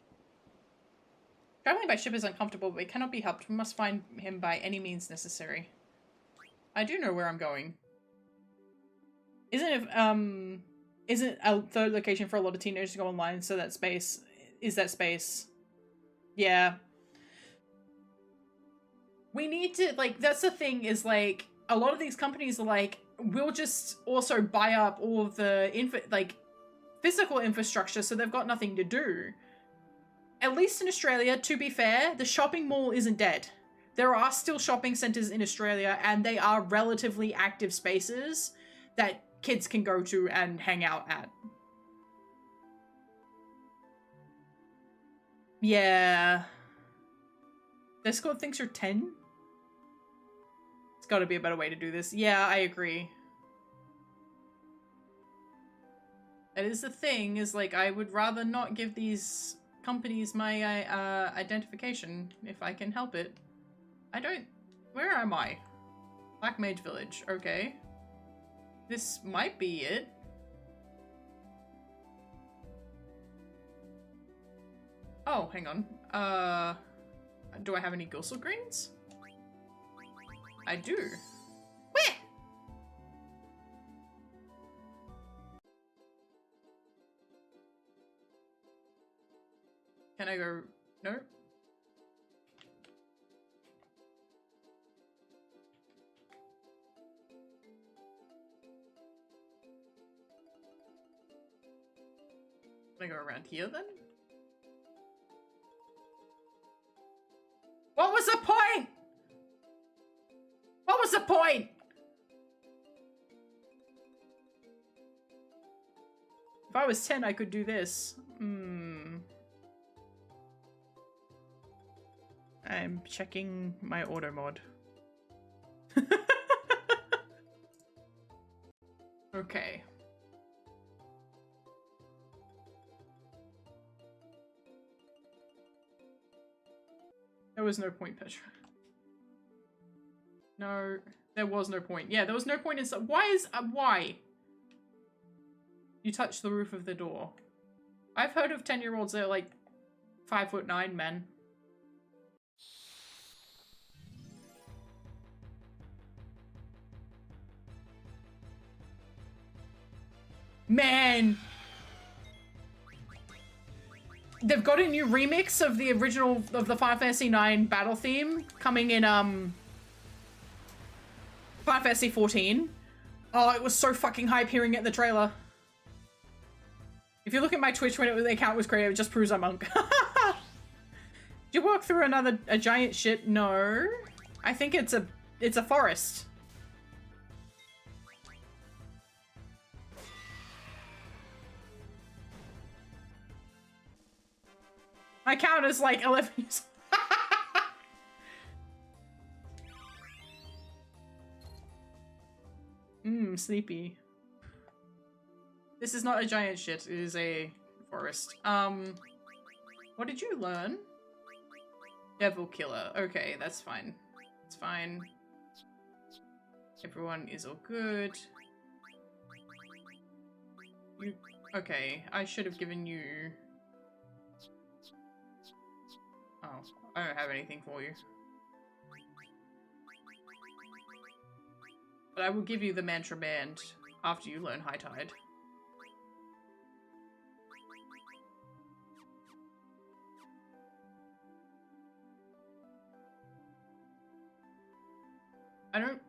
Traveling by ship is uncomfortable, but it cannot be helped. We must find him by any means necessary. I do know where I'm going. Isn't a third location for a lot of teenagers to go online, so that space is that space. Yeah. We need to, like, that's the thing, is like a lot of these companies are like, we'll just also buy up all of the physical infrastructure, so they've got nothing to do. At least in Australia, to be fair, the shopping mall isn't dead. There are still shopping centers in Australia, and they are relatively active spaces that kids can go to and hang out at. Yeah. Discord thinks you're 10? It's gotta be a better way to do this. Yeah, I agree. That is the thing, is like, I would rather not give these companies my identification if I can help it. I don't... Where am I? Black Mage Village. Okay. This might be it. Oh, hang on. Do I have any Gusel Greens? I do. Where? Can I go? No? Can I go around here then? What was the point? What was the point? If I was 10, I could do this. I'm checking my auto mod. Okay. There was no point, Petra. No, there was no point. Yeah, there was no point in... Why is... why? You touched the roof of the door. I've heard of 10-year-olds that are like 5'9" men. Man! They've got a new remix of the original, of the Final Fantasy IX battle theme coming in, Final Fantasy 14. Oh, it was so fucking hype hearing it in the trailer. If you look at my Twitch when the account was created, it just proves I'm monk. Did you walk through a giant shit? No. I think it's a forest. My count is like 11 years. Sleepy. This is not a giant shit, it is a forest. What did you learn? Devil Killer. Okay, that's fine. It's fine. Everyone is all good. You... Okay, I should have given you... Oh, I don't have anything for you. But I will give you the mantra band after you learn High Tide. I don't...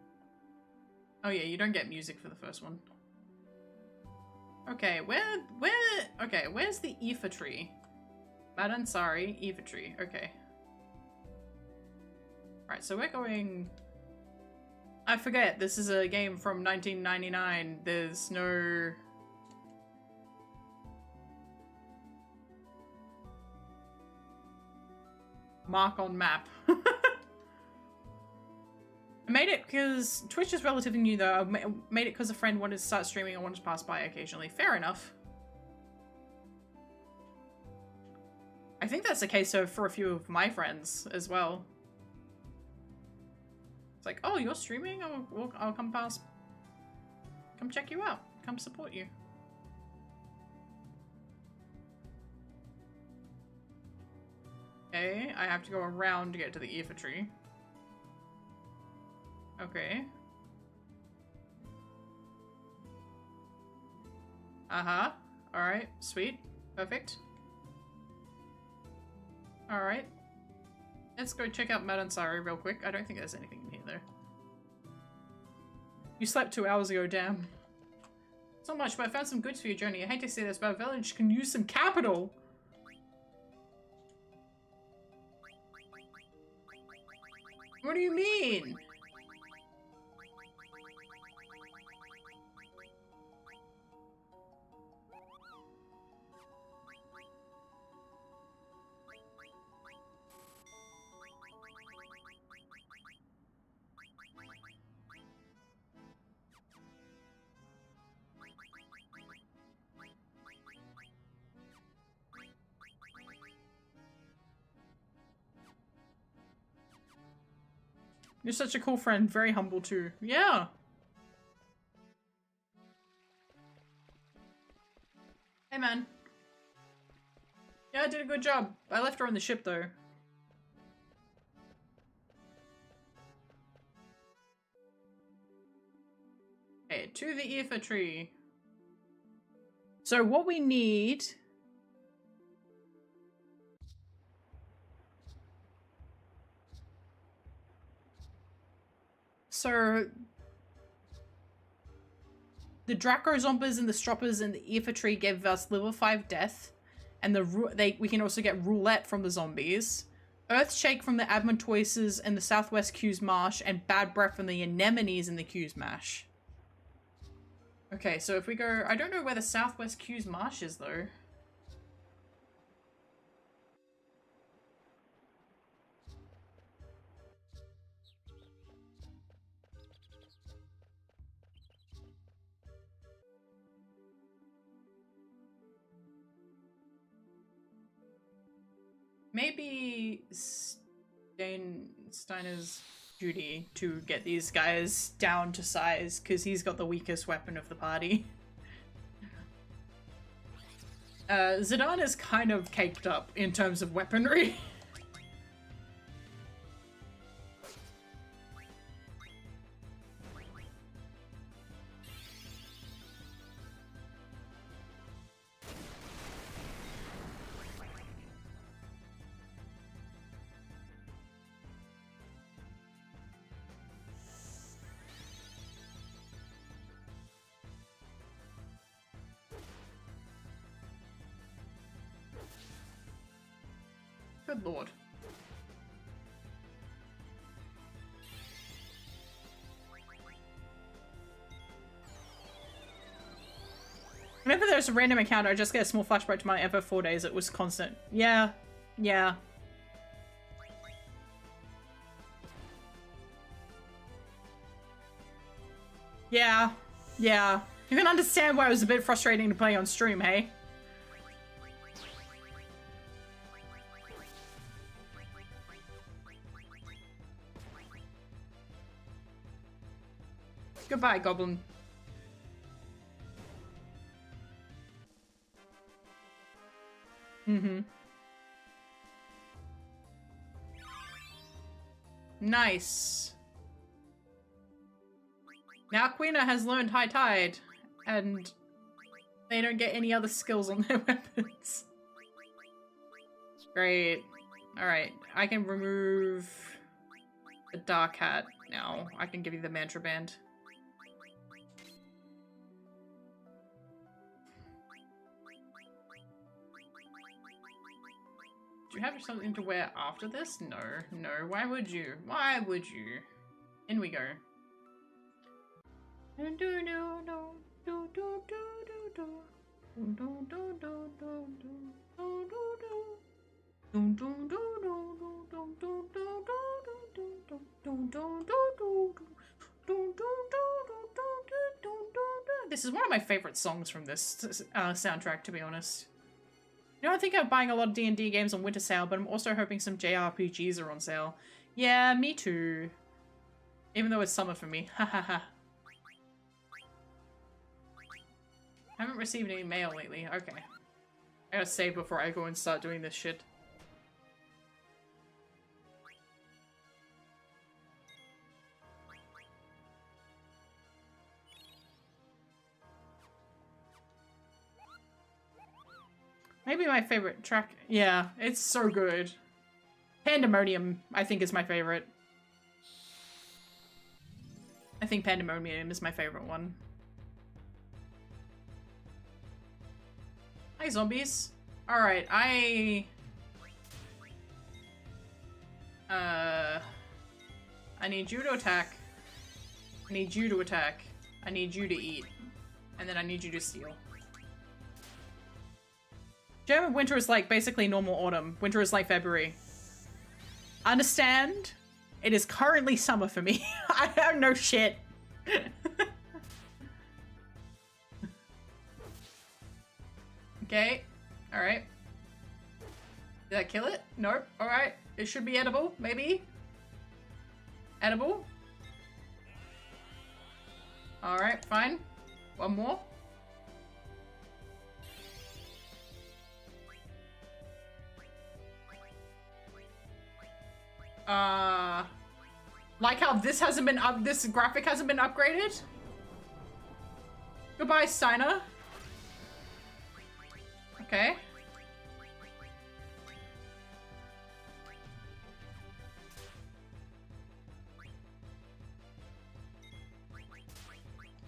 Oh yeah, you don't get music for the first one. Okay, okay, where's the Aoife tree? Mad Ansari, Aoife tree, okay. Alright, so we're going... I forget, this is a game from 1999. There's no... mark on map. I made it because Twitch is relatively new though. I made it because a friend wanted to start streaming and wanted to pass by occasionally. Fair enough. I think that's the case for a few of my friends as well. It's like, oh, you're streaming? I'll come past. Come check you out. Come support you. Okay, I have to go around to get to the infantry. Okay. Uh-huh. Alright, sweet. Perfect. Alright. Let's go check out Madansari real quick. I don't think there's anything in here, though. You slept 2 hours ago, damn. So much, but I found some goods for your journey. I hate to say this, but our village can use some capital! What do you mean? You're such a cool friend. Very humble, too. Yeah! Hey, man. Yeah, I did a good job. I left her on the ship, though. Okay, to the infantry. So what we need... So... The Draco Zombies and the Stroppers and the infantry gave us level 5 death. And we can also get Roulette from the zombies. Earthshake from the Admontoises and the Southwest Q's Marsh. And Bad Breath from the Anemones and the Q's Mash. Okay, so if we go... I don't know where the Southwest Q's Marsh is, though. Maybe Steiner's duty to get these guys down to size, because he's got the weakest weapon of the party. Zidane is kind of caked up in terms of weaponry. Good lord. Whenever there's a random encounter, I just get a small flashback to my ever 4 days. It was constant. Yeah. Yeah. Yeah. Yeah. You can understand why it was a bit frustrating to play on stream, hey? Goodbye, Goblin. Mm-hmm. Nice. Now Quina has learned High Tide, and they don't get any other skills on their weapons. Great. Alright, I can remove the Dark Hat now. I can give you the Mantra Band. Do you have something to wear after this? No, no. Why would you? Why would you? In we go. This is one of my favorite songs from this soundtrack, to be honest. You know, I think I'm buying a lot of D&D games on winter sale, but I'm also hoping some JRPGs are on sale. Yeah, me too. Even though it's summer for me. Ha ha ha. Haven't received any mail lately. Okay. I gotta save before I go and start doing this shit. Maybe my favorite track. Yeah, it's so good. Pandemonium, I think, is my favorite. I think Pandemonium is my favorite one. Hi, zombies. Alright, I need you to attack. I need you to attack. I need you to eat. And then I need you to steal. German winter is like basically normal autumn. Winter is like February. Understand? It is currently summer for me. I have no shit. Okay. Alright. Did that kill it? Nope. Alright. It should be edible, maybe. Edible. Alright, fine. One more. Like how this hasn't been this graphic hasn't been upgraded? Goodbye, Steiner. Okay.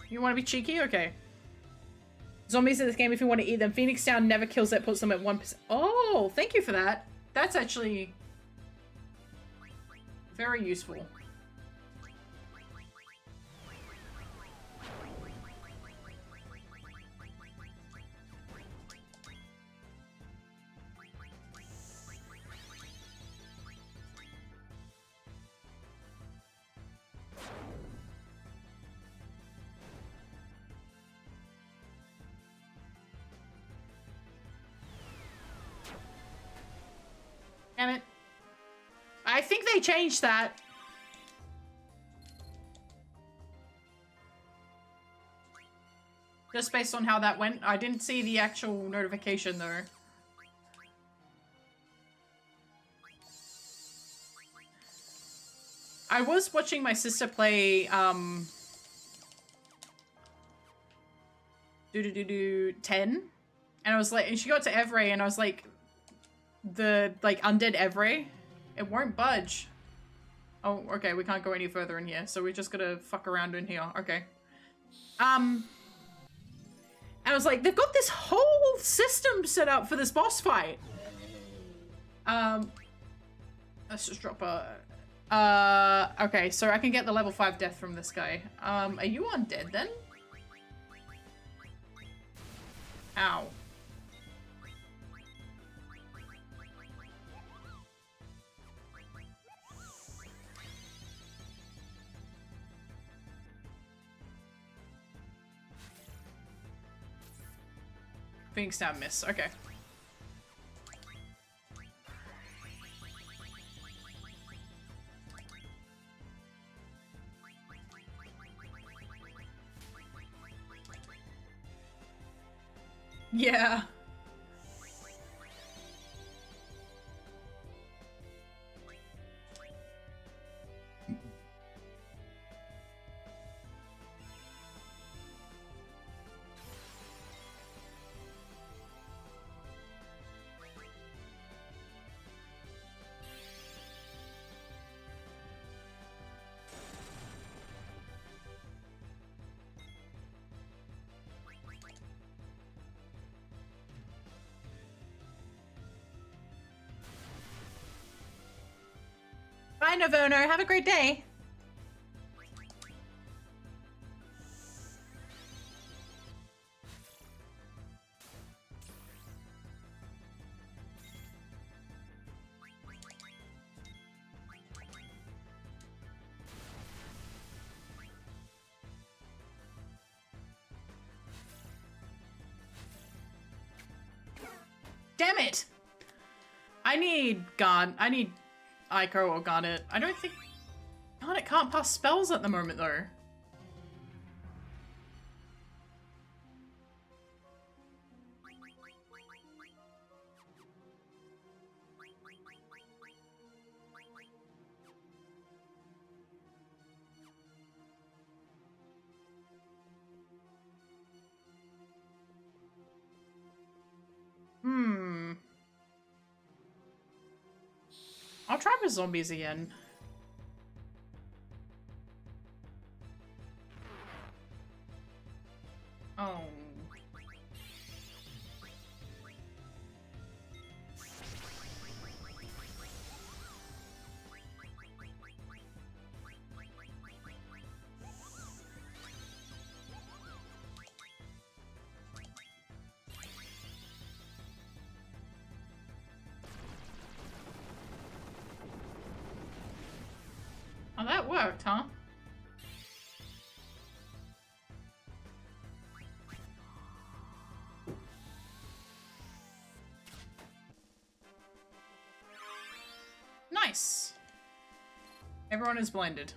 You want to be cheeky? Okay. Zombies in this game, if you want to eat them. Phoenix Down never kills it, puts them at 1%. Oh, thank you for that. That's actually very useful. Damn it. I think they changed that. Just based on how that went. I didn't see the actual notification though. I was watching my sister play 10, and I was like, and she got to Evray, and I was like, the undead Evray, it won't budge. Oh, okay, we can't go any further in here, so we're just gonna fuck around in here. Okay. And I was like, they've got this whole system set up for this boss fight. Let's just drop a... okay, so I can get the level 5 death from this guy. Are you undead then? Ow. Phoenix Down miss. Okay. Yeah. Bye, Novono. Have a great day. Damn it! I need Ico or Garnet. I don't think Garnet can't pass spells at the moment though. I'll try with zombies again. Oh. Oh, that worked, huh? Nice. Everyone is blended.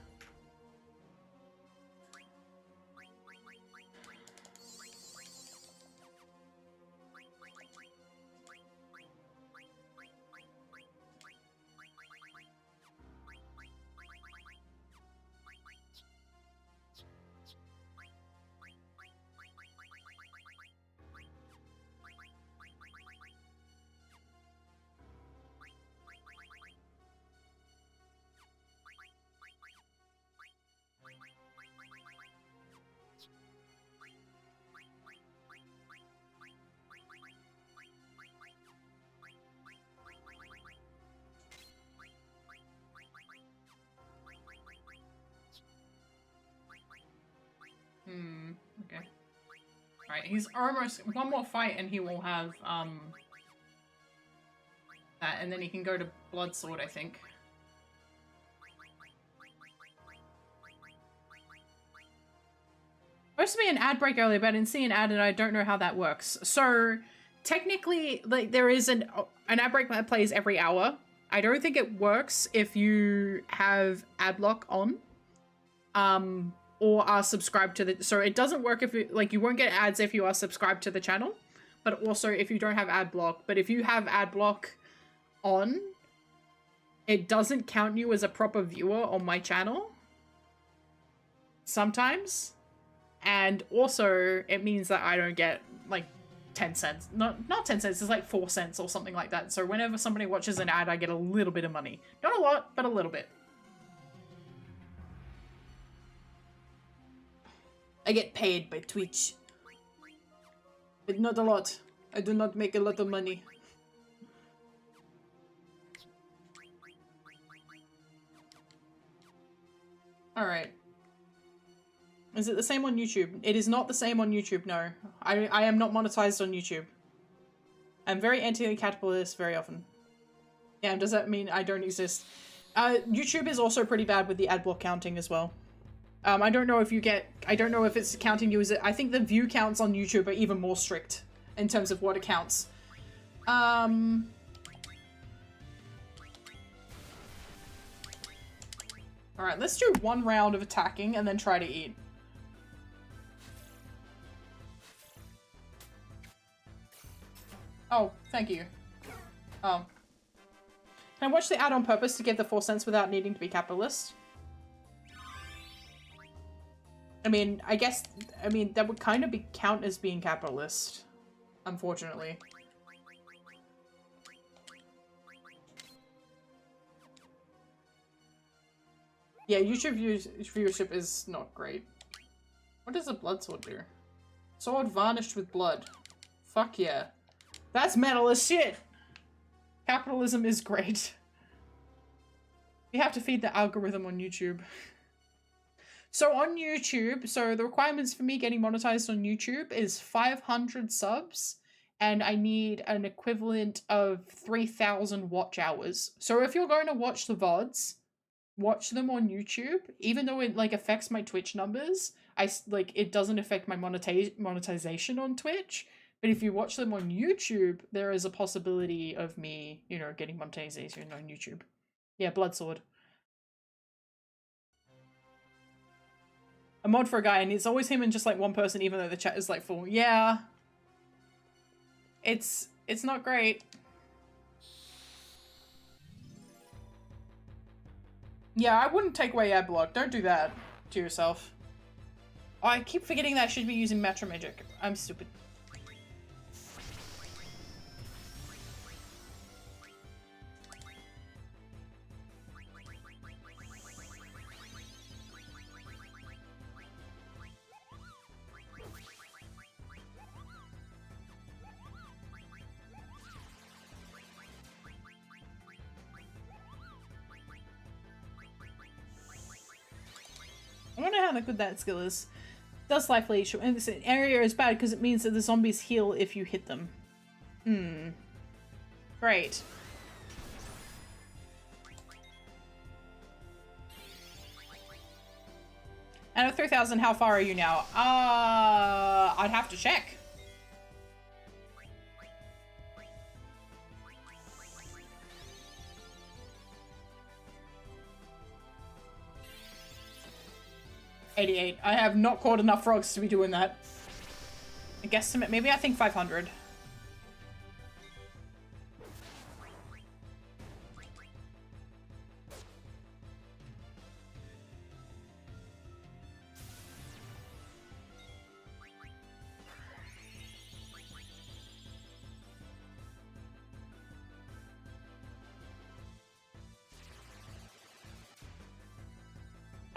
Okay. Right, he's almost one more fight and he will have that, and then he can go to Blood Sword, I think. Supposed to be an ad break earlier, but I didn't see an ad and I don't know how that works. So technically, like, there is an ad break that plays every hour. I don't think it works if you have ad block on. Or are subscribed to the, so it doesn't work if you, like, you won't get ads if you are subscribed to the channel, but also if you don't have ad block. But if you have ad block on, it doesn't count you as a proper viewer on my channel sometimes. And also it means that I don't get like 10 cents, not 10 cents, it's like 4 cents or something like that. So whenever somebody watches an ad, I get a little bit of money. Not a lot, but a little bit. I get paid by Twitch, but not a lot. I do not make a lot of money. Alright. Is it the same on YouTube? It is not the same on YouTube, no. I am not monetized on YouTube. I'm very anti-capitalist very often. Yeah, does that mean I don't exist? YouTube is also pretty bad with the ad block counting as well. I don't know if you get, I don't know if it's counting you as, I think the view counts on YouTube are even more strict in terms of what it counts. Alright, let's do one round of attacking and then try to eat. Oh, thank you. Oh. Can I watch the ad on purpose to give the 4 cents without needing to be capitalist? I mean, I guess, that would kind of count as being capitalist, unfortunately. Yeah, YouTube viewership is not great. What does a blood sword do? Sword varnished with blood. Fuck yeah. That's metal as shit! Capitalism is great. You have to feed the algorithm on YouTube. So on YouTube, so the requirements for me getting monetized on YouTube is 500 subs, and I need an equivalent of 3,000 watch hours. So if you're going to watch the VODs, watch them on YouTube, even though it like affects my Twitch numbers, it doesn't affect my monetization on Twitch. But if you watch them on YouTube, there is a possibility of me, you know, getting monetization on YouTube. Yeah, Blood Sword. A mod for a guy, and it's always him and just like one person, even though the chat is like full. Yeah. It's not great. Yeah, I wouldn't take away ad block. Don't do that to yourself. Oh, I keep forgetting that I should be using Metro Magic. I'm stupid. wonder how good that skill is. Does life leech, and this area is bad because it means that the zombies heal if you hit them. Hmm. Great. Out of 3,000, how far are you now? I'd have to check. $88. I have not caught enough frogs to be doing that. I guesstimate, maybe I think 500.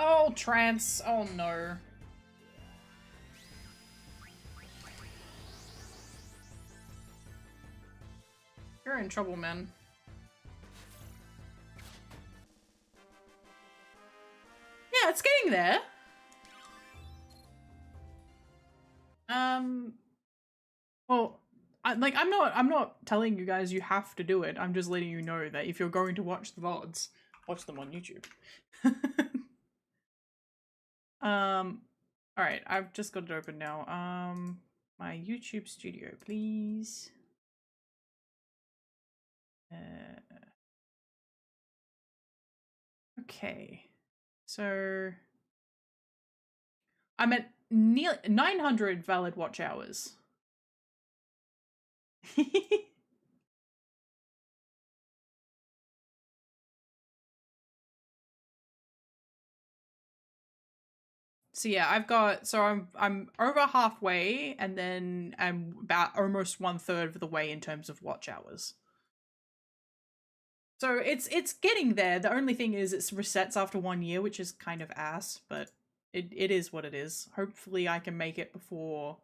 Oh, trance. Oh, no. You're in trouble, man. Yeah, it's getting there. Well, I'm not telling you guys you have to do it. I'm just letting you know that if you're going to watch the VODs, watch them on YouTube. All right, I've just got it open now. My YouTube studio, please. Okay, so I'm at nearly 900 valid watch hours. So yeah, I'm over halfway, and then I'm about almost 1/3 of the way in terms of watch hours. So it's getting there. The only thing is it resets after 1 year, which is kind of ass, but it is what it is. Hopefully I can make it before.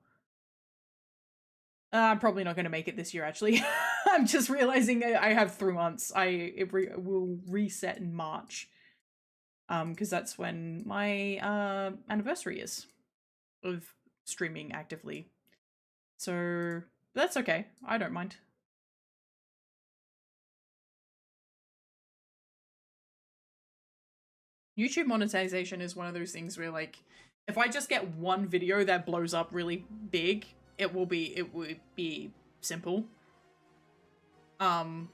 I'm probably not going to make it this year, actually. I'm just realizing I have 3 months. It will reset in March. Because that's when my anniversary is of streaming actively. So that's okay. I don't mind. YouTube monetization is one of those things where, like, if I just get one video that blows up really big, it would be simple. But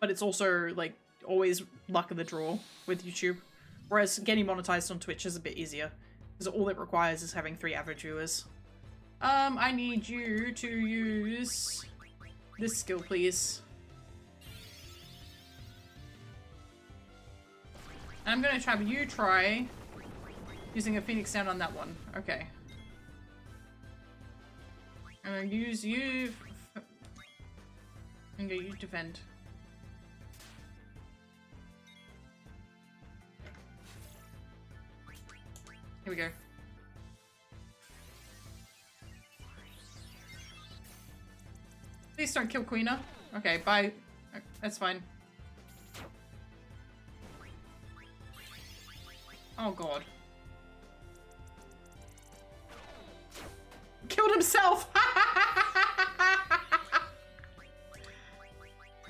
it's also like always luck of the draw with YouTube, whereas getting monetized on Twitch is a bit easier because all it requires is having 3 average viewers. I need you to use this skill, please. I'm gonna have you try using a Phoenix down on that one. Okay. I'm gonna use you. I'm gonna use defend. Here we go. Please don't kill Queena. Okay, bye. That's fine. Oh god. Killed himself!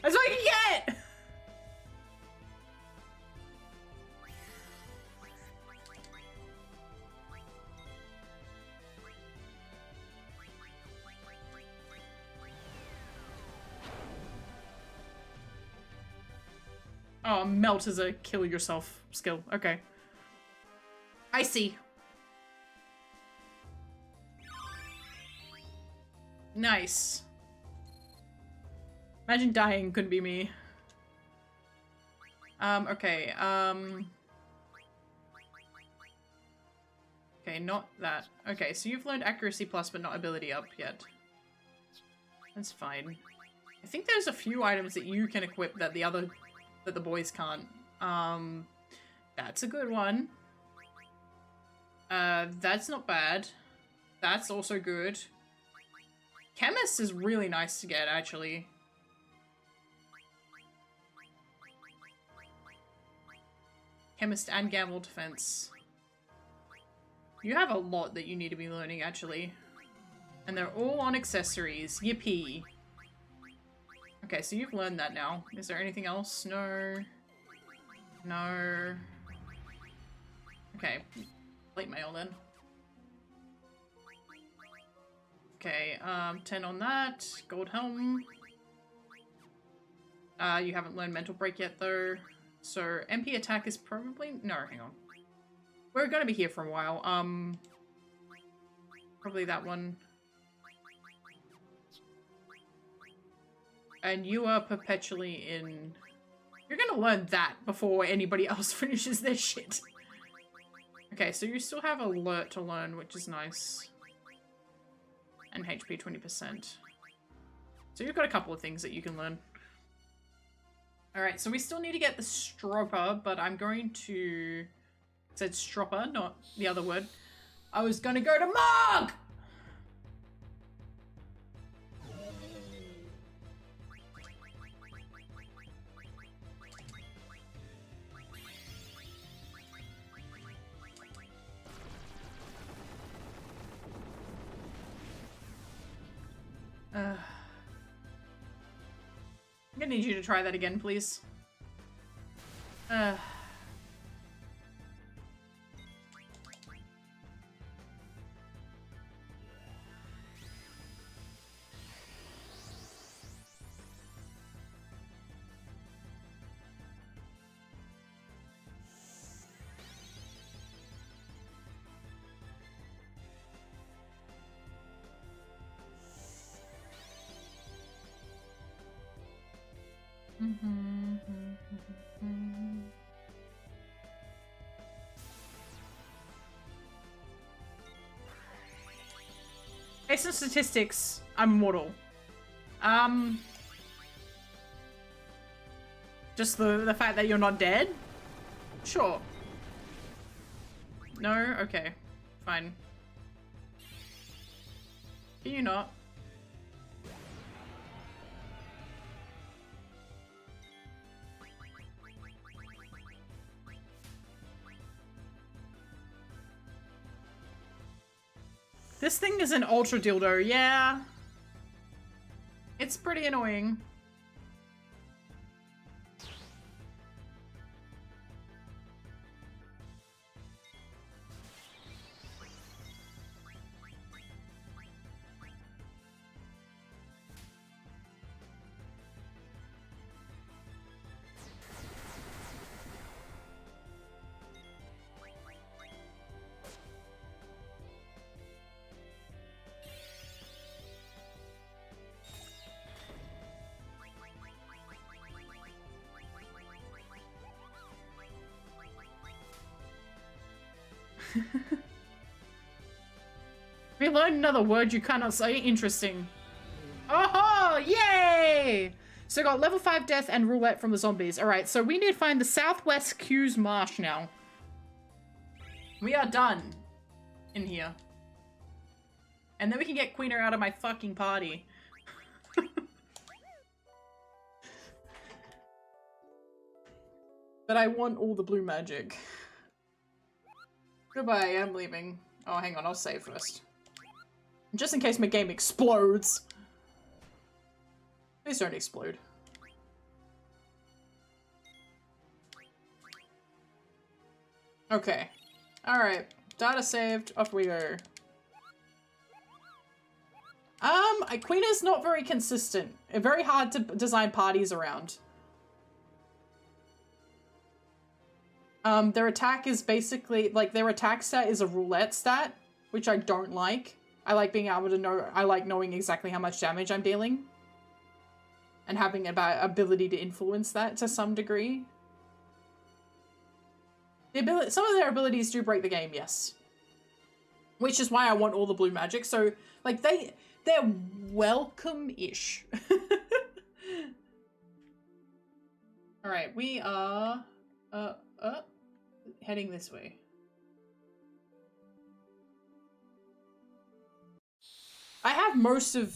That's what I can get! Oh, melt is a kill yourself skill. Okay. I see. Nice. Imagine dying couldn't be me. Okay, okay, not that. Okay, so you've learned accuracy plus but not ability up yet. That's fine. I think there's a few items that you can equip that the boys can't. That's a good one. That's not bad. That's also good. Chemist is really nice to get, actually. Chemist and Gamble Defense. You have a lot that you need to be learning, actually. And they're all on accessories. Yippee. Okay, so you've learned that now. Is there anything else? No. No. Okay. Late mail then. Okay, 10 on that. Gold helm. You haven't learned mental break yet though. So MP attack is probably no, hang on. We're gonna be here for a while. Probably that one. And you are perpetually in... You're gonna learn that before anybody else finishes their shit. Okay, so you still have alert to learn, which is nice. And HP 20%. So you've got a couple of things that you can learn. Alright, so we still need to get the Stropper, but I'm going to... I said Stropper, not the other word. I was gonna go to Mog! I'm gonna need you to try that again, please. Based on statistics, I'm immortal. Just the fact that you're not dead? Sure. No? Okay. Fine. Can you not? This thing is an ultra dildo, yeah. It's pretty annoying. We learned another word you cannot say. Interesting. Oh, yay! So got level 5 death and roulette from the zombies. Alright, so we need to find the Southwest Q's Marsh now. We are done in here. And then we can get Queener out of my fucking party. But I want all the blue magic. Goodbye, I'm leaving. Oh, hang on, I'll save first. Just in case my game explodes. Please don't explode. Okay. Alright. Data saved. Off we go. Queena's not very consistent. Very hard to design parties around. Their attack is basically, like, their attack stat is a roulette stat, which I don't like. I like being able to know, I like knowing exactly how much damage I'm dealing. And having about ability to influence that to some degree. Some of their abilities do break the game, yes. Which is why I want all the blue magic, so, like, they're welcome-ish. Alright, we are, heading this way. I have most of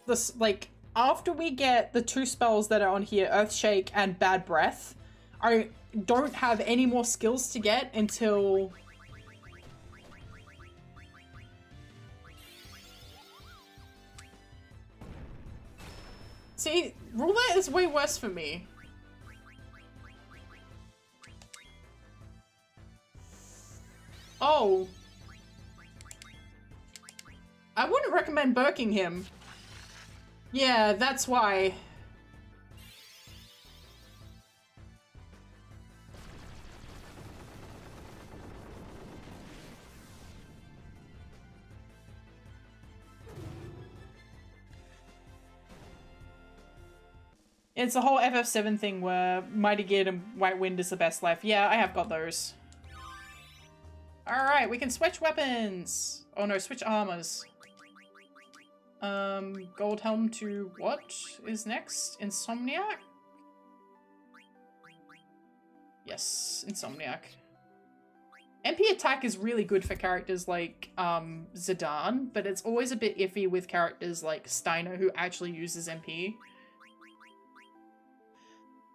this, like, after we get the 2 spells that are on here, Earthshake and Bad Breath, I don't have any more skills to get until... See, roulette is way worse for me. Oh. I wouldn't recommend burking him. Yeah, that's why. It's the whole FF7 thing where Mighty Geared and White Wind is the best life. Yeah, I have got those. Alright, we can switch weapons. Oh no, switch armors. Gold Helm to what is next? Insomniac? Yes, Insomniac. MP attack is really good for characters like Zidane, but it's always a bit iffy with characters like Steiner who actually uses MP.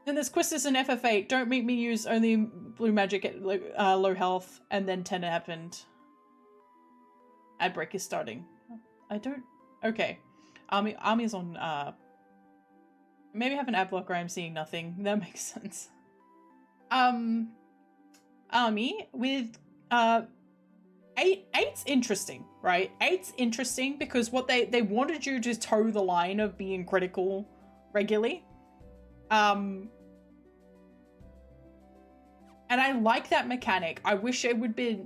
And there's Quistis in FF8. Don't make me use only blue magic at low health, and then 10 happened. Ad break is starting. I don't... Okay. Army's on, maybe have an ad blocker, I'm seeing nothing. That makes sense. Army with, 8's interesting, right? 8's interesting because what they wanted you to toe the line of being critical regularly. And I like that mechanic. I wish it would be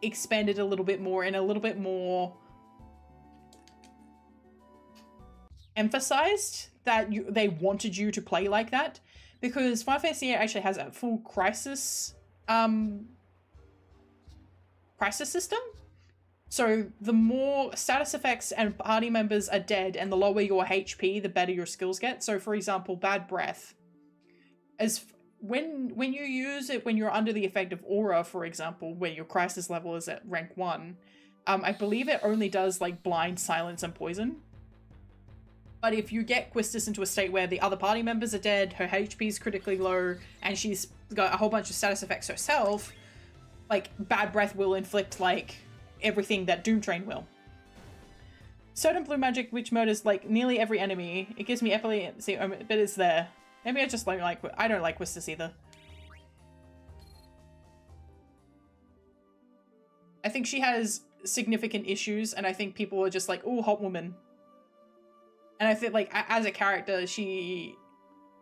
expanded a little bit more and a little bit more emphasized that they wanted you to play like that, because Final Fantasy VIII actually has a full crisis system. So the more status effects and party members are dead and the lower your HP, the better your skills get. So for example, Bad Breath, as when you use it when you're under the effect of aura, for example, where your crisis level is at rank 1, I believe it only does like blind, silence, and poison. But if you get Quistis into a state where the other party members are dead, her HP is critically low, and she's got a whole bunch of status effects herself, like Bad Breath will inflict like everything that Doom Train will. Certain blue magic which murders like nearly every enemy. It gives me epilepsy, but it's there. Maybe I just like I don't like Quistis either. I think she has significant issues, and I think people are just like, oh, hot woman. And I think like as a character, she,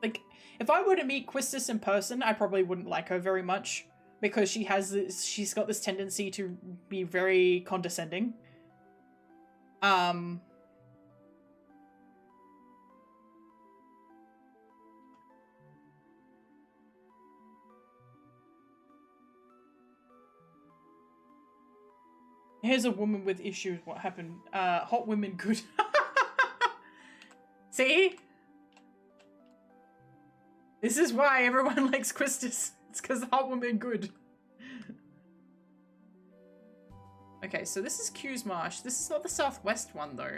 like, if I were to meet Quistis in person, I probably wouldn't like her very much, because she's got this tendency to be very condescending. Here's a woman with issues. What happened? Hot women good. See? This is why everyone likes Quistis. It's because hot women good. Okay, so this is Q's Marsh. This is not the southwest one, though.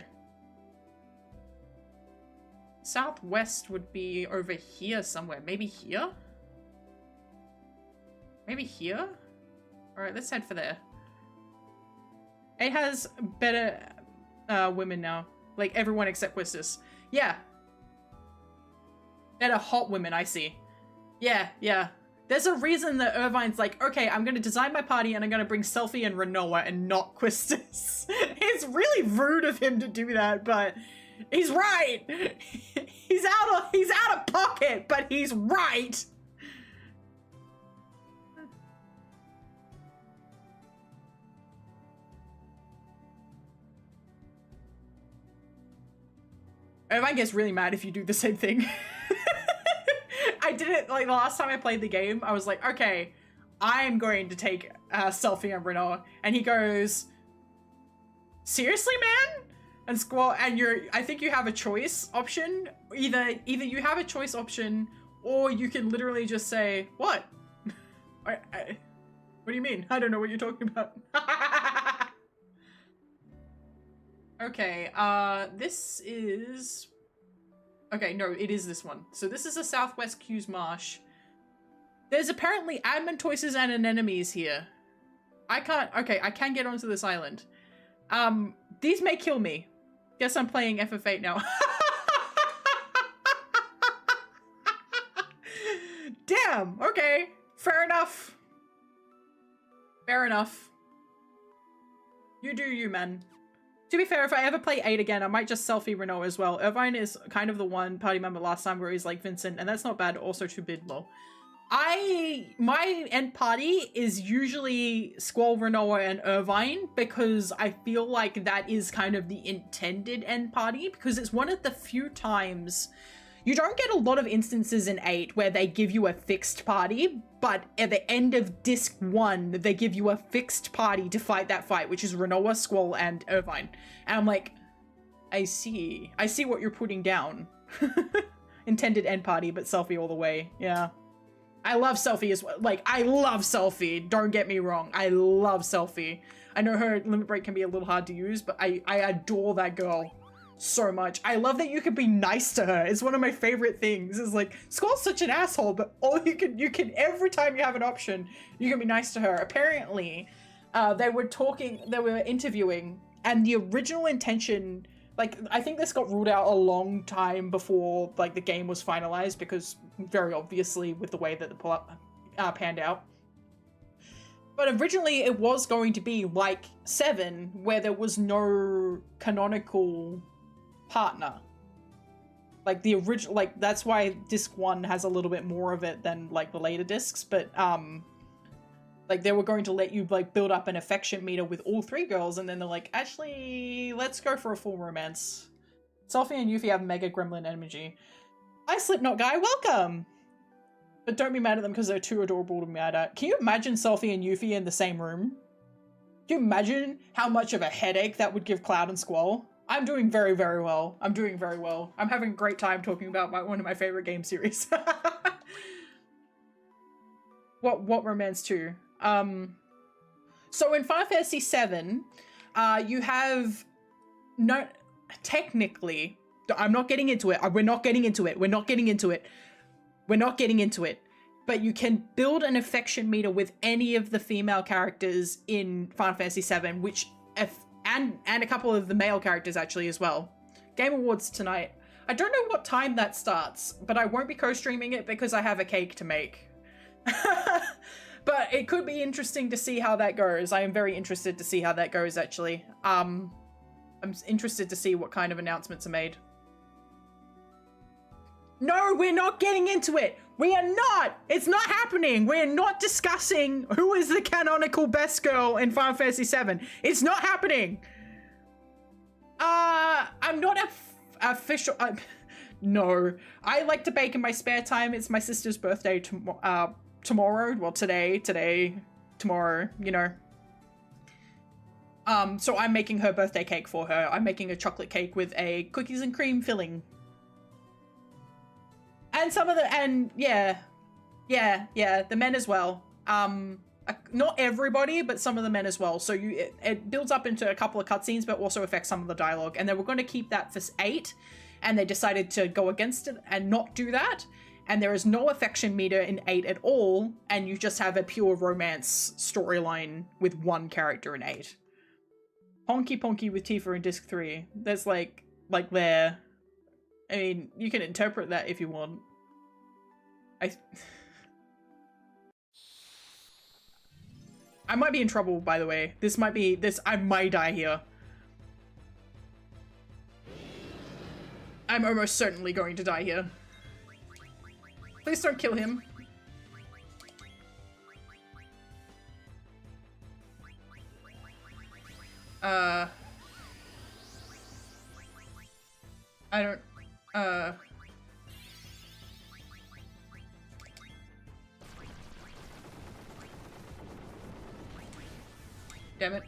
Southwest would be over here somewhere. Maybe here? Maybe here? Alright, let's head for there. It has better women now. Like, everyone except Quistis. Yeah. Better hot women, I see. Yeah, yeah. There's a reason that Irvine's like, okay, I'm going to design my party and I'm going to bring Selphie and Renoa and not Quistis. It's really rude of him to do that, but he's right. He's out of pocket, but he's right. Irvine gets really mad if you do the same thing. I did it, like, the last time I played the game, I was like, okay, I'm going to take Selphie and Renoa. And he goes, seriously, man? And Squall, and I think you have a choice option. Either you have a choice option, or you can literally just say, what? What do you mean? I don't know what you're talking about. Okay, this is... Okay, no, it is this one. So this is a Southwest Q's Marsh. There's apparently admin choices and anemones here. I can't, okay, I can get onto this island. These may kill me. Guess I'm playing FF8 now. Damn, okay. Fair enough. Fair enough. You do you, man. To be fair, if I ever play 8 again, I might just selfie Renault as well. Irvine is kind of the one party member last time where he's like Vincent, and that's not bad. Also too big, lol. My end party is usually Squall, Renault, and Irvine because I feel like that is kind of the intended end party because it's one of the few times you don't get a lot of instances in 8 where they give you a fixed party, but at the end of disc 1, they give you a fixed party to fight that fight, which is Renault, Squall, and Irvine. And I'm like, I see what you're putting down. Intended end party, but selfie all the way. Yeah. I love Selfie as well. Like, I love Selfie. Don't get me wrong. I love Selfie. I know her limit break can be a little hard to use, but I adore that girl so much. I love that you can be nice to her. It's one of my favorite things. Is like, Squall's such an asshole, but all you can every time you have an option, you can be nice to her. Apparently, they were interviewing, and the original intention, like, I think this got ruled out a long time before, like, the game was finalized because very obviously with the way that the pull-up panned out. But originally it was going to be like 7, where there was no canonical partner. Like the original, like, that's why disc 1 has a little bit more of it than like the later discs, but like they were going to let you like build up an affection meter with all 3 girls, and then they're like, actually, let's go for a full romance. Selfie and Yuffie have mega gremlin energy. Hi, Slipknot guy, welcome! But don't be mad at them because they're too adorable to be mad at. Can you imagine Selfie and Yuffie in the same room? Can you imagine how much of a headache that would give Cloud and Squall? I'm doing very, very well. I'm doing very well. I'm having a great time talking about one of my favorite game series. What romance too? So in Final Fantasy VII, you have no, technically, I'm not getting into it. We're not getting into it. We're not getting into it. We're not getting into it. But you can build an affection meter with any of the female characters in Final Fantasy VII, which and a couple of the male characters actually as well. Game Awards tonight. I don't know what time that starts, but I won't be co-streaming it because I have a cake to make. But it could be interesting to see how that goes. I am very interested to see how that goes, actually. I'm interested to see what kind of announcements are made. No, we're not getting into it. We are not. It's not happening. We're not discussing who is the canonical best girl in Final Fantasy VII. It's not happening. I'm not official. No, I like to bake in my spare time. It's my sister's birthday tomorrow. Well, today, tomorrow, you know. So I'm making her birthday cake for her. I'm making a chocolate cake with a cookies and cream filling. And some of the, and yeah, the men as well. Not everybody, but some of the men as well. So it builds up into a couple of cutscenes, but also affects some of the dialogue. And they were going to keep that for 8, and they decided to go against it and not do that. And there is no affection meter in 8 at all, and you just have a pure romance storyline with one character in 8. Honky Ponky with Tifa in Disc 3. There's like there. I mean, you can interpret that if you want. I might be in trouble, by the way. I might die here. I'm almost certainly going to die here. Please don't kill him. I don't, damn it.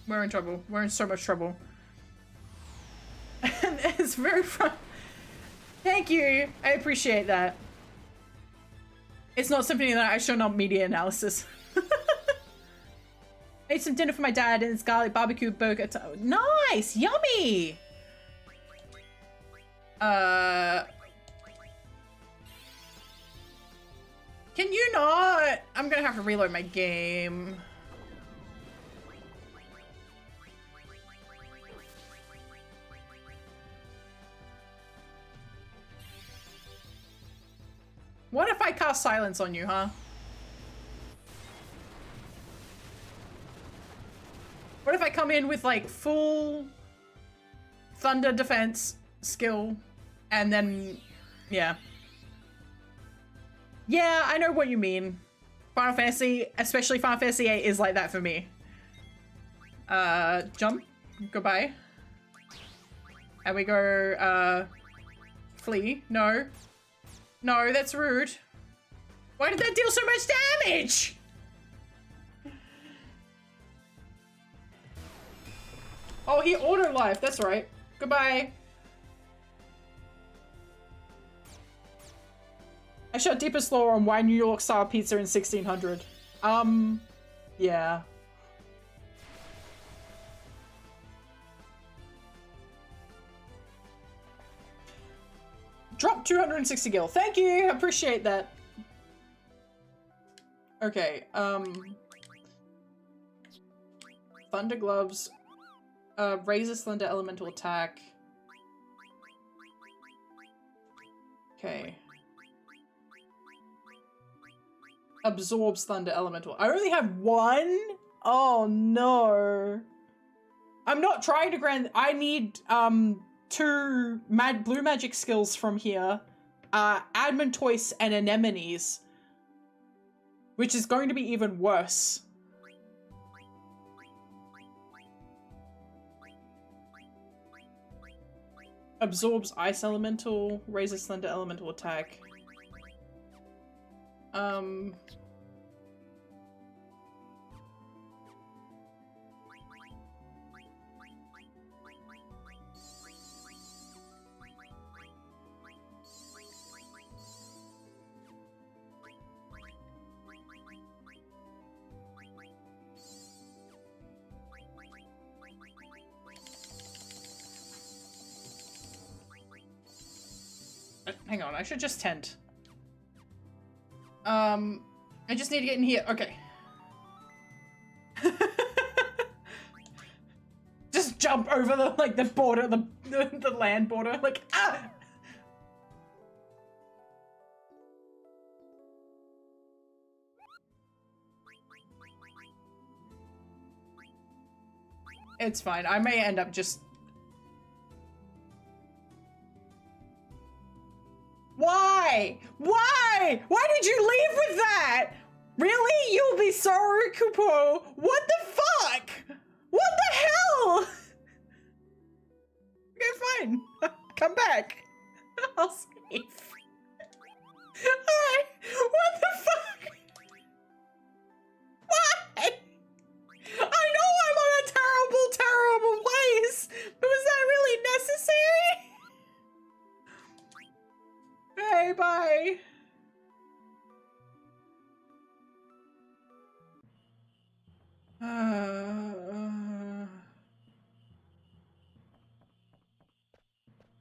We're in trouble. We're in so much trouble. And it's very fun. Thank you. I appreciate that. It's not something that I show on media analysis. Made some dinner for my dad and his garlic barbecue burger. Nice! Yummy! I'm gonna have to reload my game. What if I cast silence on you, huh? What if I come in with like full thunder defense skill and then, yeah. Yeah, I know what you mean. Final Fantasy, especially Final Fantasy VIII, is like that for me. Jump. Goodbye. And we go, flee. No. No, that's rude. Why did that deal so much damage? Oh, he auto-life. That's right. Goodbye. I shot deepest lore on why New York style pizza in 1600. Yeah. Drop 260 gil. Thank you. Appreciate that. Okay. Thunder gloves. Raises thunder elemental attack. Okay. Absorbs thunder elemental. I only have one? Oh no. I'm not trying to grant. I need two blue magic skills from here. Admontoise and anemones. Which is going to be even worse. Absorbs ice elemental, raises thunder elemental attack. Hang on, I should just tent. I just need to get in here. Okay. Just jump over the, like, the border, the land border. Like, ah! It's fine. I may end up just... Why? Why? Why did you leave with that? Really? You'll be sorry, Kupo. What the fuck? What the hell? Okay, fine. Come back. I'll save. Alright. What the fuck? Why? I know I'm on a terrible, terrible place, but was that really necessary? Hey, bye.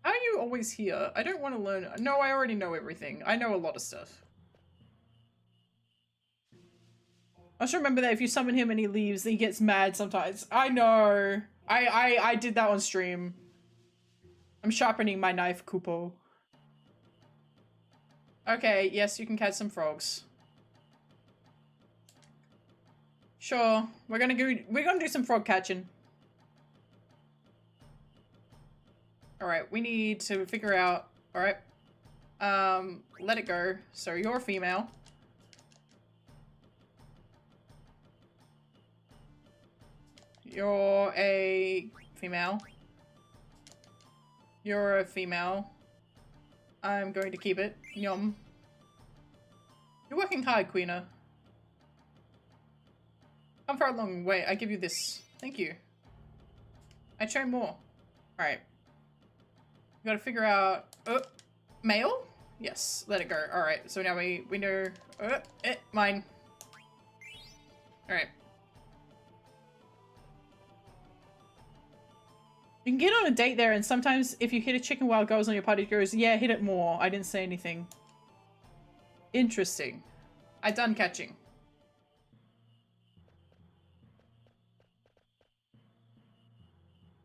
Are you always here? I don't want to learn. No, I already know everything. I know a lot of stuff. I just remember that if you summon him and he leaves, he gets mad sometimes. I know. I did that on stream. I'm sharpening my knife, Kupo. Okay, yes, you can catch some frogs. Sure, we're gonna do some frog catching. Alright, we need to figure out, alright. Let it go. So you're a female. You're a female. You're a female. I'm going to keep it. Yum. You're working hard, Queena. Come far a long way. I give you this. Thank you. I'd show more. Alright. We gotta figure out... male? Yes, let it go. Alright, so now we know... mine. Alright. You can get on a date there, and sometimes if you hit a chicken while it goes on your party, it goes, yeah, hit it more. I didn't say anything. Interesting. I done catching.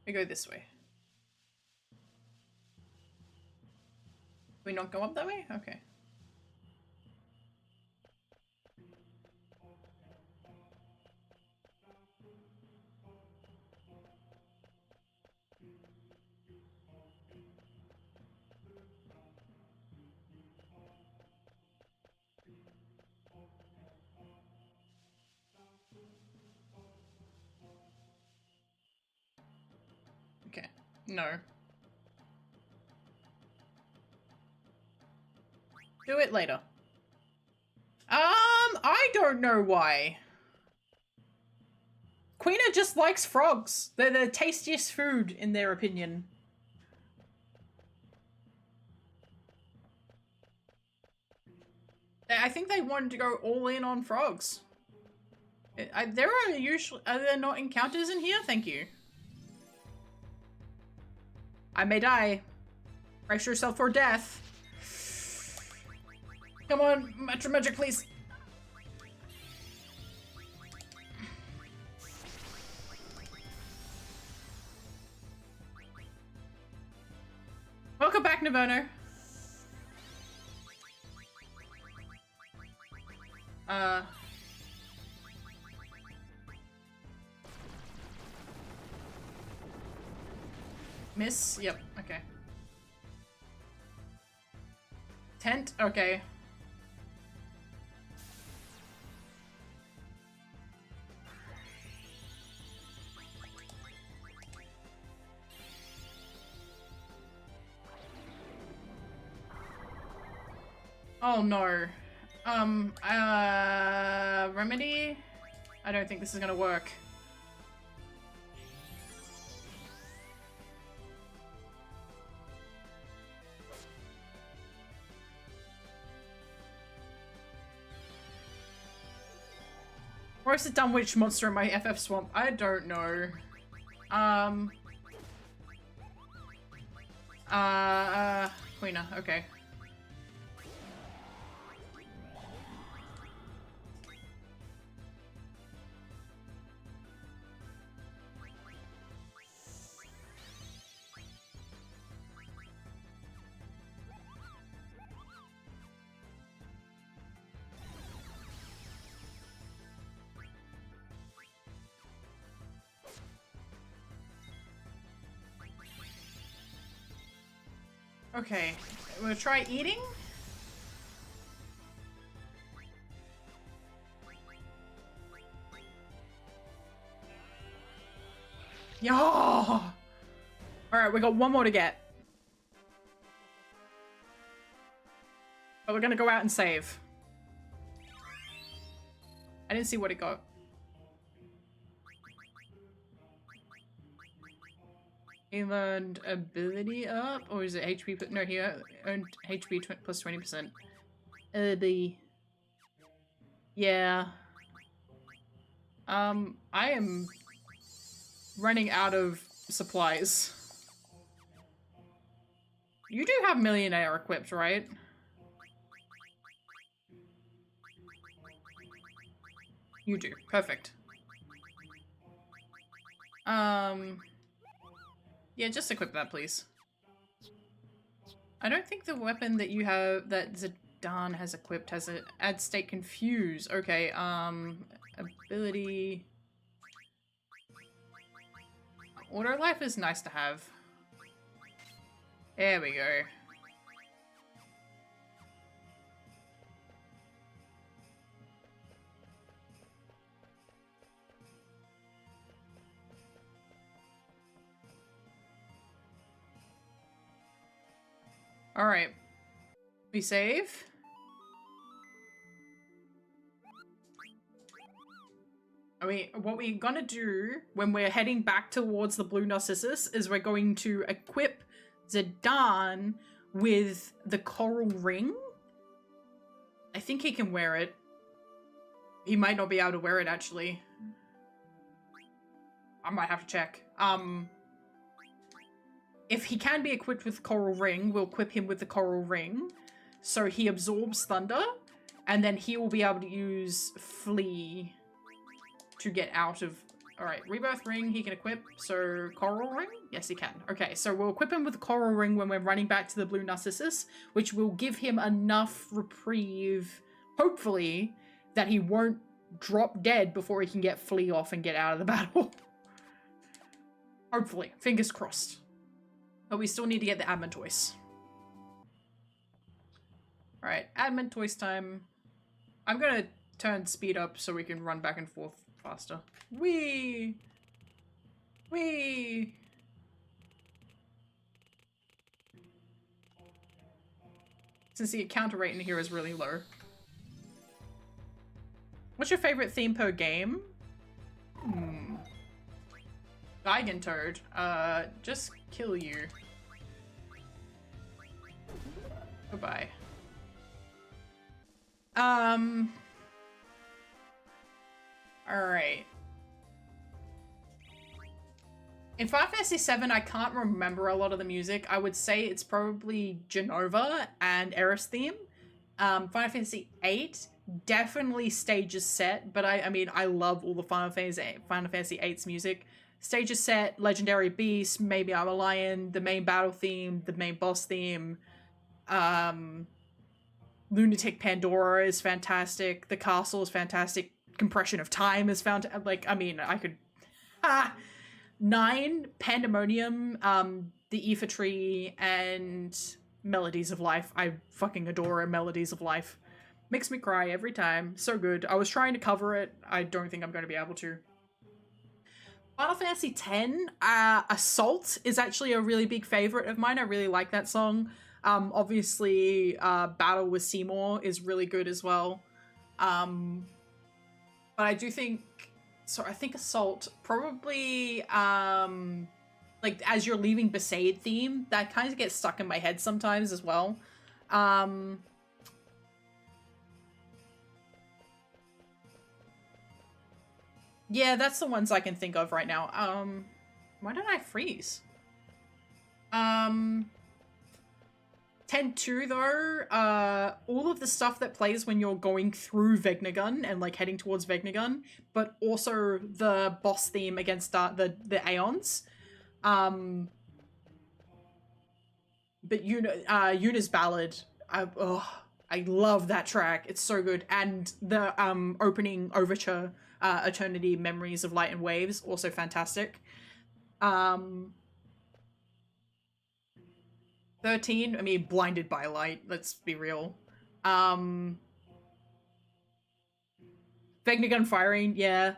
We go this way. We not go up that way? Okay. Okay. No. Do it later. I don't know why. Queena just likes frogs. They're the tastiest food, in their opinion. I think they wanted to go all in on frogs. There are usually... Are there not encounters in here? Thank you. I may die. Brace yourself for death. Come on, Metro Magic, please. Welcome back, Navono. Miss? Yep, okay. Tent? Okay. Oh no. Remedy? I don't think this is gonna work. Or is it Dumb Witch monster in my FF swamp? I don't know. Queena, okay. Okay, we'll try eating. Yo! Alright, we got one more to get. But we're gonna go out and save. I didn't see what it got. He learned ability up, or is it HP? No, he earned HP plus 20%. Yeah. I am running out of supplies. You do have Millionaire equipped, right? You do. Perfect. Yeah, just equip that, please. I don't think the weapon that you have, that Zidane has equipped, has an add state confuse. Okay, ability... Auto life is nice to have. There we go. Alright. We save. What we're gonna do when we're heading back towards the Blue Narcissus is we're going to equip Zidane with the coral ring. I think he can wear it. He might not be able to wear it, actually. I might have to check. If he can be equipped with the coral ring, we'll equip him with the coral ring. So he absorbs thunder, and then he will be able to use flee to get out of Alright, Rebirth Ring he can equip, so Coral Ring? Yes, he can. Okay, so we'll equip him with the Coral Ring when we're running back to the Blue Narcissus, which will give him enough reprieve, hopefully, that he won't drop dead before he can get Flea off and get out of the battle. Hopefully. Fingers crossed. But we still need to get the admin toys. Alright, admin toys time. I'm gonna turn speed up so we can run back and forth faster. Whee! Whee! Since the encounter rate in here is really low. What's your favorite theme per game? Gigantoad. Just kill you. Goodbye. Alright. In Final Fantasy VII, I can't remember a lot of the music. I would say it's probably Genova and Eris theme. Final Fantasy VIII, definitely Stages Set, but I mean, I love all the Final Fantasy VIII's music. Stages Set, Legendary Beast, Maybe I'm a Lion, the main battle theme, the main boss theme, Lunatic Pandora is fantastic. The castle is fantastic. Compression of Time is found. Like, I mean, I could. 9 Pandemonium, the Aether Tree, and Melodies of Life. I fucking adore Melodies of Life. Makes me cry every time. So good. I was trying to cover it. I don't think I'm going to be able to. Final Fantasy X, Assault is actually a really big favorite of mine. I really like that song. Obviously, Battle with Seymour is really good as well. But I do think, so I think Assault probably, like as you're leaving Besaid theme, that kind of gets stuck in my head sometimes as well. Yeah, that's the ones I can think of right now. Why did I freeze? 10-2 though, all of the stuff that plays when you're going through Vegnagun and like heading towards Vegnagun, but also the boss theme against the Aeons. But Yuna's Ballad, I love that track. It's so good. And the opening overture, Eternity, Memories of Light and Waves, also fantastic. 13, I mean, Blinded by Light, let's be real. Vegnagun Firing, yeah.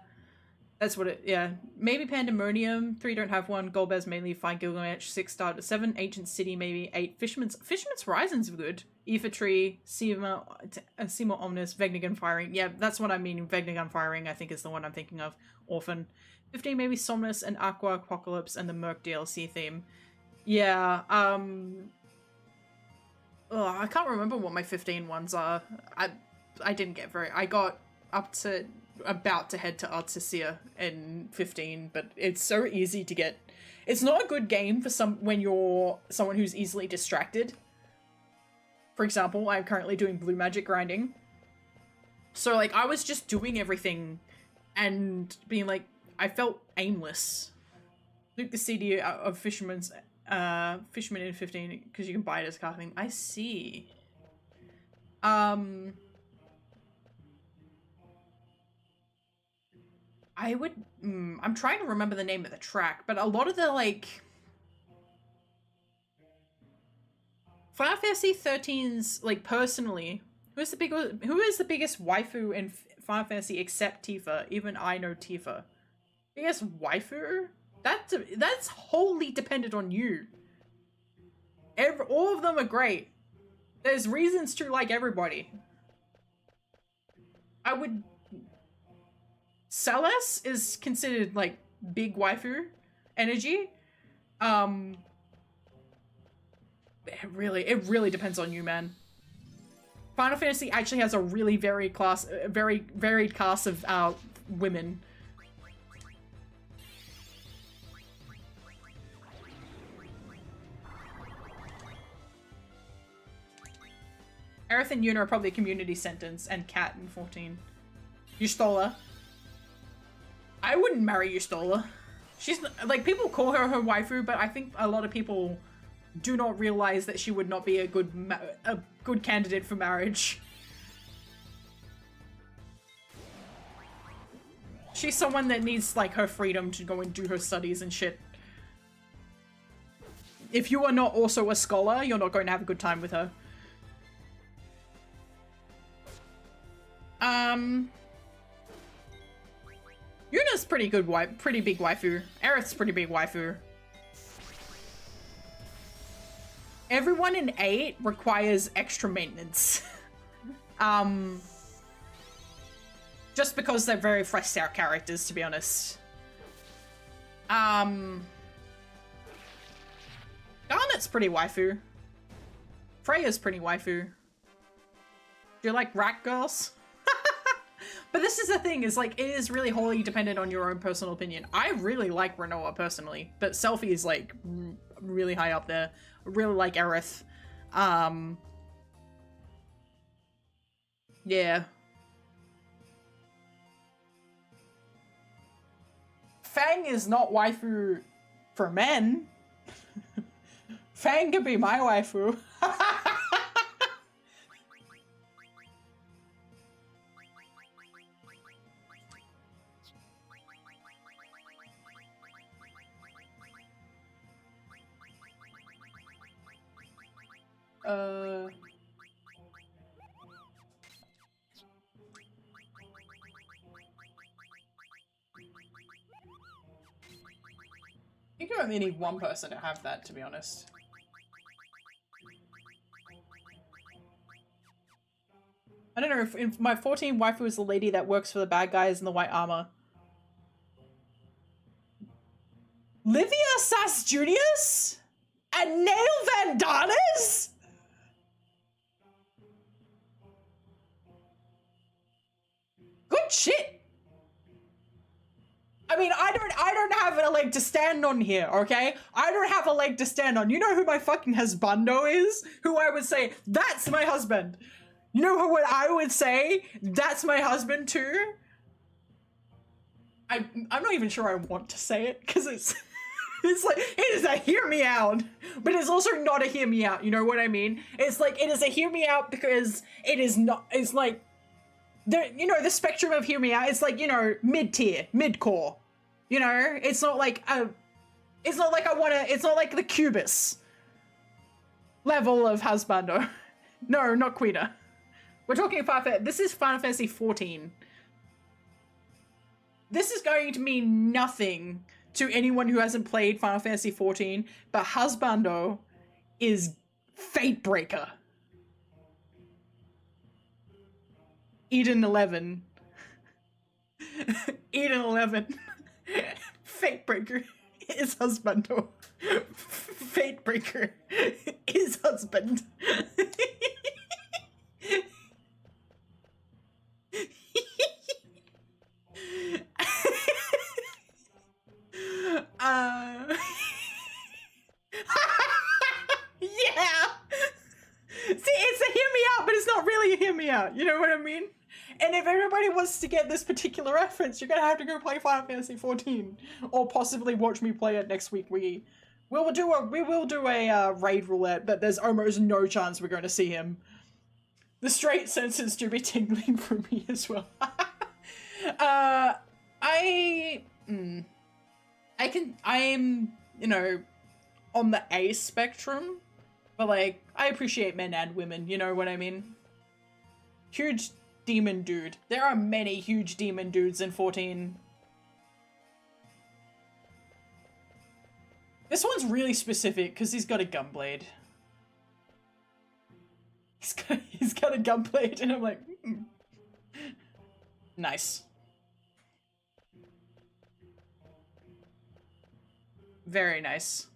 That's what it, yeah. Maybe Pandemonium, 3 don't have one, Golbez mainly, 5 Gilgamesh, 6 Start, 7 Ancient City, maybe, 8 Fisherman's Horizon's good. Aether Tree, Seymour Omnis, Vegnagun Firing, yeah, that's what I mean, Vegnagun Firing I think is the one I'm thinking of. Orphan. 15 maybe Somnus and Aqua Apocalypse and the Merc DLC theme. Yeah, I can't remember what my 15 ones are. I didn't get very, I got up to, about to head to Artesia in 15, but it's so easy to get. It's not a good game for when you're someone who's easily distracted. For example, I'm currently doing blue magic grinding. So like, I was just doing everything and being like, I felt aimless. Luke the CD of Fisherman in 15 because you can buy it as card thing. I see. I would I'm trying to remember the name of the track, but a lot of the like Final Fantasy 13's like personally, who is the biggest waifu in Final Fantasy except Tifa? Even I know Tifa. Biggest waifu? That's wholly dependent on you. All of them are great. There's reasons to like everybody. I would... Celes is considered like big waifu energy. It really depends on you, man. Final Fantasy actually has a really very varied cast of women. Aerith and Yuna are probably a community sentence, and Cat in 14. You stole her. I wouldn't marry Yustola. She's like, people call her waifu, but I think a lot of people do not realize that she would not be a good candidate for marriage. She's someone that needs like her freedom to go and do her studies and shit. If you are not also a scholar, you're not going to have a good time with her. Yuna's pretty good pretty big waifu. Aerith's pretty big waifu. Everyone in 8 requires extra maintenance. Just because they're very fleshed out characters, to be honest. Garnet's pretty waifu. Freya's pretty waifu. Do you like rat girls? But this is the thing, is like, it is really wholly dependent on your own personal opinion. I really like Renoa personally, but Selphie is like really high up there. I really like Aerith. Yeah. Fang is not waifu for men. Fang could be my waifu. I think you only need one person to have that, to be honest. I don't know, if my 14 waifu is the lady that works for the bad guys in the white armor. Livia Sass Junius? And Nail Vandanas? Good shit. I mean, I don't have a leg to stand on here, okay? I don't have a leg to stand on. You know who my fucking husbando is? Who I would say, that's my husband. You know what I would say? That's my husband too? I'm not even sure I want to say it, because it's like, it is a hear me out, but it's also not a hear me out, you know what I mean? It's like, it is a hear me out because it is not, it's like, you know, the spectrum of hear me out, it's like, you know, mid-tier, mid-core. You know, it's not like it's not like it's not like the Cubis level of husbando. No, not Quita. We're talking this is Final Fantasy 14. This is going to mean nothing to anyone who hasn't played Final Fantasy 14, but husbando is Fatebreaker. Eden 11. Eden 11. Fatebreaker is husbando. Fatebreaker is husband. Yeah. See, it's a hear me out, but it's not really a hear me out. You know what I mean? And if everybody wants to get this particular reference, you're gonna have to go play Final Fantasy 14, or possibly watch me play it next week. We will do a raid roulette, but there's almost no chance we're going to see him. The straight senses do be tingling for me as well. I'm, you know, on the A spectrum, but like, I appreciate men and women, you know what I mean? Huge demon dude. There are many huge demon dudes in 14. This one's really specific because he's got a gunblade. He's got a gunblade, and I'm like, nice. Very nice.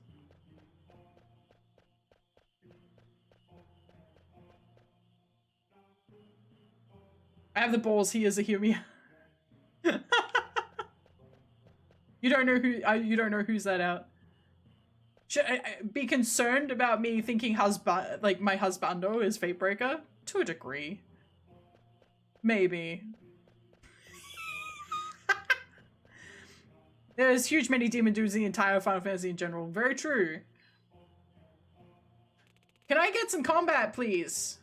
I have the balls. He is a Humia. You don't know who. You don't know who's that out. Should I be concerned about me thinking my husbando is Fatebreaker? To a degree. Maybe. There's huge many demon dudes in the entire Final Fantasy in general. Very true. Can I get some combat, please?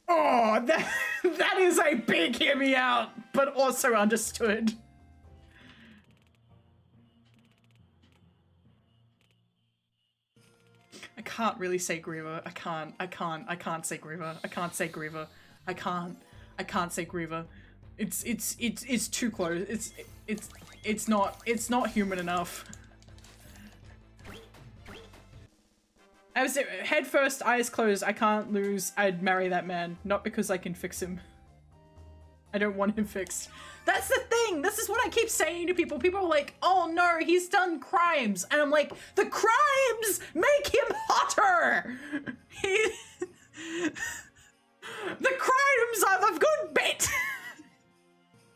Oh, that is a big hear me out, but also understood. I can't really say Griever. I can't say Griever. I can't say Griever. I can't say Griever. It's too close. It's not human enough. I was head first, eyes closed. I can't lose. I'd marry that man, not because I can fix him. I don't want him fixed. That's the thing. This is what I keep saying to people. People are like, "Oh no, he's done crimes," and I'm like, "The crimes make him hotter." The crimes are the good bit.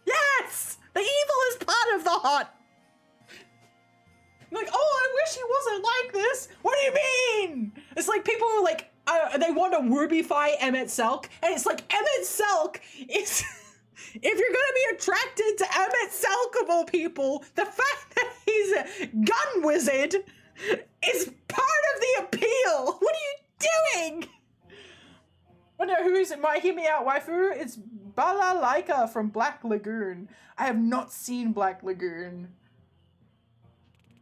Yes, the evil is part of the hot. Like, oh, I wish he wasn't like this. What do you mean? It's like people are like, they want to Rubyfy Emmett Selk, and it's like Emmett Selk is. If you're gonna be attracted to Emmett Selk of all people, the fact that he's a gun wizard is part of the appeal. What are you doing? Oh no, who is it? My hear me out, waifu. It's Balalaika from Black Lagoon. I have not seen Black Lagoon.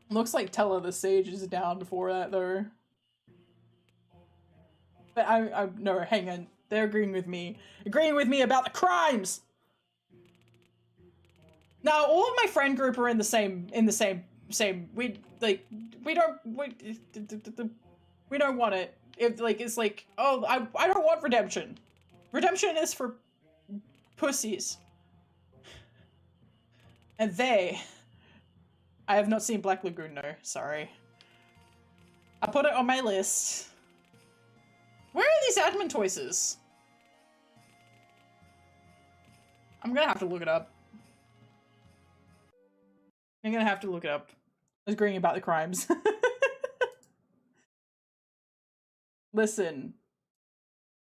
Looks like Tella the Sage is down for that though. But I no, hang on. They're agreeing with me. Agreeing with me about the crimes! Now, all of my friend group are in the same, we don't want it. If, like, it's like, oh, I don't want redemption. Redemption is for pussies. And I have not seen Black Lagoon, no, sorry. I put it on my list. Where are these admin choices? I'm gonna have to look it up. I'm gonna have to look it up. Agreeing about the crimes. Listen.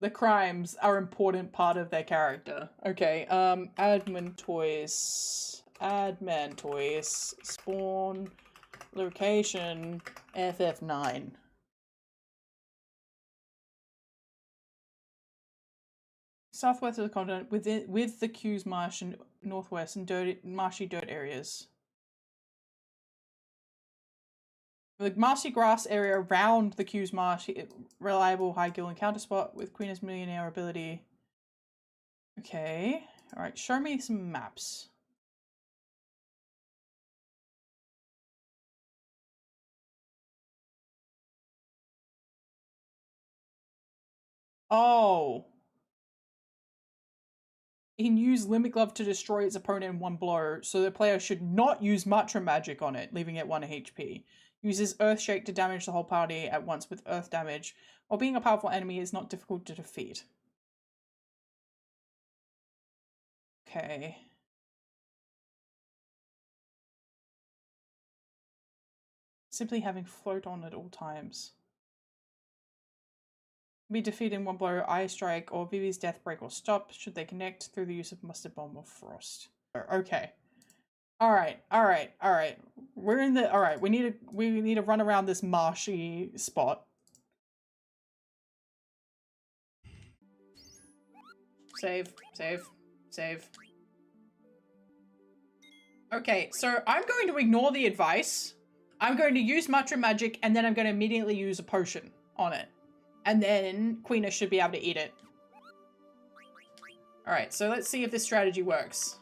The crimes are an important part of their character. Okay, admin toys. Admin toys. Spawn. Location. FF9. Southwest of the continent, with the Q's marsh and northwest and marshy dirt areas. The marshy grass area around the Q's marsh, reliable high gill encounter spot with Queen's millionaire ability. Okay, alright, show me some maps. Oh. He can use Limit Glove to destroy its opponent in one blow, so the player should not use Matra Magic on it, leaving it 1 HP. Uses Earthshake to damage the whole party at once with earth damage. While being a powerful enemy, is not difficult to defeat. Okay. Simply having float on at all times. Be defeated in one blow, Eye Strike, or Vivi's Death Break or Stop, should they connect through the use of Mustard Bomb or Frost. Okay. Alright. We're in the alright, we need to run around this marshy spot. Save. Okay, so I'm going to ignore the advice. I'm going to use Matra Magic, and then I'm going to immediately use a potion on it. And then Queena should be able to eat it. Alright, so let's see if this strategy works.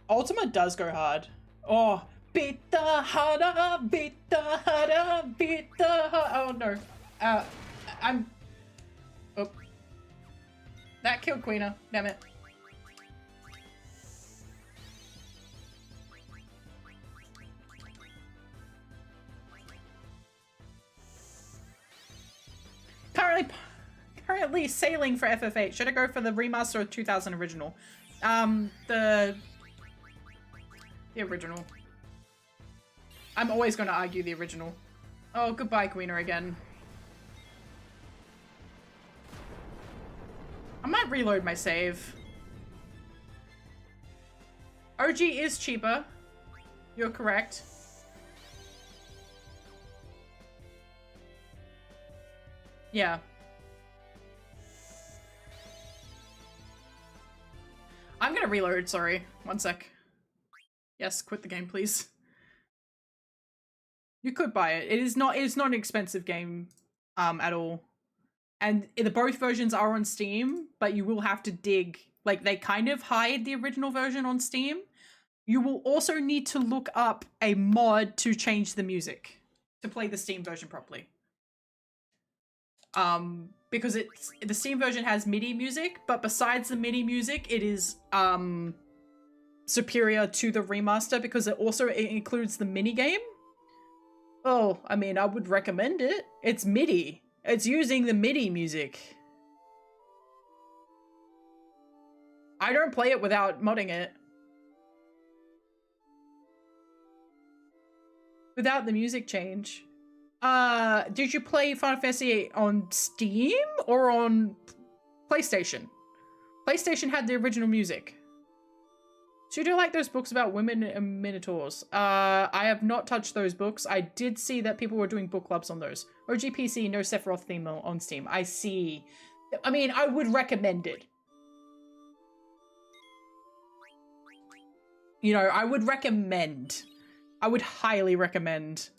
Ultima does go hard. Oh, beat the harder, beat the harder, beat the harder. Oh no. Oh. That killed Queena, damn it. currently sailing for FF8. Should I go for the remaster or 2000 original? The original. I'm always going to argue the original. Oh, goodbye, Queener again. I might reload my save. OG is cheaper. You're correct. Yeah. I'm gonna reload, sorry. One sec. Yes, quit the game, please. You could buy it. It is not an expensive game at all. And the both versions are on Steam, but you will have to dig. Like, they kind of hide the original version on Steam. You will also need to look up a mod to change the music to play the Steam version properly. Because the Steam version has MIDI music, but besides the MIDI music, it is superior to the remaster because it includes the mini game. Oh, I mean, I would recommend it. It's MIDI. It's using the MIDI music. I don't play it without modding it. Without the music change. Did you play Final Fantasy VIII on Steam or on PlayStation? PlayStation had the original music. So you do like those books about women and minotaurs? I have not touched those books. I did see that people were doing book clubs on those. OG PC, no Sephiroth theme on Steam. I see. I mean, I would recommend it. You know, I would highly recommend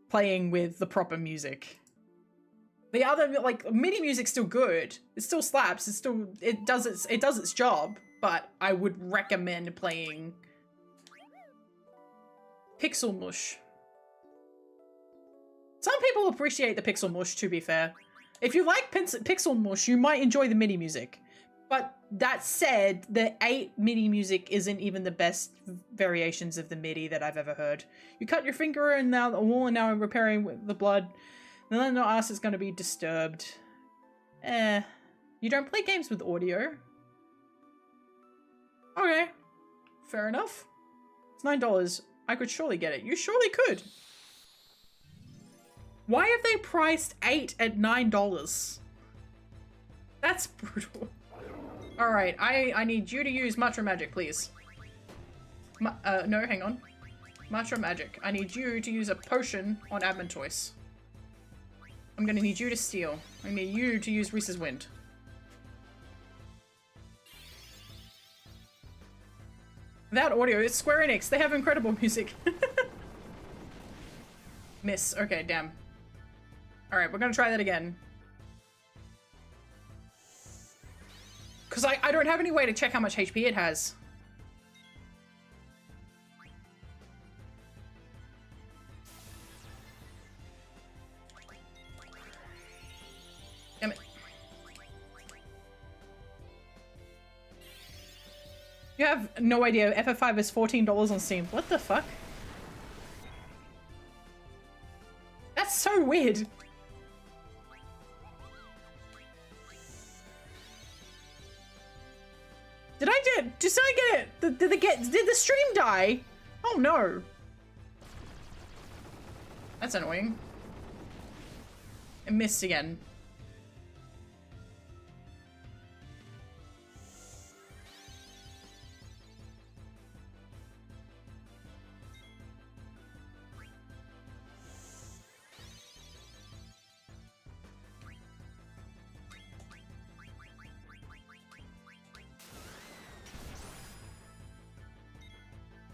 playing with the proper music. The other, like, MIDI music's still good. It still slaps. It does its job. But I would recommend playing Pixel Mush. Some people appreciate the Pixel Mush, to be fair. If you like Pixel Mush, you might enjoy the MIDI music. But that said, the 8 MIDI music isn't even the best variations of the MIDI that I've ever heard. You cut your finger and now the wall and now I'm repairing with the blood. And then the ass is going to be disturbed. You don't play games with audio. Okay, fair enough. It's $9. I could surely get it. You surely could. Why have they priced 8 at $9? That's brutal. Alright, I need you to use Mantra Magic, please. No, hang on. Mantra Magic. I need you to use a potion on Admontoise. I'm gonna need you to steal. I need you to use Reese's Wind. Without audio, it's Square Enix. They have incredible music. Miss. Okay, damn. Alright, we're gonna try that again. Because I don't have any way to check how much HP it has. Damn it. You have no idea. FF5 is $14 on Steam. What the fuck? That's so weird. Did I get it? Did the stream die? Oh no. That's annoying. I missed again.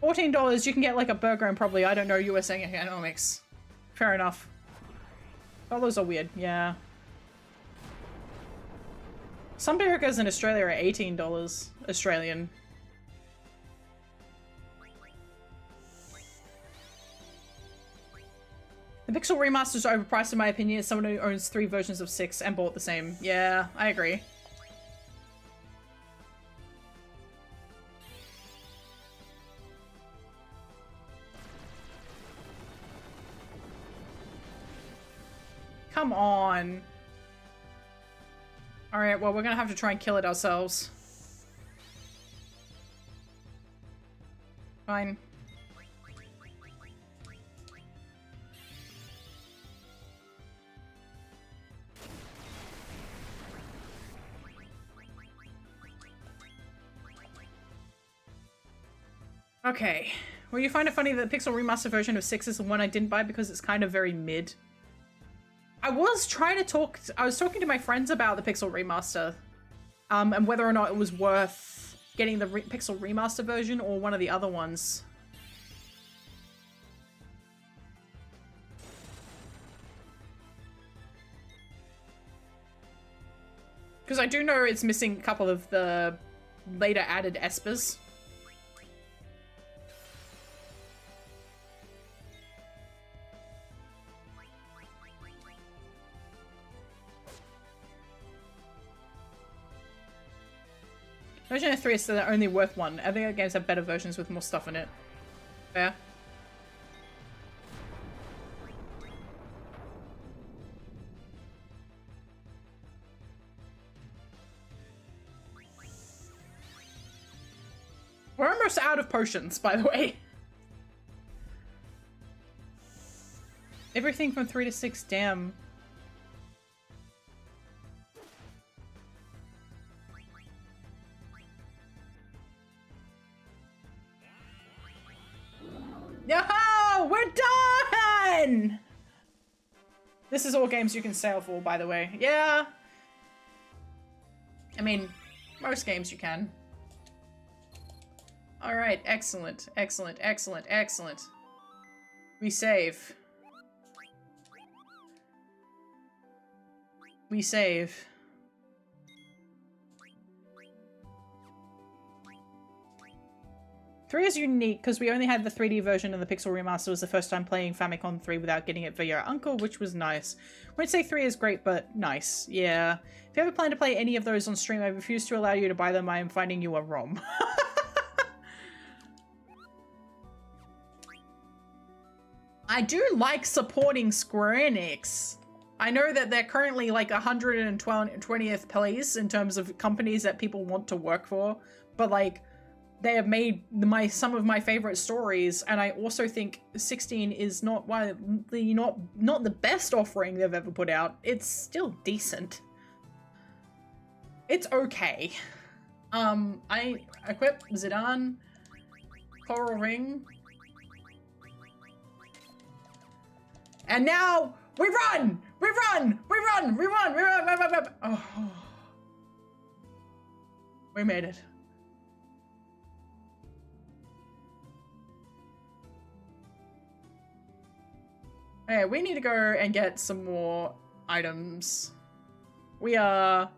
$14, you can get like a burger and probably, I don't know, US economics. Fair enough. Dollars are weird, yeah. Some burgers in Australia are $18 Australian. The Pixel remasters are overpriced in my opinion as someone who owns 3 versions of 6 and bought the same. Yeah, I agree. Come on. Alright, well, we're gonna have to try and kill it ourselves. Fine. Okay. Well, you find it funny that the Pixel Remaster version of 6 is the one I didn't buy because it's kind of very mid. I was talking to my friends about the Pixel Remaster, and whether or not it was worth getting the Pixel Remaster version or one of the other ones. Because I do know it's missing a couple of the later added espers. Version of 3 is still only worth one. I think other games have better versions with more stuff in it. Fair. We're almost out of potions, by the way. Everything from 3 to 6, damn. Yo, we're done! This is all games you can sail for, by the way. Yeah. I mean, most games you can. Alright, excellent, excellent, excellent, excellent. We save. We save. Three is unique because we only had the 3D version and the Pixel Remaster was the first time playing Famicom 3 without getting it via your uncle, which was nice. I wouldn't say 3 is great, but nice. Yeah. If you ever plan to play any of those on stream, I refuse to allow you to buy them. I am finding you a ROM. I do like supporting Square Enix. I know that they're currently like 120th place in terms of companies that people want to work for, but like they have made some of my favorite stories, and I also think 16 is not the best offering they've ever put out. It's still decent. It's okay. I equip Zidane, Coral Ring, and now we run! We run! We run! We run! We run! We run! Oh. We made it. Hey, we need to go and get some more items. We are...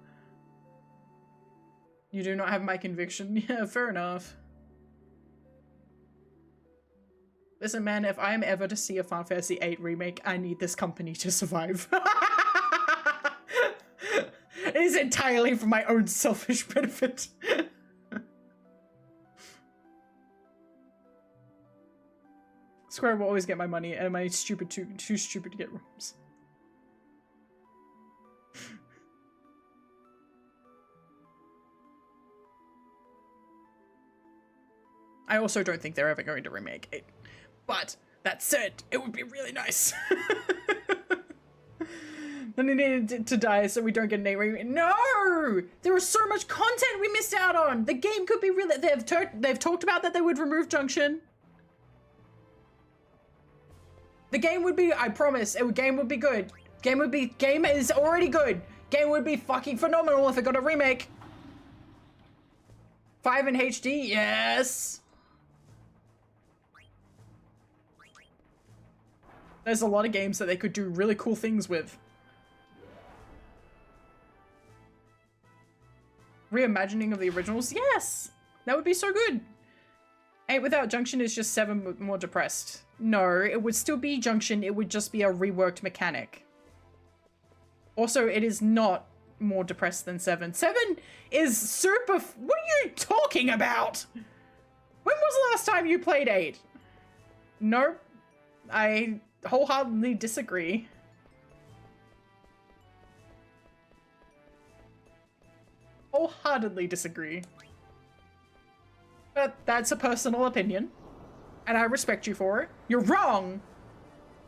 You do not have my conviction. Yeah, fair enough. Listen, man, if I am ever to see a Final Fantasy VIII remake, I need this company to survive. It is entirely for my own selfish benefit. Square will always get my money, and am I stupid too stupid to get rooms? I also don't think they're ever going to remake it. But, that said, it would be really nice. Then he needed to die so we don't get an 8 remake. No! There was so much content we missed out on! The game could be really... They've talked about that they would remove Junction. The game would be... I promise, game would be good. Game is already good. Game would be fucking phenomenal if it got a remake. 5 in HD, yes! There's a lot of games that they could do really cool things with. Reimagining of the originals? Yes! That would be so good! 8 without Junction is just 7 more depressed. No, it would still be Junction, it would just be a reworked mechanic. Also, it is not more depressed than 7. 7 is super... What are you talking about? When was the last time you played 8? Nope. I wholeheartedly disagree. wholeheartedly disagree. But that's a personal opinion, and I respect you for it. You're wrong,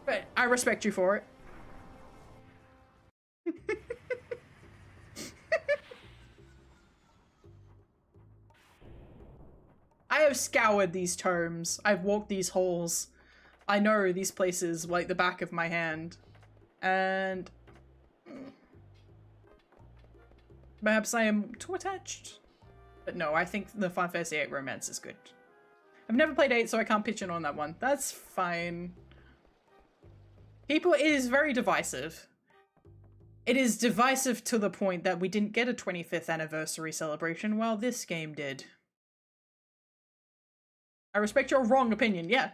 but I respect you for it. I have scoured these tomes. I've walked these halls. I know these places like the back of my hand. And perhaps I am too attached. But no, I think the Final Fantasy VIII Romance is good. I've never played 8, so I can't pitch in on that one. That's fine. People, it is very divisive. It is divisive to the point that we didn't get a 25th anniversary celebration while this game did. I respect your wrong opinion, yeah.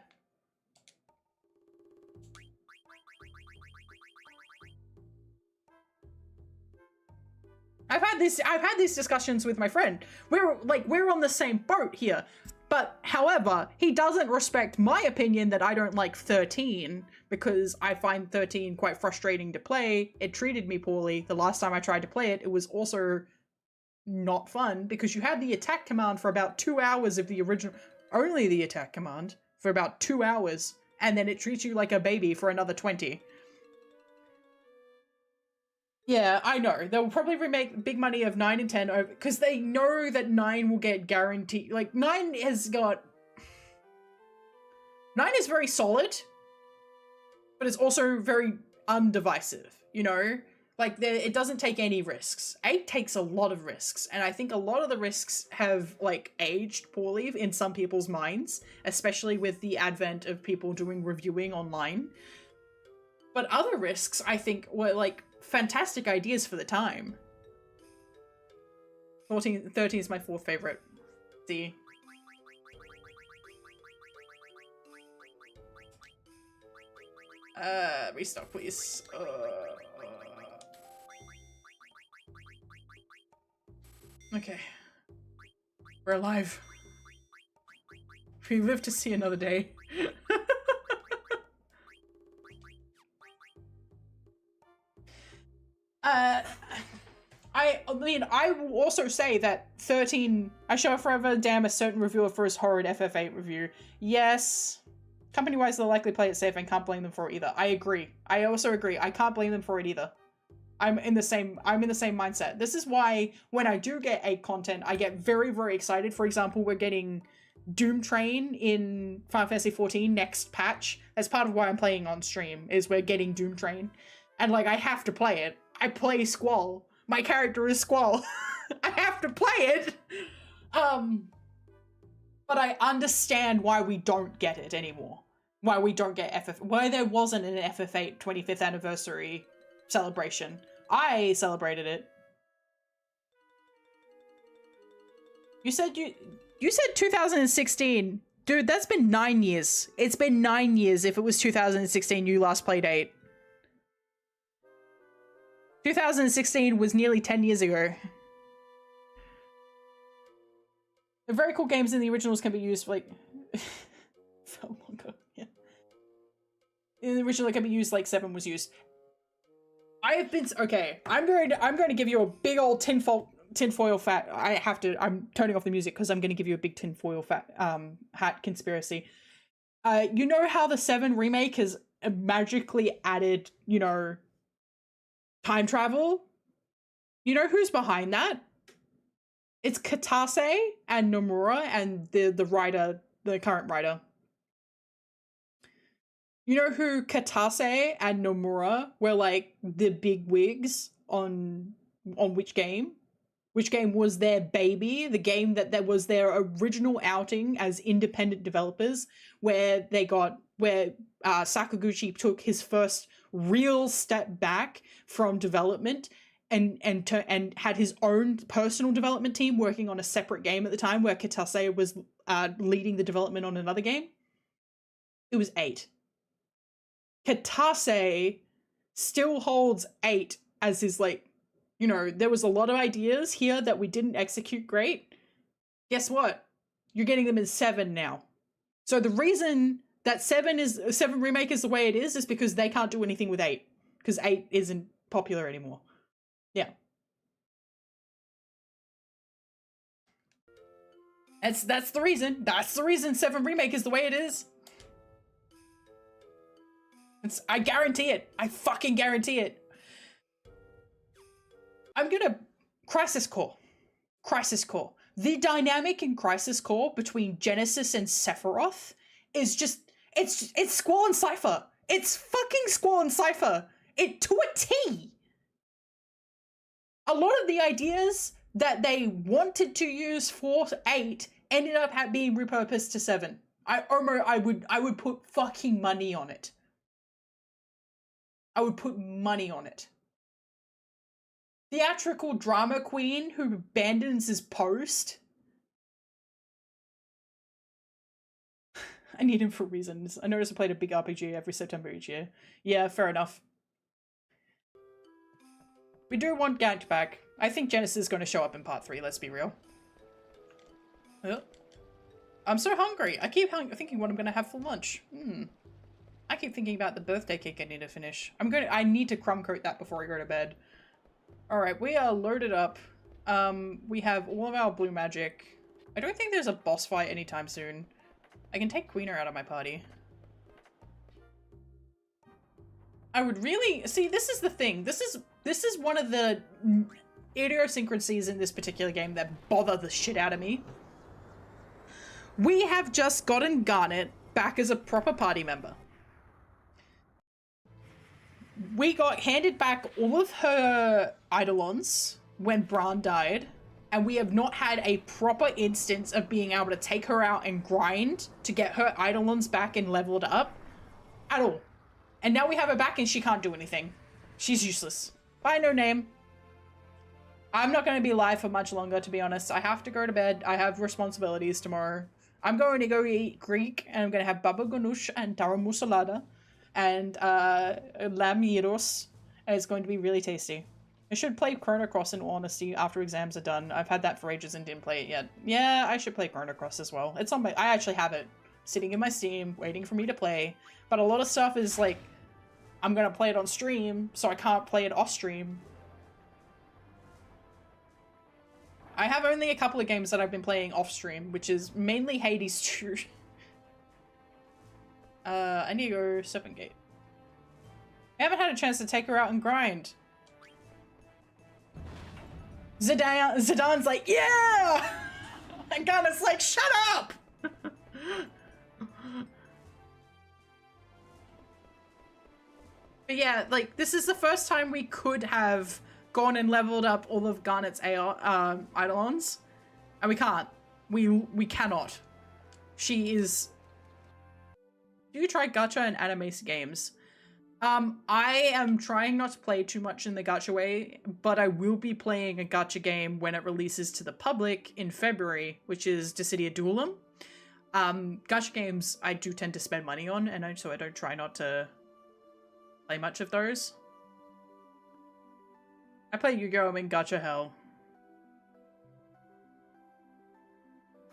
I've had these discussions with my friend. We're on the same boat here. But however, he doesn't respect my opinion that I don't like 13 because I find 13 quite frustrating to play. It treated me poorly. The last time I tried to play it, it was also not fun because you had the attack command for about 2 hours of the original, only the attack command for about 2 hours, and then it treats you like a baby for another 20. Yeah, I know. They'll probably remake big money of 9 and 10 over because they know that 9 will get guaranteed. Like, 9 has got... 9 is very solid, but it's also very undivisive, you know? Like, it doesn't take any risks. 8 takes a lot of risks, and I think a lot of the risks have, like, aged poorly in some people's minds, especially with the advent of people doing reviewing online. But other risks, I think, were, like, fantastic ideas for the time. 13 is my 4th favorite. D. Restock, please. Okay. We're alive. We live to see another day. I mean, I will also say that 13, I shall forever damn a certain reviewer for his horrid FF8 review. Yes. Company-wise, they'll likely play it safe and can't blame them for it either. I agree. I also agree. I can't blame them for it either. I'm in the same mindset. This is why when I do get 8 content, I get very, very excited. For example, we're getting Doom Train in Final Fantasy XIV next patch. That's part of why I'm playing on stream, is we're getting Doom Train. And like, I have to play it. I play Squall. My character is Squall. I have to play it. But I understand why we don't get it anymore. Why we don't get FF, why there wasn't an FF8 25th anniversary celebration. I celebrated it. You said 2016. Dude, that's been 9 years. It's been 9 years if it was 2016 you last played 8. 2016 was nearly 10 years ago. The very cool games in the originals can be used for, like... so long ago, yeah. In the original, it can be used like 7 was used. I have been... Okay, I'm going to give you a big old tinfoil fat... I'm turning off the music because I'm going to give you a big tinfoil fat hat conspiracy. You know how the 7 remake has magically added, you know... time travel? You know who's behind that? It's Katase and Nomura and the writer, the current writer. You know who Katase and Nomura were like the big wigs on which game? Which game was their baby? The game that was their original outing as independent developers, where Sakaguchi took his first real step back from development and had his own personal development team working on a separate game at the time, where Katase was leading the development on another game. It was 8. Katase still holds 8 as his, like, you know, there was a lot of ideas here that we didn't execute great. Guess what? You're getting them in 7 now. So the reason that 7 remake is the way it is because they can't do anything with 8. Because 8 isn't popular anymore. Yeah. That's the reason. That's the reason 7 Remake is the way it is. I guarantee it. I fucking guarantee it. I'm gonna... Crisis Core. Crisis Core. The dynamic in Crisis Core between Genesis and Sephiroth is just... It's Squall and Cypher. It's fucking Squall and Cypher. It to a T. A lot of the ideas that they wanted to use for 8 ended up being repurposed to 7. I would put fucking money on it. I would put money on it. Theatrical drama queen who abandons his post. I need him for reasons. I noticed I played a big RPG every September each year. Yeah, fair enough. We do want Ganked back. I think Genesis is going to show up in part 3, let's be real. Oh. I'm so hungry. I keep thinking what I'm going to have for lunch. I keep thinking about the birthday cake I need to finish. I need to crumb coat that before I go to bed. Alright, we are loaded up. We have all of our blue magic. I don't think there's a boss fight anytime soon. I can take Queener out of my party. I would really... See, this is the thing. This is one of the idiosyncrasies in this particular game that bother the shit out of me. We have just gotten Garnet back as a proper party member. We got handed back all of her Eidolons when Bran died, and we have not had a proper instance of being able to take her out and grind to get her Eidolons back and leveled up at all. And now we have her back and she can't do anything. She's useless. Bye, No Name. I'm not going to be live for much longer, to be honest. I have to go to bed. I have responsibilities tomorrow. I'm going to go eat Greek, and I'm going to have baba ganoush and tara musalada and lamb gyros, and it's going to be really tasty. I should play Chrono Cross in all honesty after exams are done. I've had that for ages and didn't play it yet. Yeah, I should play Chrono Cross as well. It's on my... I actually have it sitting in my Steam, waiting for me to play. But a lot of stuff is like, I'm going to play it on stream, so I can't play it off stream. I have only a couple of games that I've been playing off stream, which is mainly Hades 2. I need to go Serpent Gate. I haven't had a chance to take her out and grind. Zidane's like, yeah! And Garnet's like, shut up! But yeah, like, this is the first time we could have gone and leveled up all of Garnet's Eidolons. And we can't. We cannot. She is... Do you try gacha and anime games? I am trying not to play too much in the gacha way, but I will be playing a gacha game when it releases to the public in February, which is Dissidia Duelum. Gacha games I do tend to spend money on, and so I don't try not to play much of those. I play Yu-Gi-Oh! In gacha hell.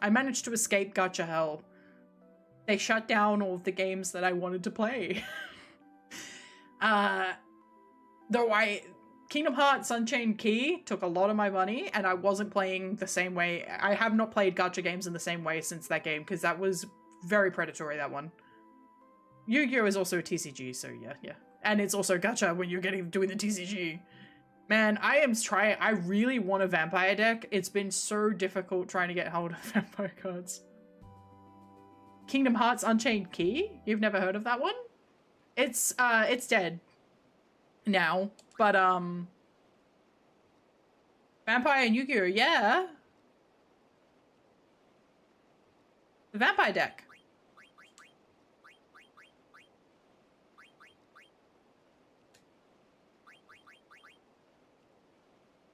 I managed to escape gacha hell. They shut down all of the games that I wanted to play. Though Kingdom Hearts Unchained Key took a lot of my money, and I wasn't playing the same way. I have not played gacha games in the same way since that game, because that was very predatory, that one. Yu-Gi-Oh! Is also a TCG, so yeah. And it's also gacha when you're doing the TCG. Man, I really want a vampire deck. It's been so difficult trying to get hold of vampire cards. Kingdom Hearts Unchained Key? You've never heard of that one? It's dead now, but Vampire and Yu-Gi-Oh! Yeah. The vampire deck.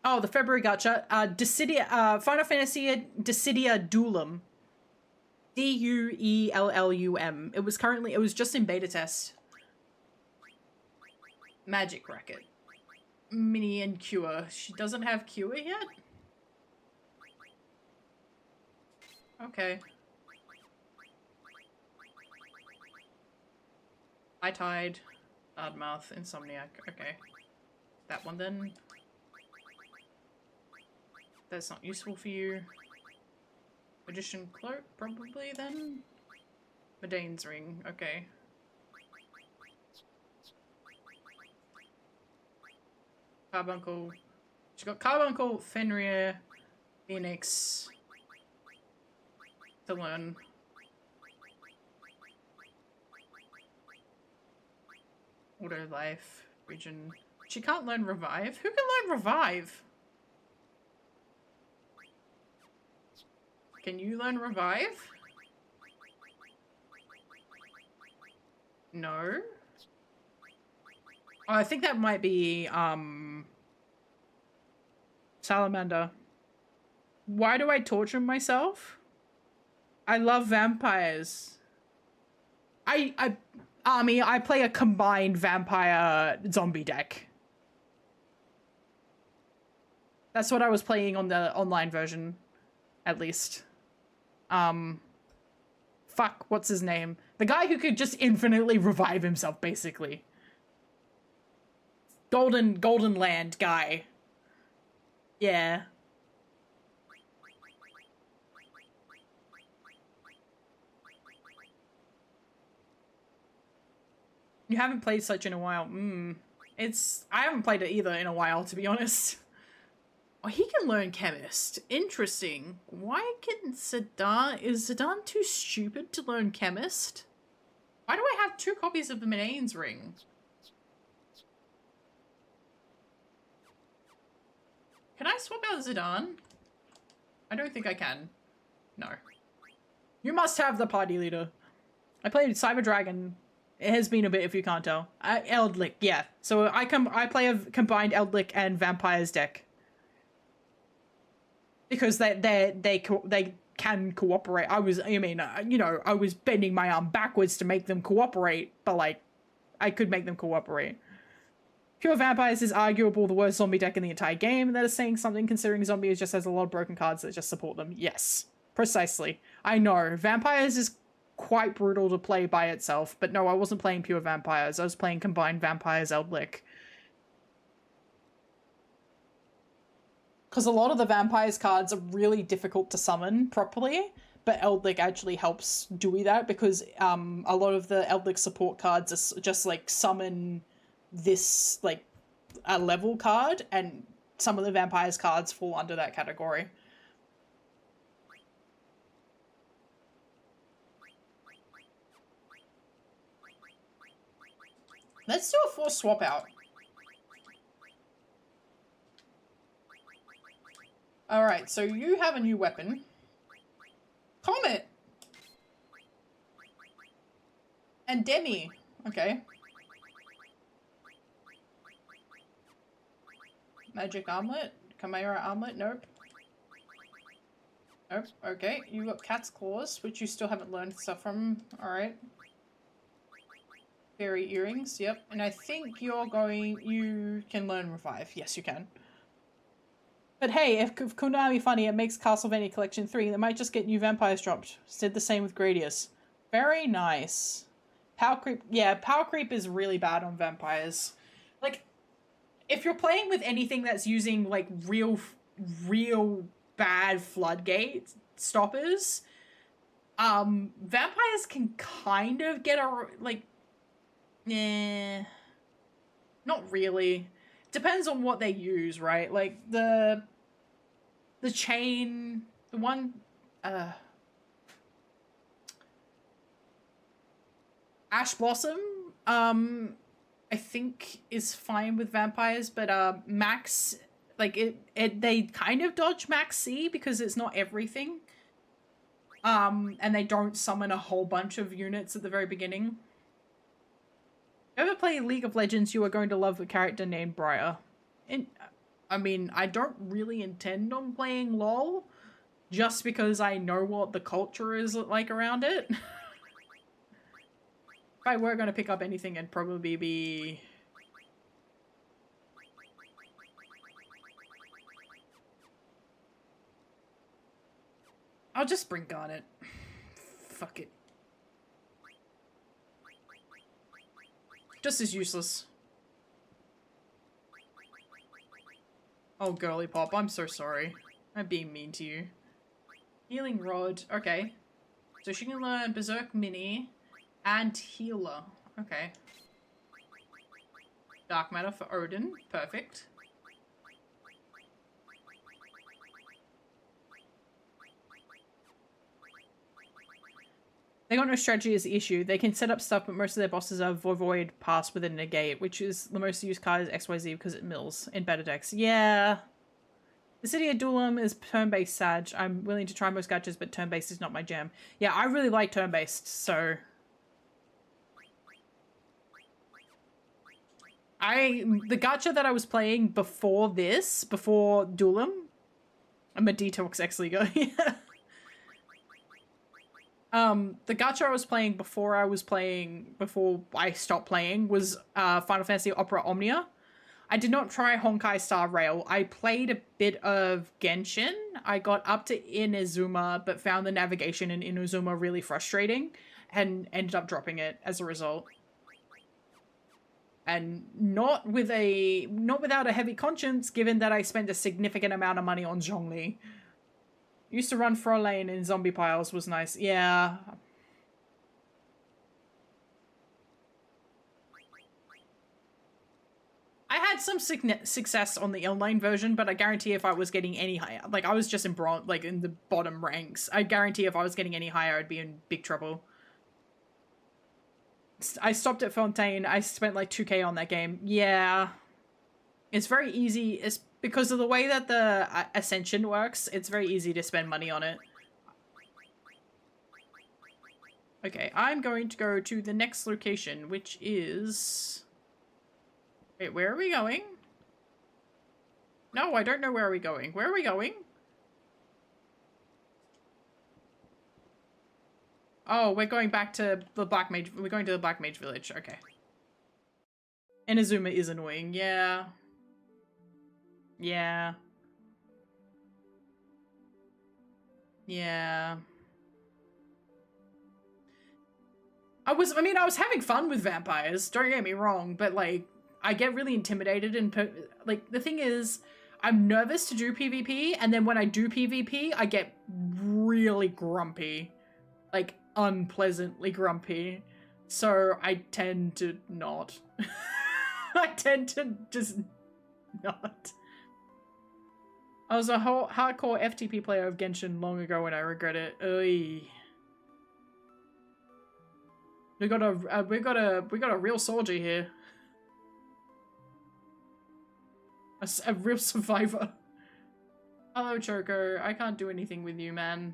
Oh, the February gacha. Final Fantasy Dissidia Duelum. D-U-E-L-L-U-M. It was just in beta test. Magic Racket. Mini and Cure. She doesn't have Cure yet? Okay. High Tide. Loudmouth. Insomniac. Okay. That one then. That's not useful for you. Magician cloak, probably then? Medane's ring, okay. Carbuncle. She's got Carbuncle, Fenrir, Phoenix to learn. Auto life, region. She can't learn revive? Who can learn revive? Can you learn revive? No. Oh, I think that might be, Salamander. Why do I torture myself? I love vampires. I play a combined vampire zombie deck. That's what I was playing on the online version, at least. Fuck, what's his name? The guy who could just infinitely revive himself, basically. Golden Land guy. Yeah. You haven't played such in a while. I haven't played it either in a while, to be honest. Oh, he can learn Chemist. Interesting. Why can Zidane... Is Zidane too stupid to learn Chemist? Why do I have 2 copies of the Medane's ring? Can I swap out Zidane? I don't think I can. No. You must have the party leader. I played Cyber Dragon. It has been a bit if you can't tell. Eldlick, yeah. So I play a combined Eldlick and Vampires deck. Because they can cooperate. I was bending my arm backwards to make them cooperate, but like, I could make them cooperate. Pure Vampires is arguable the worst zombie deck in the entire game. That is saying something considering Zombies just has a lot of broken cards that just support them. Yes, precisely. I know. Vampires is quite brutal to play by itself, but no, I wasn't playing Pure Vampires. I was playing combined Vampires Eldlick. Because a lot of the Vampires cards are really difficult to summon properly, but Eldlick actually helps do that because a lot of the Eldlick support cards are just like summon this like a level card, and some of the Vampires cards fall under that category. Let's do a force swap out. Alright, so you have a new weapon. Comet! And Demi. Okay. Magic Armlet? Chimera Armlet? Nope. Nope. Okay, you got Cat's Claws, which you still haven't learned stuff from. Alright. Fairy Earrings, yep. And I think you can learn Revive. Yes, you can. But hey, if Konami Funny, it makes Castlevania Collection 3, they might just get new vampires dropped. Did the same with Gradius. Very nice. Power Creep, yeah, Power Creep is really bad on vampires. Like, if you're playing with anything that's using, like, real bad floodgate stoppers, vampires can kind of get not really. Depends on what they use, right? Like, the chain, the one, Ash Blossom, I think is fine with vampires, but, Max, like, they kind of dodge Max C because it's not everything. And they don't summon a whole bunch of units at the very beginning. Ever play League of Legends, you are going to love a character named Briar. I mean, I don't really intend on playing LOL, just because I know what the culture is like around it. If I were going to pick up anything, it'd probably be... I'll just bring Garnet. Fuck it. Just as useless. Oh, girly pop, I'm so sorry. I'm being mean to you. Healing Rod. Okay. So she can learn Berserk Mini and Healer. Okay. Dark Matter for Odin. Perfect. They got no strategy as the issue. They can set up stuff, but most of their bosses are void pass with a negate, which is the most used card is XYZ because it mills in better decks. Yeah. The City of Duelam is turn-based Sag. I'm willing to try most gachas, but turn-based is not my jam. Yeah, I really like turn-based, so... The gacha that I was playing before this, before Duelam... I'm a Detox X-Leaguer, yeah. The gacha I was playing before I stopped playing was Final Fantasy Opera Omnia. I did not try Honkai Star Rail. I played a bit of Genshin. I got up to Inazuma, but found the navigation in Inazuma really frustrating and ended up dropping it as a result. And not without a heavy conscience, given that I spent a significant amount of money on Zhongli. Used to run Frolane in zombie piles, was nice. Yeah. I had some success on the online version, but I guarantee if I was getting any higher, like I was just in bronze, like in the bottom ranks, I guarantee if I was getting any higher, I'd be in big trouble. I stopped at Fontaine. I spent like 2k on that game. Yeah. It's very easy. It's because of the way that the Ascension works, it's very easy to spend money on it. Okay, I'm going to go to the next location, which is... Wait, where are we going? No, I don't know where are we going. Where are we going? Oh, we're going back to the Black Mage. We're going to the Black Mage Village. Okay. Inazuma is annoying. Yeah. Yeah. Yeah. I was having fun with vampires, don't get me wrong, but, like, I get really intimidated and, like, the thing is, I'm nervous to do PvP, and then when I do PvP, I get really grumpy. Like, unpleasantly grumpy. So, I tend to not. I tend to just not. I was a hardcore FTP player of Genshin long ago and I regret it. Oy. We got a real soldier here. A real survivor. Hello, Choco. I can't do anything with you, man.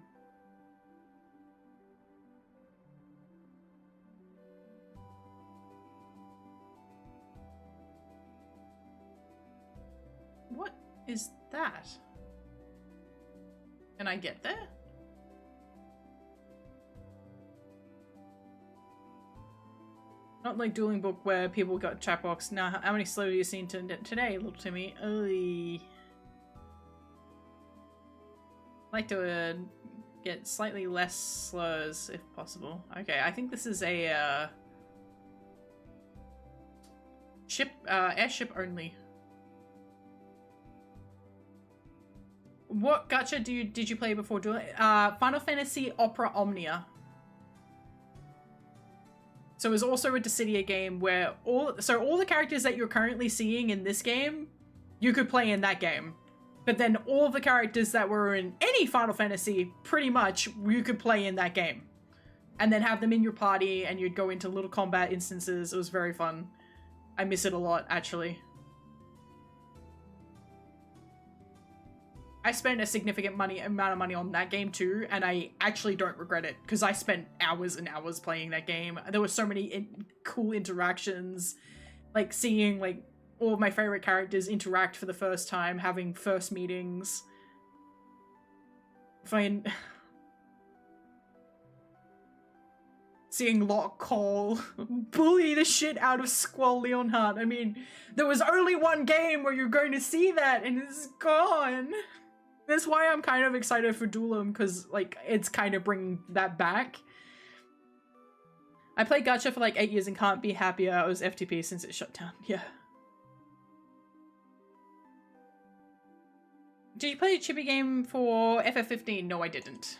What is that? Can I get there? Not like Dueling Book where people got chat box. Now, how many slows have you seen today, little Timmy? Oy. I'd like to get slightly less slurs if possible. Okay, I think this is a airship only. What gacha did you play before Dueling? Final Fantasy Opera Omnia. So it was also a Dissidia game where all the characters that you're currently seeing in this game, you could play in that game. But then all the characters that were in any Final Fantasy, pretty much, you could play in that game. And then have them in your party and you'd go into little combat instances. It was very fun. I miss it a lot, actually. I spent a significant amount of money on that game too, and I actually don't regret it, because I spent hours and hours playing that game. There were so many cool interactions, like seeing like all of my favorite characters interact for the first time, having first meetings. Seeing Locke Cole bully the shit out of Squall Leonhardt. I mean, there was only one game where you're going to see that, and it's gone. That's why I'm kind of excited for Duelam, because, like, it's kind of bringing that back. I played gacha for like 8 years and can't be happier I was FTP since it shut down. Yeah. Did you play a chibi game for FF15? No, I didn't.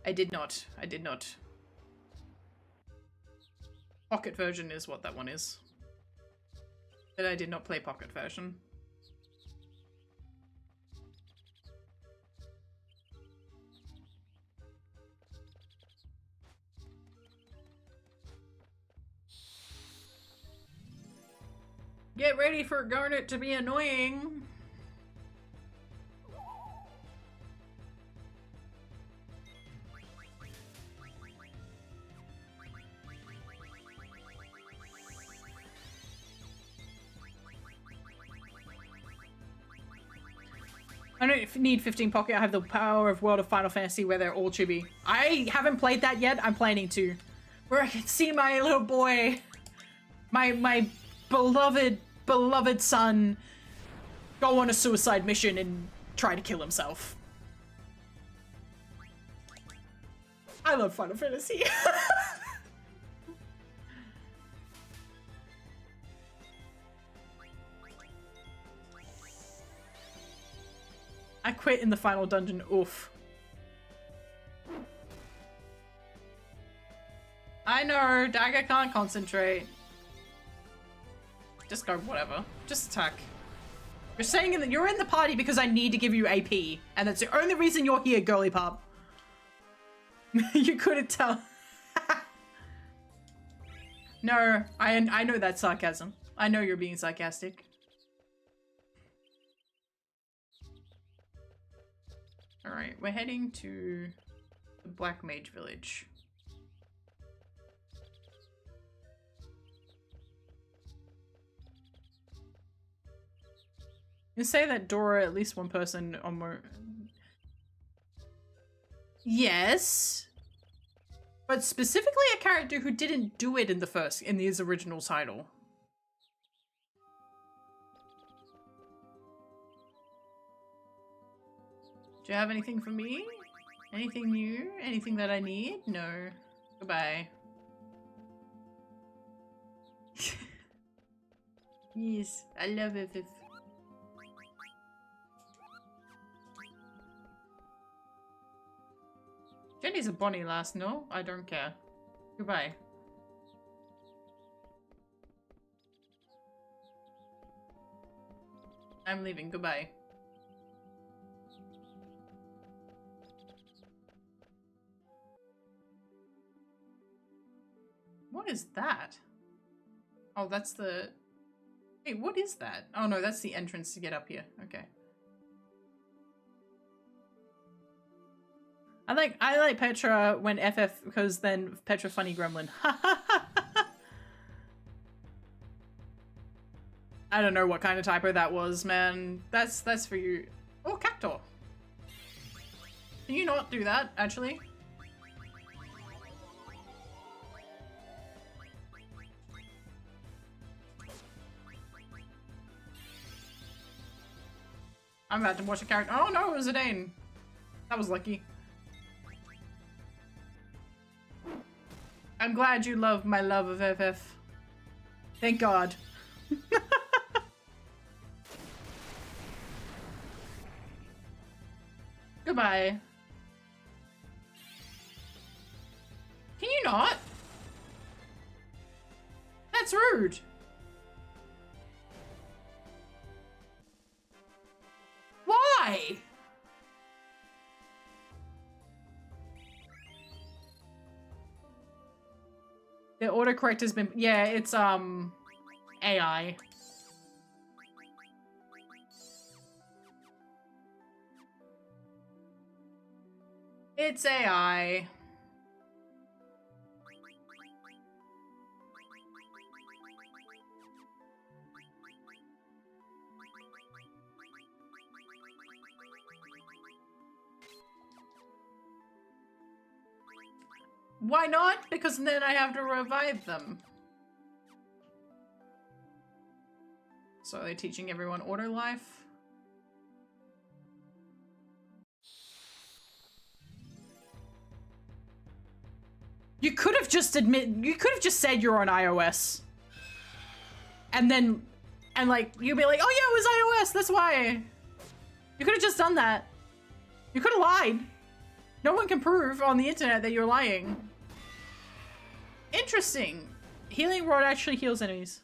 I did not. I did not. Pocket version is what that one is. But I did not play pocket version. Get ready for Garnet to be annoying. I don't need 15 pocket. I have the power of World of Final Fantasy where they're all chibi. I haven't played that yet. I'm planning to. Where I can see my little boy, my beloved son go on a suicide mission and try to kill himself. I love Final Fantasy. I quit in the final dungeon. Oof. I know, Dagger can't concentrate. Just go, whatever. Just attack. You're saying that you're in the party because I need to give you AP, and that's the only reason you're here, girly pop. You couldn't tell. No, I know that's sarcasm. I know you're being sarcastic. Alright, we're heading to the Black Mage Village. You say that Dora, at least one person on more... Yes. But specifically a character who didn't do it in his original title. Do you have anything for me? Anything new? Anything that I need? No. Goodbye. Yes, I love it. Jenny's a bonny lass, no? I don't care. Goodbye. I'm leaving, goodbye. What is that? Oh, that's the... Wait, what is that? Oh no, that's the entrance to get up here. Okay. I like Petra when FF, because then Petra funny gremlin. I don't know what kind of typo that was, man. That's for you. Oh, Cactor. Can you not do that, actually? I'm about to watch a character. Oh no, it was a Dane. That was lucky. I'm glad you love my love of FF. Thank God. Goodbye. Can you not? That's rude. Why? The autocorrect has been... Yeah, it's, AI. It's AI. Why not? Because then I have to revive them. So are they teaching everyone order life? You could have just said you're on iOS. And then, like, you'd be like, oh yeah, it was iOS, that's why. You could have just done that. You could have lied. No one can prove on the internet that you're lying. Interesting. Healing Rod actually heals enemies.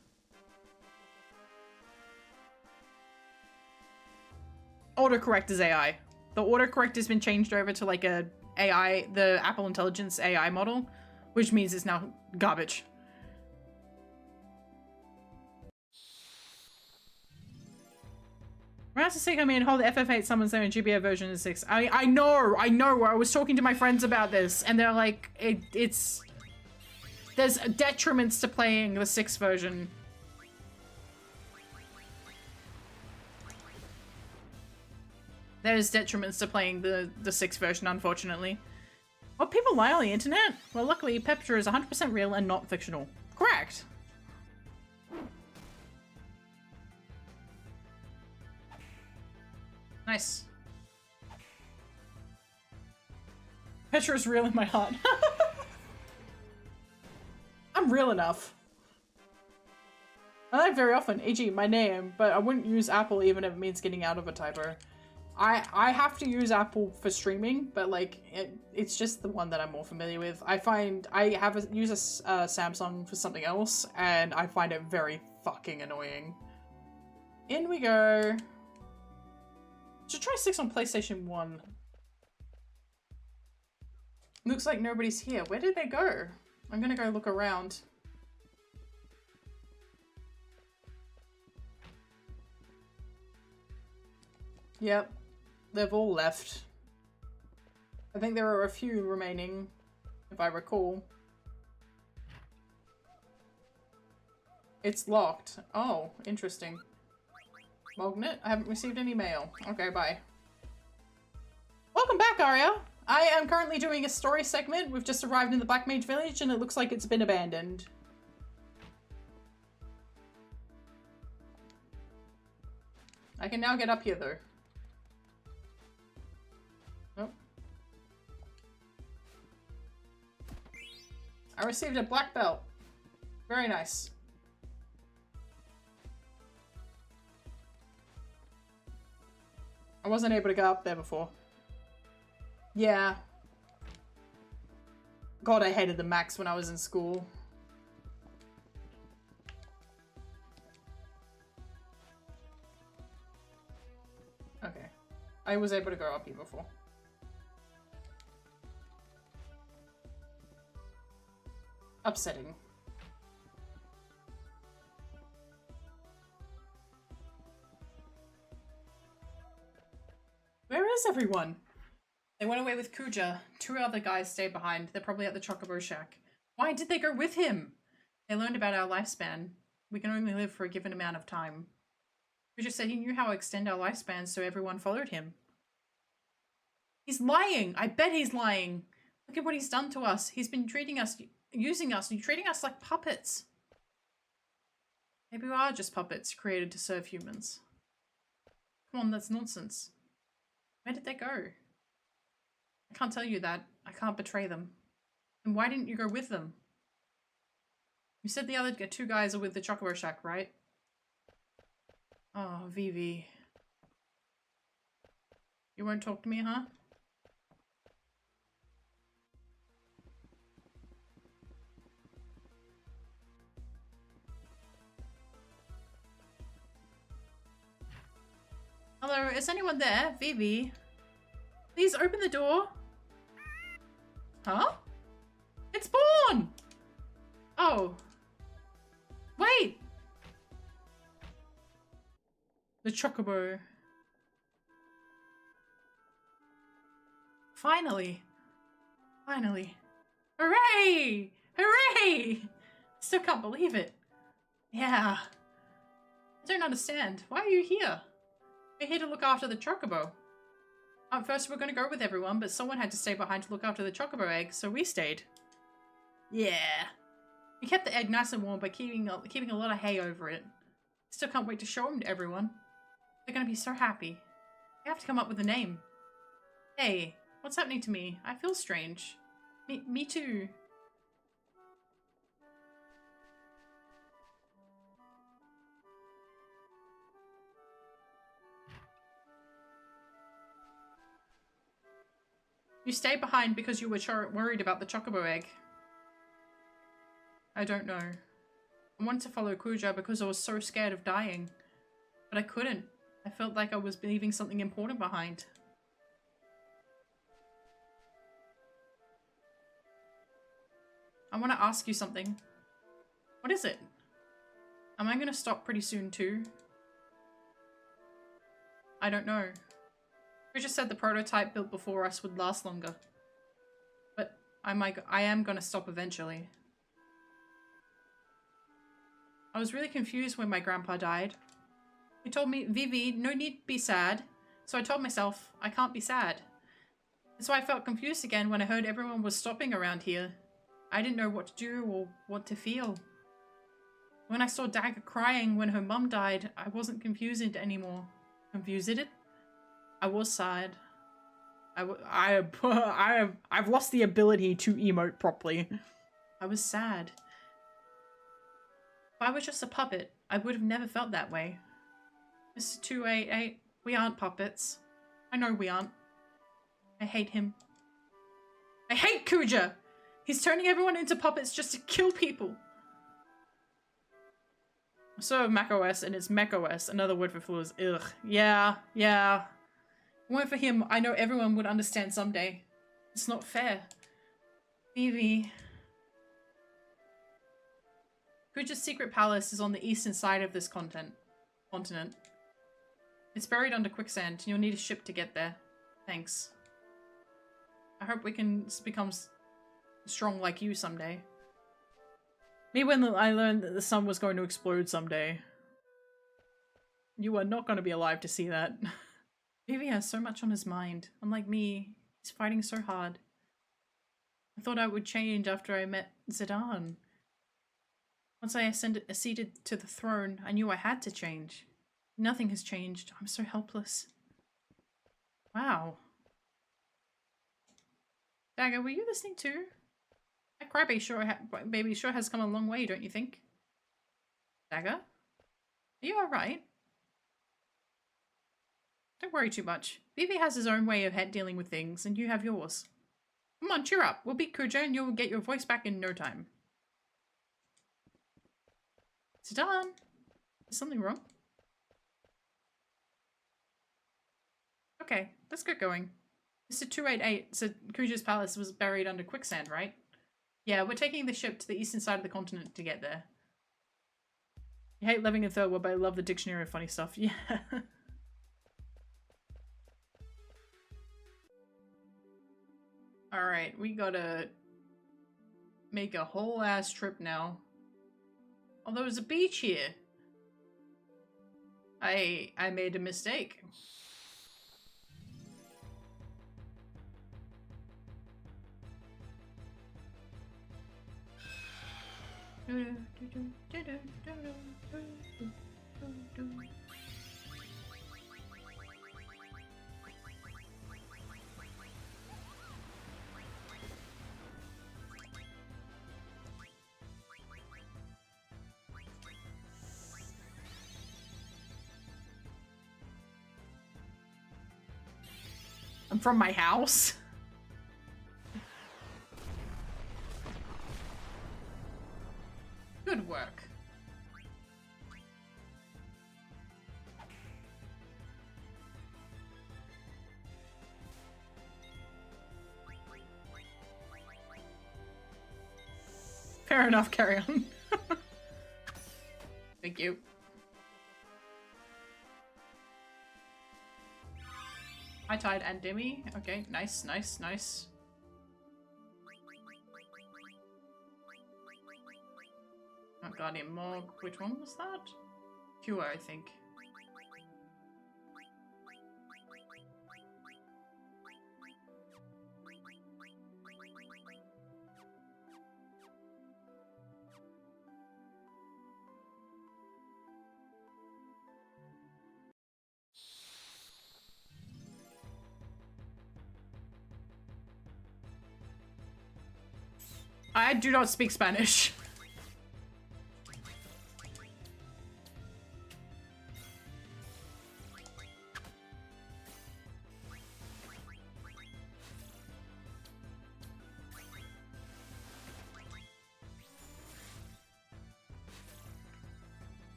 Autocorrect is AI. The autocorrect has been changed over to like a AI, the Apple Intelligence AI model, which means it's now garbage. Around to 6, I mean, hold the FF8 summons there in GBA version of 6. I know. I was talking to my friends about this, and they're like, it's... There's detriments to playing the 6 version. There's detriments to playing the 6 version, unfortunately. What people lie on the internet? Well, luckily, Petra is 100% real and not fictional. Correct. Nice. Petra is real in my heart. I'm real enough. I like very often, e.g. my name, but I wouldn't use Apple even if it means getting out of a typo. I have to use Apple for streaming, but like it's just the one that I'm more familiar with. I find I use a Samsung for something else, and I find it very fucking annoying. In we go. Should try 6 on PlayStation 1. Looks like nobody's here. Where did they go? I'm gonna go look around. Yep. They've all left. I think there are a few remaining, if I recall. It's locked. Oh, interesting. Magnet? I haven't received any mail. Okay, bye. Welcome back, Arya! I am currently doing a story segment. We've just arrived in the Black Mage Village and it looks like it's been abandoned. I can now get up here, though. Nope. I received a black belt. Very nice. I wasn't able to go up there before. Yeah. God, I hated the max when I was in school. Okay. I was able to go up here before. Upsetting. Where is everyone? They went away with Kuja. 2 other guys stayed behind. They're probably at the Chocobo Shack. Why did they go with him? They learned about our lifespan. We can only live for a given amount of time. Kuja said he knew how to extend our lifespans, so everyone followed him. He's lying! I bet he's lying! Look at what he's done to us. He's been treating us, using us, and treating us like puppets. Maybe we are just puppets created to serve humans. Come on, that's nonsense. Where did they go? I can't tell you that. I can't betray them. And why didn't you go with them? You said the other 2 guys are with the Chocobo Shack, right? Oh, Vivi. You won't talk to me, huh? Hello, is anyone there? Vivi? Please open the door. Huh? It's Born! Oh. Wait! The Chocobo. Finally. Finally. Hooray! Hooray! Still can't believe it. Yeah. I don't understand. Why are you here? We're here to look after the Chocobo. First we're going to go with everyone, but someone had to stay behind to look after the Chocobo egg, so we stayed. Yeah. We kept the egg nice and warm by keeping a lot of hay over it. Still can't wait to show them to everyone. They're going to be so happy. We have to come up with a name. Hey, what's happening to me? I feel strange. Me too. You stayed behind because you were worried about the chocobo egg. I don't know. I wanted to follow Kuja because I was so scared of dying. But I couldn't. I felt like I was leaving something important behind. I want to ask you something. What is it? Am I going to stop pretty soon too? I don't know. We just said the prototype built before us would last longer. But I am going to stop eventually. I was really confused when my grandpa died. He told me, Vivi, no need to be sad. So I told myself, I can't be sad. And so I felt confused again when I heard everyone was stopping around here. I didn't know what to do or what to feel. When I saw Dagger crying when her mum died, I wasn't confused anymore. Confused? I was sad. I've lost the ability to emote properly. I was sad. If I was just a puppet, I would have never felt that way. Mr. 288, we aren't puppets. I know we aren't. I hate him. I hate Kuja! He's turning everyone into puppets just to kill people. So macOS and it's macOS, another word for flu is ugh. Yeah. If it weren't for him, I know everyone would understand someday. It's not fair. Vivi. Kuja's secret palace is on the eastern side of this continent. It's buried under quicksand, and you'll need a ship to get there. Thanks. I hope we can become strong like you someday. Me when I learned that the sun was going to explode someday. You are not going to be alive to see that. Vivi has so much on his mind. Unlike me, he's fighting so hard. I thought I would change after I met Zidane. Once I acceded to the throne, I knew I had to change. Nothing has changed. I'm so helpless. Wow. Dagger, were you listening too? That crybaby sure has come a long way, don't you think? Dagger? Are you alright? Don't worry too much. Vivi has his own way of dealing with things, and you have yours. Come on, cheer up. We'll beat Kuja and you'll get your voice back in no time. Zidane! Is something wrong? Okay, let's get going. Mr. 288 said Kuja's palace was buried under quicksand, right? Yeah, we're taking the ship to the eastern side of the continent to get there. You hate living in third world, but I love the dictionary of funny stuff. Yeah. Alright, we gotta make a whole ass trip now. Oh, there was a beach here. I made a mistake. I'm from my house. Good work. Fair enough, carry on. Thank you. Hi Tide and Demi. Okay, nice. Oh, Guardian Mog. Which one was that? Cure, I think. I do not speak Spanish.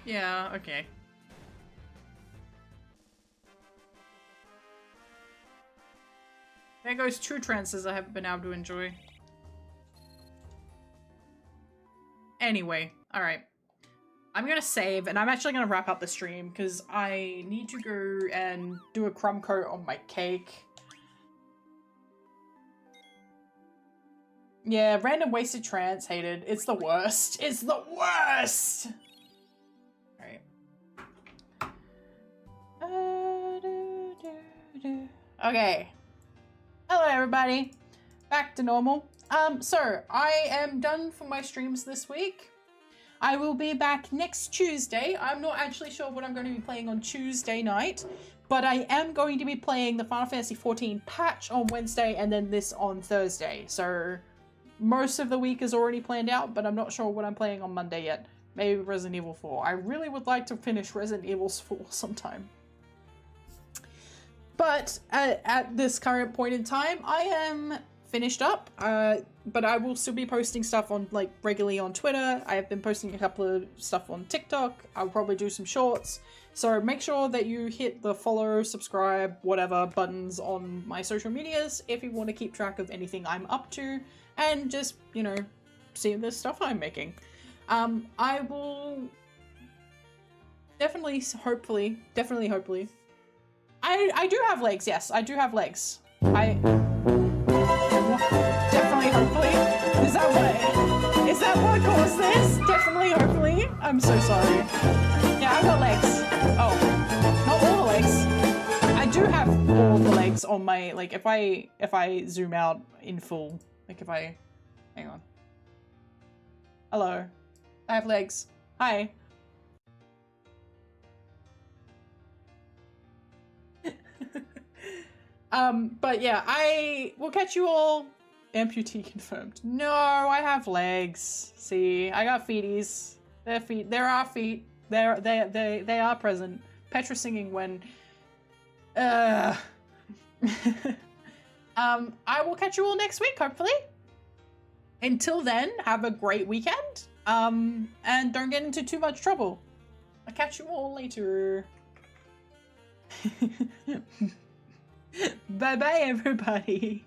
Yeah, okay. There goes two trances I haven't been able to enjoy. Anyway, alright. I'm gonna save, and I'm actually gonna wrap up the stream, because I need to go and do a crumb coat on my cake. Yeah, random wasted trance, hated. It's the worst. It's the worst! Alright. Okay. Hello, everybody. Back to normal. So, I am done for my streams this week. I will be back next Tuesday. I'm not actually sure what I'm going to be playing on Tuesday night, but I am going to be playing the Final Fantasy XIV patch on Wednesday and then this on Thursday. So, most of the week is already planned out, but I'm not sure what I'm playing on Monday yet. Maybe Resident Evil 4. I really would like to finish Resident Evil 4 sometime. But at this current point in time, I am finished up, but I will still be posting stuff on like regularly on Twitter. I have been posting a couple of stuff on TikTok. I'll probably do some shorts. So make sure that you hit the follow, subscribe, whatever buttons on my social medias if you want to keep track of anything I'm up to and just, you know, see the stuff I'm making. I will definitely, hopefully, I do have legs, yes, I do have legs. Definitely, hopefully. Is that what caused this? Definitely, hopefully. I'm so sorry. Yeah, I've got legs. Oh, not all the legs. I do have all the legs on my, like, if I zoom out in full, like if I, hang on. Hello. I have legs. Hi. But yeah, I will catch you all. Amputee confirmed. No, I have legs. See, I got feeties. They're feet. There are feet. They are present. Petra singing when. I will catch you all next week, hopefully. Until then, have a great weekend. And don't get into too much trouble. I'll catch you all later. Bye bye, everybody.